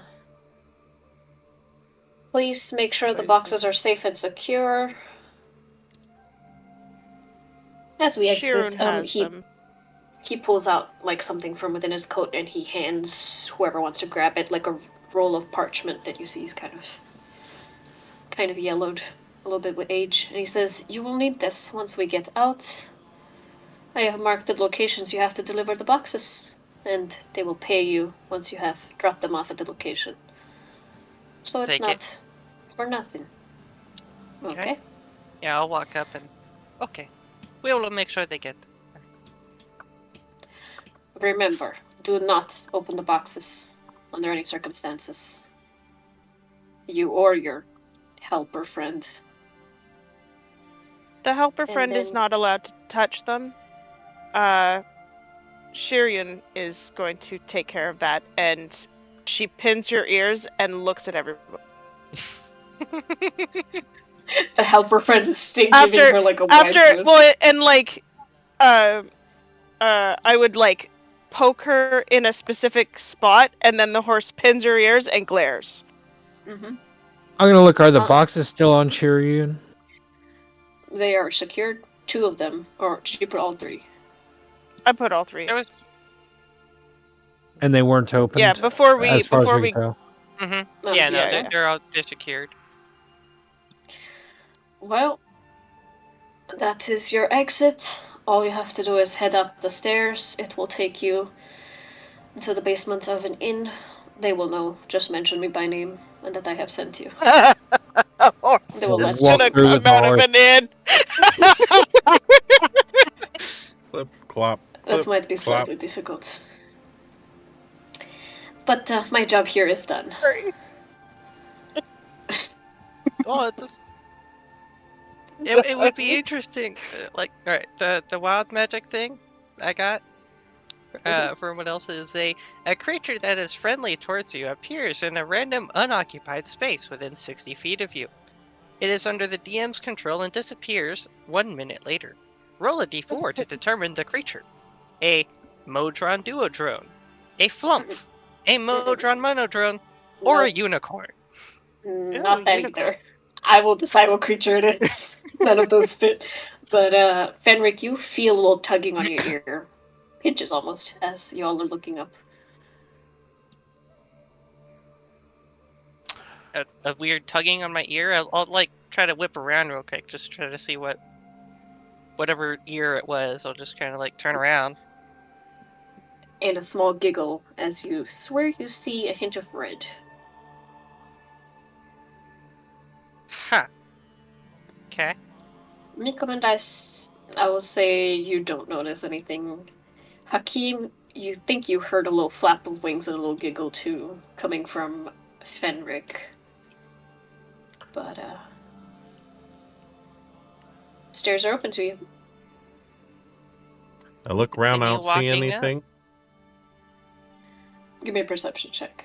[SPEAKER 3] Please make sure the boxes are safe and secure." As we exit,
[SPEAKER 2] Shirun has them.
[SPEAKER 3] he pulls out like something from within his coat and he hands whoever wants to grab it like a roll of parchment that you see is kind of yellowed a little bit with age, and he says, "You will need this once we get out. I have marked the locations you have to deliver the boxes, and they will pay you once you have dropped them off at the location. So it's
[SPEAKER 5] Take
[SPEAKER 3] not
[SPEAKER 5] it.
[SPEAKER 3] for nothing." Okay?
[SPEAKER 5] Yeah, I'll walk up and. Okay. We will make sure they get.
[SPEAKER 3] Remember, do not open the boxes under any circumstances. You or your helper friend.
[SPEAKER 2] The helper
[SPEAKER 3] And
[SPEAKER 2] friend is
[SPEAKER 3] then-
[SPEAKER 2] not allowed to touch them. Shirun is going to take care of that, and she pins your ears and looks at everybody.
[SPEAKER 3] The helper friend is still giving her like a wide berth.
[SPEAKER 2] Well, and like, I would like poke her in a specific spot, and then the horse pins her ears and glares.
[SPEAKER 3] Mm-hmm.
[SPEAKER 6] I'm gonna look. Are the boxes still on Shiryu?
[SPEAKER 3] They are secured. 2 of them, or did you put all 3?
[SPEAKER 2] I put all 3.
[SPEAKER 5] There was.
[SPEAKER 6] And they weren't opened.
[SPEAKER 2] Yeah, before we
[SPEAKER 6] as far as we can tell.
[SPEAKER 5] Mm-hmm.
[SPEAKER 3] Oh,
[SPEAKER 5] Yeah,
[SPEAKER 3] so
[SPEAKER 5] no,
[SPEAKER 3] yeah.
[SPEAKER 5] they're secured.
[SPEAKER 3] Well, that is your exit. All you have to do is head up the stairs. It will take you to the basement of an inn. They will know. Just mention me by name and that I have sent you.
[SPEAKER 2] A horse
[SPEAKER 3] They will
[SPEAKER 2] is
[SPEAKER 3] let you
[SPEAKER 2] gonna
[SPEAKER 6] through
[SPEAKER 2] come
[SPEAKER 6] the
[SPEAKER 2] out of
[SPEAKER 6] horse.
[SPEAKER 2] an inn.
[SPEAKER 1] Clip, clop,
[SPEAKER 3] That
[SPEAKER 1] clip,
[SPEAKER 3] might be
[SPEAKER 1] clop.
[SPEAKER 3] slightly difficult. But my job here is done.
[SPEAKER 5] Oh, it's just. It would be interesting. Like, all right, the wild magic thing I got from what else is a creature that is friendly towards you appears in a random unoccupied space within 60 feet of you. It is under the DM's control and disappears 1 minute later. Roll a d4 to determine the creature. A Modron Duodrone, a Flumph, a Modron Monodrone, or a
[SPEAKER 3] Nope.
[SPEAKER 5] Unicorn.
[SPEAKER 3] Not
[SPEAKER 5] Ooh,
[SPEAKER 3] that
[SPEAKER 5] unicorn.
[SPEAKER 3] either. I will decide what creature it is. None of those fit. But Fenric, you feel a little tugging on your ear. Pinches almost, as y'all are looking up.
[SPEAKER 5] A weird tugging on my ear. I'll like try to whip around real quick, just try to see whatever ear it was. I'll just kind of like turn around.
[SPEAKER 3] And a small giggle as you swear you see a hint of red.
[SPEAKER 5] Huh. Okay.
[SPEAKER 3] Nikom and I will say you don't notice anything. Hakim, you think you heard a little flap of wings and a little giggle too, coming from Fenric. But stairs are open to you.
[SPEAKER 1] I look around, I
[SPEAKER 5] Continue
[SPEAKER 1] don't see
[SPEAKER 5] walking up.
[SPEAKER 1] anything.
[SPEAKER 3] Give me a perception check.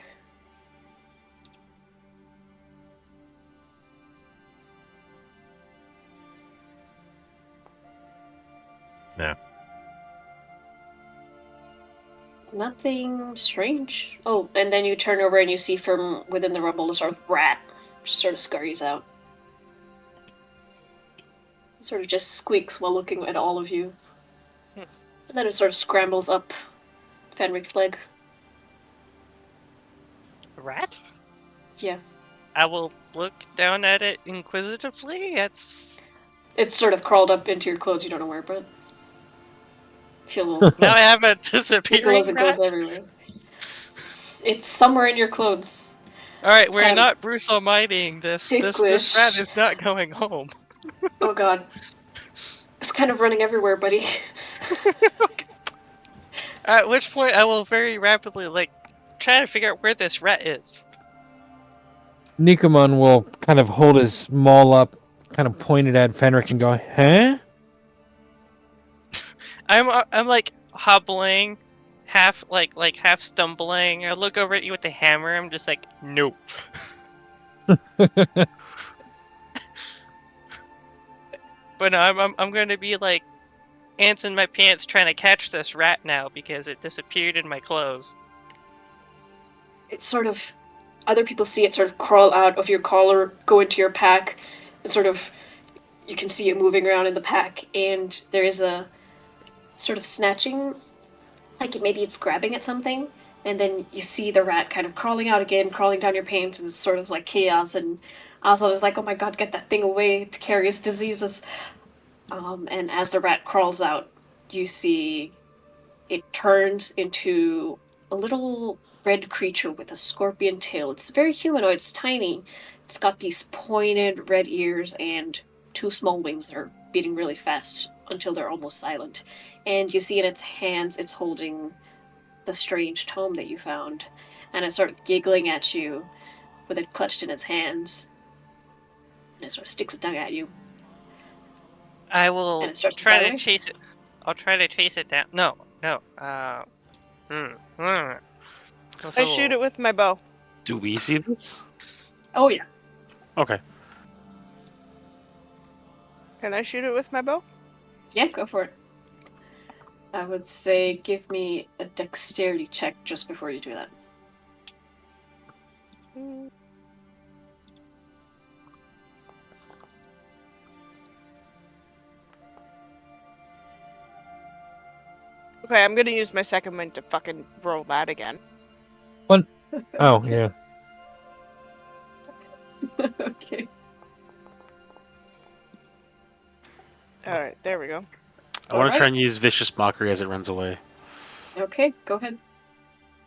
[SPEAKER 1] Nah.
[SPEAKER 3] Nothing strange. Oh, and then you turn over and you see from within the rubble a sort of rat just sort of scurries out. It sort of just squeaks while looking at all of you.
[SPEAKER 5] Hmm.
[SPEAKER 3] And then it sort of scrambles up Fenric's leg.
[SPEAKER 5] A rat?
[SPEAKER 3] Yeah.
[SPEAKER 5] I will look down at it inquisitively.
[SPEAKER 3] It's sort of crawled up into your clothes. You don't know where, but
[SPEAKER 5] Now I have a
[SPEAKER 3] wiggle
[SPEAKER 5] disappearing
[SPEAKER 3] as it
[SPEAKER 5] rat.
[SPEAKER 3] goes everywhere. It's somewhere in your clothes.
[SPEAKER 5] Alright,
[SPEAKER 3] It's
[SPEAKER 5] we're
[SPEAKER 3] kind of
[SPEAKER 5] not Bruce Almightying this. This
[SPEAKER 3] ticklish.
[SPEAKER 5] rat is not going home.
[SPEAKER 3] Oh god. It's kind of running everywhere, buddy.
[SPEAKER 5] At which point I will very rapidly, try to figure out where this rat is.
[SPEAKER 6] Nikomon will kind of hold his maul up, kind of pointed at Fenric and go, huh?
[SPEAKER 5] I'm like hobbling, half half stumbling. I look over at you with the hammer. I'm just like, nope. But no, I'm going to be like ants in my pants trying to catch this rat now because it disappeared in my clothes.
[SPEAKER 3] It's sort of... Other people see it sort of crawl out of your collar, go into your pack, and sort of... You can see it moving around in the pack, and there is a sort of snatching, like maybe it's grabbing at something, and then you see the rat kind of crawling out again, crawling down your pants, and it's sort of like chaos, and Aslan is like, oh my god, get that thing away, it carries diseases. And as the rat crawls out, you see it turns into a little red creature with a scorpion tail. It's very humanoid, it's tiny. It's got these pointed red ears and two small wings that are beating really fast until they're almost silent. And you see in its hands, it's holding the strange tome that you found. And it's sort of giggling at you with it clutched in its hands. And it sort of sticks a tongue at you.
[SPEAKER 5] I will
[SPEAKER 3] And it starts to
[SPEAKER 5] try
[SPEAKER 3] fly
[SPEAKER 5] to
[SPEAKER 3] away.
[SPEAKER 5] chase it. I'll try to chase it down. No.
[SPEAKER 2] I shoot it with my bow.
[SPEAKER 4] Do we see this?
[SPEAKER 3] Oh yeah.
[SPEAKER 4] Okay.
[SPEAKER 2] Can I shoot it with my bow?
[SPEAKER 3] Yeah, go for it. I would say give me a dexterity check just before you do that.
[SPEAKER 2] Okay, I'm gonna use my second one to fucking roll that again.
[SPEAKER 6] Oh, yeah.
[SPEAKER 3] Okay.
[SPEAKER 2] Alright, there we go.
[SPEAKER 4] I want to try
[SPEAKER 3] Alright.
[SPEAKER 4] and use vicious mockery as it runs away.
[SPEAKER 3] Okay, go ahead.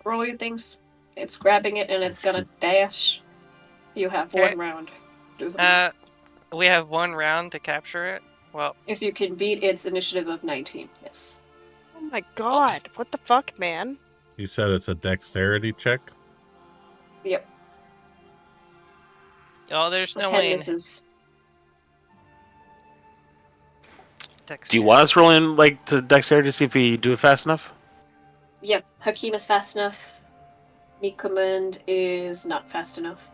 [SPEAKER 3] Roll your things. It's grabbing it and it's gonna dash. You have
[SPEAKER 5] Okay.
[SPEAKER 3] one round. Do something.
[SPEAKER 5] We have one round to capture it. Well,
[SPEAKER 3] If you can beat its initiative of 19, yes.
[SPEAKER 2] Oh my god, what the fuck, man?
[SPEAKER 1] You said it's a dexterity check?
[SPEAKER 3] Yep.
[SPEAKER 5] oh, there's no
[SPEAKER 3] 10
[SPEAKER 5] way.
[SPEAKER 3] misses.
[SPEAKER 4] Do you want us rolling to dexterity to see if we do it fast enough?
[SPEAKER 3] Yep. Hakim is fast enough. Nikomand is not fast enough.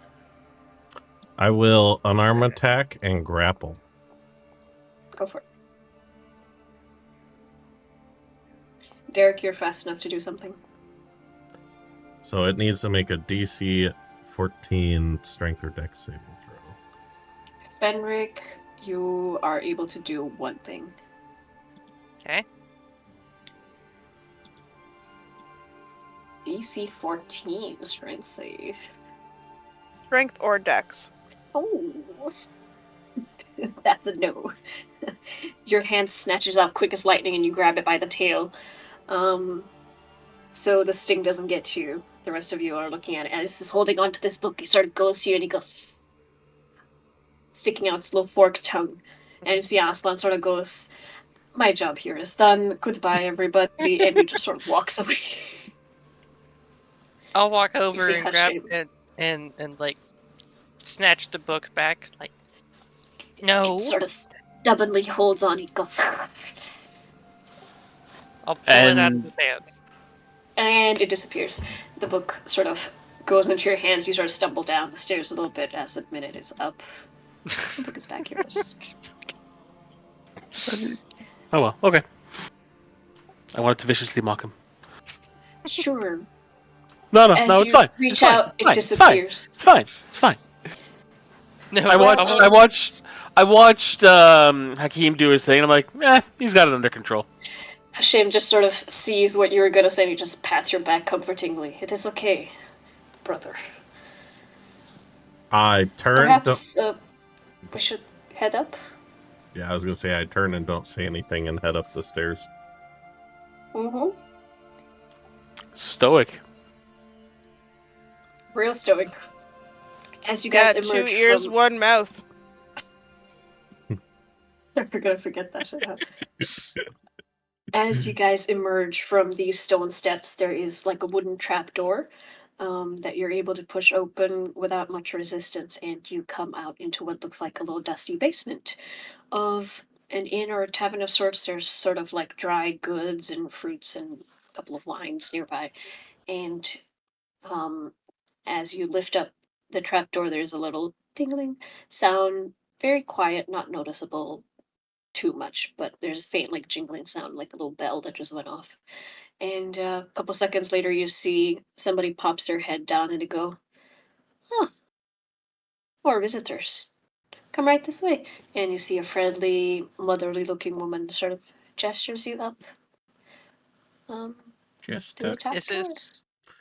[SPEAKER 1] I will unarm attack and grapple.
[SPEAKER 3] Go for it. Derek, you're fast enough to do something.
[SPEAKER 1] So it needs to make a DC 14 strength or dex saving throw.
[SPEAKER 3] Fenric, you are able to do one thing.
[SPEAKER 5] Okay.
[SPEAKER 3] DC 14 strength save.
[SPEAKER 2] Strength or dex?
[SPEAKER 3] Oh, that's a no. Your hand snatches off quick as lightning and you grab it by the tail. So the sting doesn't get you. The rest of you are looking at it. As he's holding onto this book, he sort of goes to you and he goes, sticking out its little forked tongue. And you see Aslan sort of goes, my job here is done. Goodbye, everybody. And he just sort of walks away.
[SPEAKER 5] I'll walk over
[SPEAKER 3] see
[SPEAKER 5] and grab
[SPEAKER 3] Hashim.
[SPEAKER 5] it and snatch the book back. No.
[SPEAKER 3] It sort of stubbornly holds on. He goes,
[SPEAKER 5] I'll pull it out of
[SPEAKER 4] And-
[SPEAKER 5] his hands.
[SPEAKER 3] and it disappears. The book sort of goes into your hands. You sort of stumble down the stairs a little bit as the minute is up. The book is back yours.
[SPEAKER 4] Oh well, okay. I wanted to viciously mock him.
[SPEAKER 3] Sure.
[SPEAKER 4] No,
[SPEAKER 3] As
[SPEAKER 4] it's
[SPEAKER 3] you
[SPEAKER 4] fine.
[SPEAKER 3] reach
[SPEAKER 4] It's fine.
[SPEAKER 3] out,
[SPEAKER 4] It's fine.
[SPEAKER 3] it disappears.
[SPEAKER 4] It's fine. It's fine.
[SPEAKER 5] No,
[SPEAKER 4] I watched Hakeem do his thing, and I'm like, he's got it under control.
[SPEAKER 3] Hashem just sort of sees what you were gonna say and he just pats your back comfortingly. It is okay, brother.
[SPEAKER 1] I turn.
[SPEAKER 3] Perhaps we should head up.
[SPEAKER 1] Yeah, I was gonna say I turn and don't say anything and head up the stairs.
[SPEAKER 3] Mm-hmm.
[SPEAKER 4] Stoic.
[SPEAKER 3] Real stoic. As you
[SPEAKER 2] Yeah,
[SPEAKER 3] guys
[SPEAKER 2] two
[SPEAKER 3] emerge
[SPEAKER 2] ears,
[SPEAKER 3] from...
[SPEAKER 2] one mouth.
[SPEAKER 3] Never gonna forget that shit. As you guys emerge from these stone steps, there is like a wooden trapdoor that you're able to push open without much resistance, and you come out into what looks like a little dusty basement of an inn or a tavern of sorts. There's sort of like dry goods and fruits and a couple of wines nearby. And as you lift up the trapdoor, there's a little tingling sound, very quiet, not noticeable too much, but there's a faint like jingling sound, like a little bell that just went off. And a couple seconds later, you see somebody pops their head down and they go, "Huh, more visitors. Come right this way." And you see a friendly, motherly-looking woman sort of gestures you up
[SPEAKER 1] Just
[SPEAKER 3] to the top
[SPEAKER 5] Is
[SPEAKER 3] door.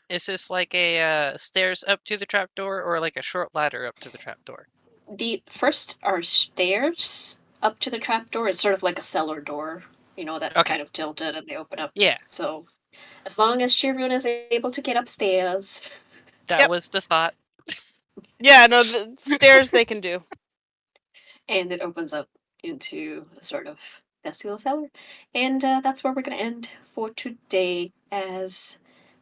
[SPEAKER 5] this like a stairs up to the trapdoor, or like a short ladder up to the trapdoor?
[SPEAKER 3] The first are stairs up to the trap door. It's sort of like a cellar door, that's
[SPEAKER 5] Okay.
[SPEAKER 3] kind of tilted and they open up.
[SPEAKER 5] Yeah,
[SPEAKER 3] So as long as Shirun is able to get upstairs,
[SPEAKER 5] that
[SPEAKER 2] Yep.
[SPEAKER 5] was the thought.
[SPEAKER 2] Yeah, no, the stairs they can do.
[SPEAKER 3] and it opens up into a sort of vestibule cellar. And that's where we're going to end for today, as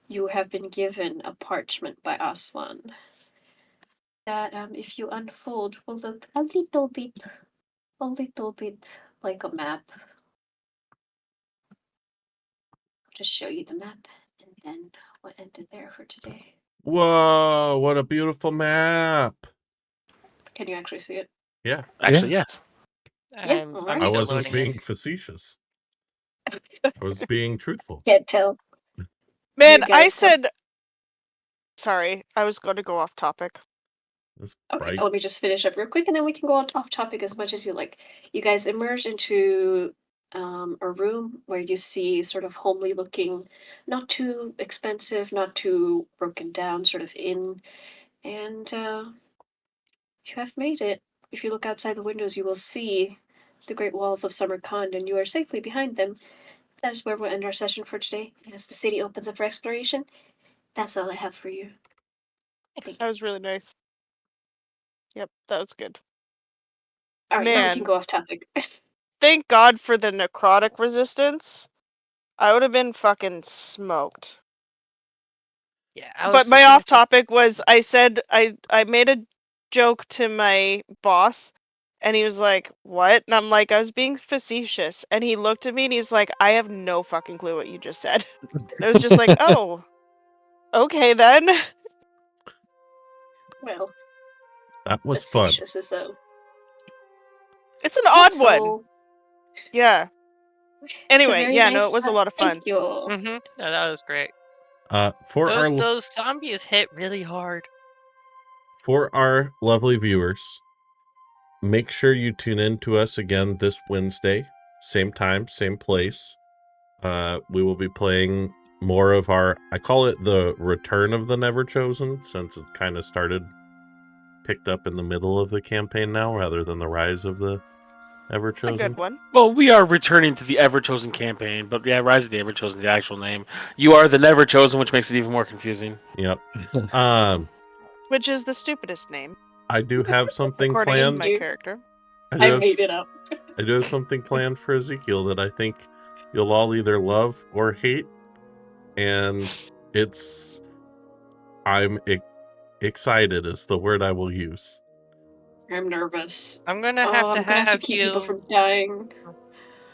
[SPEAKER 3] you have been given a parchment by Aslan that, if you unfold, will look a little bit like a map. Just show you the map, and then we'll end it there for today.
[SPEAKER 1] Whoa! What a beautiful map.
[SPEAKER 3] Can you actually see it?
[SPEAKER 1] Yeah,
[SPEAKER 4] Actually, yes.
[SPEAKER 5] I'm
[SPEAKER 3] alright.
[SPEAKER 1] I
[SPEAKER 5] still
[SPEAKER 1] wasn't
[SPEAKER 5] loading
[SPEAKER 1] being
[SPEAKER 5] it.
[SPEAKER 1] facetious. I was being truthful.
[SPEAKER 3] Can't tell.
[SPEAKER 2] Man,
[SPEAKER 3] You
[SPEAKER 2] I
[SPEAKER 3] guys come-
[SPEAKER 2] said. Sorry, I was going to go off topic.
[SPEAKER 1] It's
[SPEAKER 3] Okay,
[SPEAKER 1] bright.
[SPEAKER 3] let me just finish up real quick, and then we can go off topic as much as you like. You guys emerge into a room where you see sort of homely looking, not too expensive, not too broken down, sort of inn, and you have made it. If you look outside the windows, you will see the great walls of Samarkand, and you are safely behind them. That is where we'll end our session for today. As the city opens up for exploration, that's all I have for you. Thank
[SPEAKER 2] That
[SPEAKER 3] you.
[SPEAKER 2] was really nice. Yep, that was good.
[SPEAKER 3] All right, now we
[SPEAKER 2] Man.
[SPEAKER 3] can go off topic.
[SPEAKER 2] Thank God for the necrotic resistance. I would have been fucking smoked.
[SPEAKER 5] Yeah, I was
[SPEAKER 2] But my
[SPEAKER 5] thinking
[SPEAKER 2] off topic was I said I made a joke to my boss and he was like, "What?" And I'm like, "I was being facetious." And he looked at me and he's like, "I have no fucking clue what you just said." And it was just like, "Oh, okay then."
[SPEAKER 3] Well,
[SPEAKER 1] That was fun.
[SPEAKER 3] facetious is a
[SPEAKER 2] It's an odd one.
[SPEAKER 3] so
[SPEAKER 2] Yeah. Anyway,
[SPEAKER 3] very
[SPEAKER 2] yeah,
[SPEAKER 3] nice.
[SPEAKER 2] no, it was a lot of fun.
[SPEAKER 3] Thank you.
[SPEAKER 5] Mm-hmm. No, that was great.
[SPEAKER 1] For
[SPEAKER 5] Those zombies hit really hard.
[SPEAKER 1] our lovely viewers, make sure you tune in to us again this Wednesday, same time, same place. We will be playing more of our, I call it the Return of the Never Chosen, since it kind of picked up in the middle of the campaign now, rather than the Rise of the Ever
[SPEAKER 2] It's a
[SPEAKER 1] Chosen.
[SPEAKER 2] good one.
[SPEAKER 4] Well, we are returning to the Ever Chosen campaign, but yeah, Rise of the Ever Chosen, the actual name. You are the Never Chosen, which makes it even more confusing.
[SPEAKER 1] Yep.
[SPEAKER 2] Which is the stupidest name,
[SPEAKER 1] I do have something
[SPEAKER 2] according to
[SPEAKER 1] planned.
[SPEAKER 2] my character.
[SPEAKER 3] I made it up.
[SPEAKER 1] I do have something planned for Ezekiel that I think you'll all either love or hate, and I'm excited is the word I will use.
[SPEAKER 3] I'm nervous.
[SPEAKER 5] I'm gonna
[SPEAKER 3] Oh,
[SPEAKER 5] have
[SPEAKER 3] I'm
[SPEAKER 5] to
[SPEAKER 3] gonna have to
[SPEAKER 5] have
[SPEAKER 3] keep
[SPEAKER 5] you.
[SPEAKER 3] people from dying.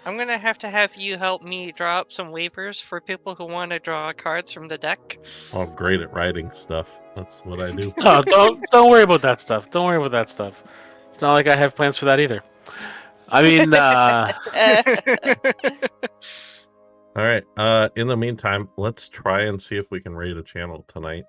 [SPEAKER 5] I'm gonna have to have you help me draw up some waivers for people who want to draw cards from the deck.
[SPEAKER 1] I'm great at writing stuff. That's what I do.
[SPEAKER 4] Oh, don't worry about that stuff. Don't worry about that stuff. It's not like I have plans for that either. I mean,
[SPEAKER 1] All right. In the meantime, let's try and see if we can raid a channel tonight.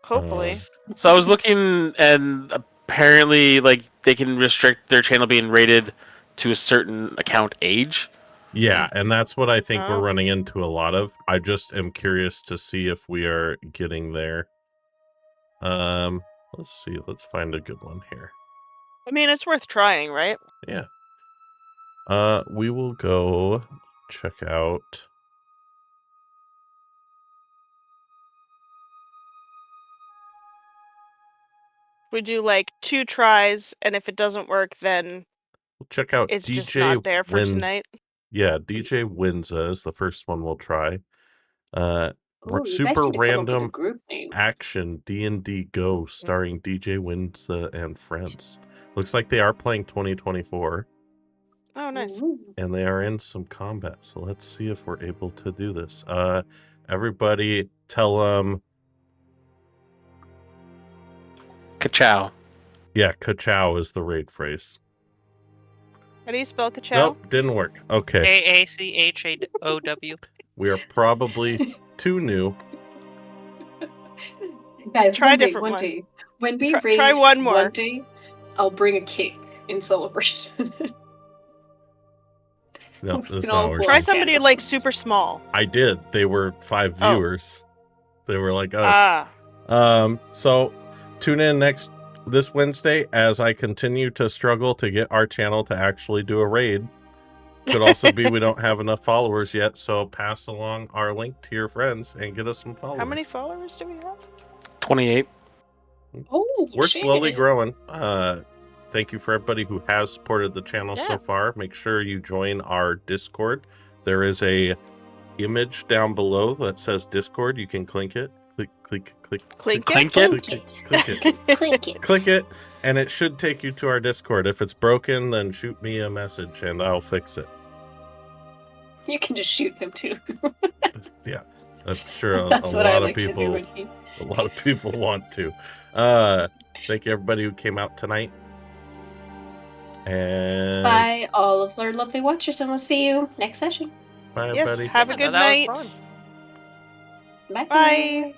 [SPEAKER 2] Hopefully.
[SPEAKER 4] so I was looking, and apparently, like, they can restrict their channel being rated to a certain account age.
[SPEAKER 1] Yeah, and that's what I think we're
[SPEAKER 2] Oh.
[SPEAKER 1] running into a lot of. I just am curious to see if we are getting there. Let's see. Let's find a good one here.
[SPEAKER 2] I mean, it's worth trying, right?
[SPEAKER 1] Yeah. We will go check out.
[SPEAKER 2] We do like 2 tries, and if it doesn't work, then
[SPEAKER 1] We'll check out
[SPEAKER 2] it's just
[SPEAKER 1] DJ
[SPEAKER 2] not there for
[SPEAKER 1] Win.
[SPEAKER 2] tonight.
[SPEAKER 1] Yeah, DJ Winza is the first one we'll try.
[SPEAKER 3] Ooh, you guys
[SPEAKER 1] Super
[SPEAKER 3] need to come up with a
[SPEAKER 1] random
[SPEAKER 3] group name.
[SPEAKER 1] action D&D Go starring DJ Winza and friends. Looks like they are playing 2024
[SPEAKER 2] Oh, nice.
[SPEAKER 3] Ooh.
[SPEAKER 1] and they are in some combat. So let's see if we're able to do this. Everybody tell them.
[SPEAKER 4] Ka-chow.
[SPEAKER 1] Yeah, ka-chow is the raid phrase.
[SPEAKER 2] How do you spell ka-chow?
[SPEAKER 1] Nope, didn't work. Okay.
[SPEAKER 5] AACHAOW.
[SPEAKER 1] We are probably too new.
[SPEAKER 3] Guys,
[SPEAKER 2] Try a
[SPEAKER 3] one day,
[SPEAKER 2] different
[SPEAKER 3] one
[SPEAKER 2] one.
[SPEAKER 3] day. When we
[SPEAKER 2] Try
[SPEAKER 3] raid
[SPEAKER 2] one more.
[SPEAKER 3] one day, I'll bring a cake in celebration.
[SPEAKER 1] No,
[SPEAKER 3] We
[SPEAKER 1] that's
[SPEAKER 3] can
[SPEAKER 1] not
[SPEAKER 3] all
[SPEAKER 1] what we're
[SPEAKER 3] blow
[SPEAKER 2] Try
[SPEAKER 1] doing.
[SPEAKER 2] somebody
[SPEAKER 3] candles.
[SPEAKER 2] like super small.
[SPEAKER 1] I did. They were 5
[SPEAKER 2] Oh.
[SPEAKER 1] viewers. They were like us.
[SPEAKER 2] Ah.
[SPEAKER 1] So tune in this Wednesday as I continue to struggle to get our channel to actually do a raid. Could also be we don't have enough followers yet, so pass along our link to your friends and get us some followers.
[SPEAKER 2] How many followers do we have?
[SPEAKER 4] 28.
[SPEAKER 3] Oh,
[SPEAKER 1] We're
[SPEAKER 3] shit.
[SPEAKER 1] slowly growing. Thank you for everybody who has supported the channel
[SPEAKER 5] Yeah.
[SPEAKER 1] so far. Make sure you join our Discord. There is a image down below that says Discord. You can click it. Click
[SPEAKER 2] Clink
[SPEAKER 1] it.
[SPEAKER 2] it?
[SPEAKER 4] Clink
[SPEAKER 3] it.
[SPEAKER 1] Click it.
[SPEAKER 3] Click it.
[SPEAKER 1] Click it, and it should take you to our Discord. If it's broken, then shoot me a message and I'll fix it.
[SPEAKER 3] You can just shoot him too.
[SPEAKER 1] Yeah, I'm sure a
[SPEAKER 3] That's what I
[SPEAKER 1] lot of
[SPEAKER 3] like to do
[SPEAKER 1] people,
[SPEAKER 3] when he...
[SPEAKER 1] a lot of people want to. Thank you everybody who came out tonight. And
[SPEAKER 3] Bye, all of our lovely watchers, and we'll see you next session.
[SPEAKER 1] bye,
[SPEAKER 2] Yes,
[SPEAKER 1] buddy.
[SPEAKER 2] have a
[SPEAKER 5] Yeah, no,
[SPEAKER 2] good
[SPEAKER 5] that was
[SPEAKER 2] night.
[SPEAKER 5] fun.
[SPEAKER 3] Bye.
[SPEAKER 2] Bye.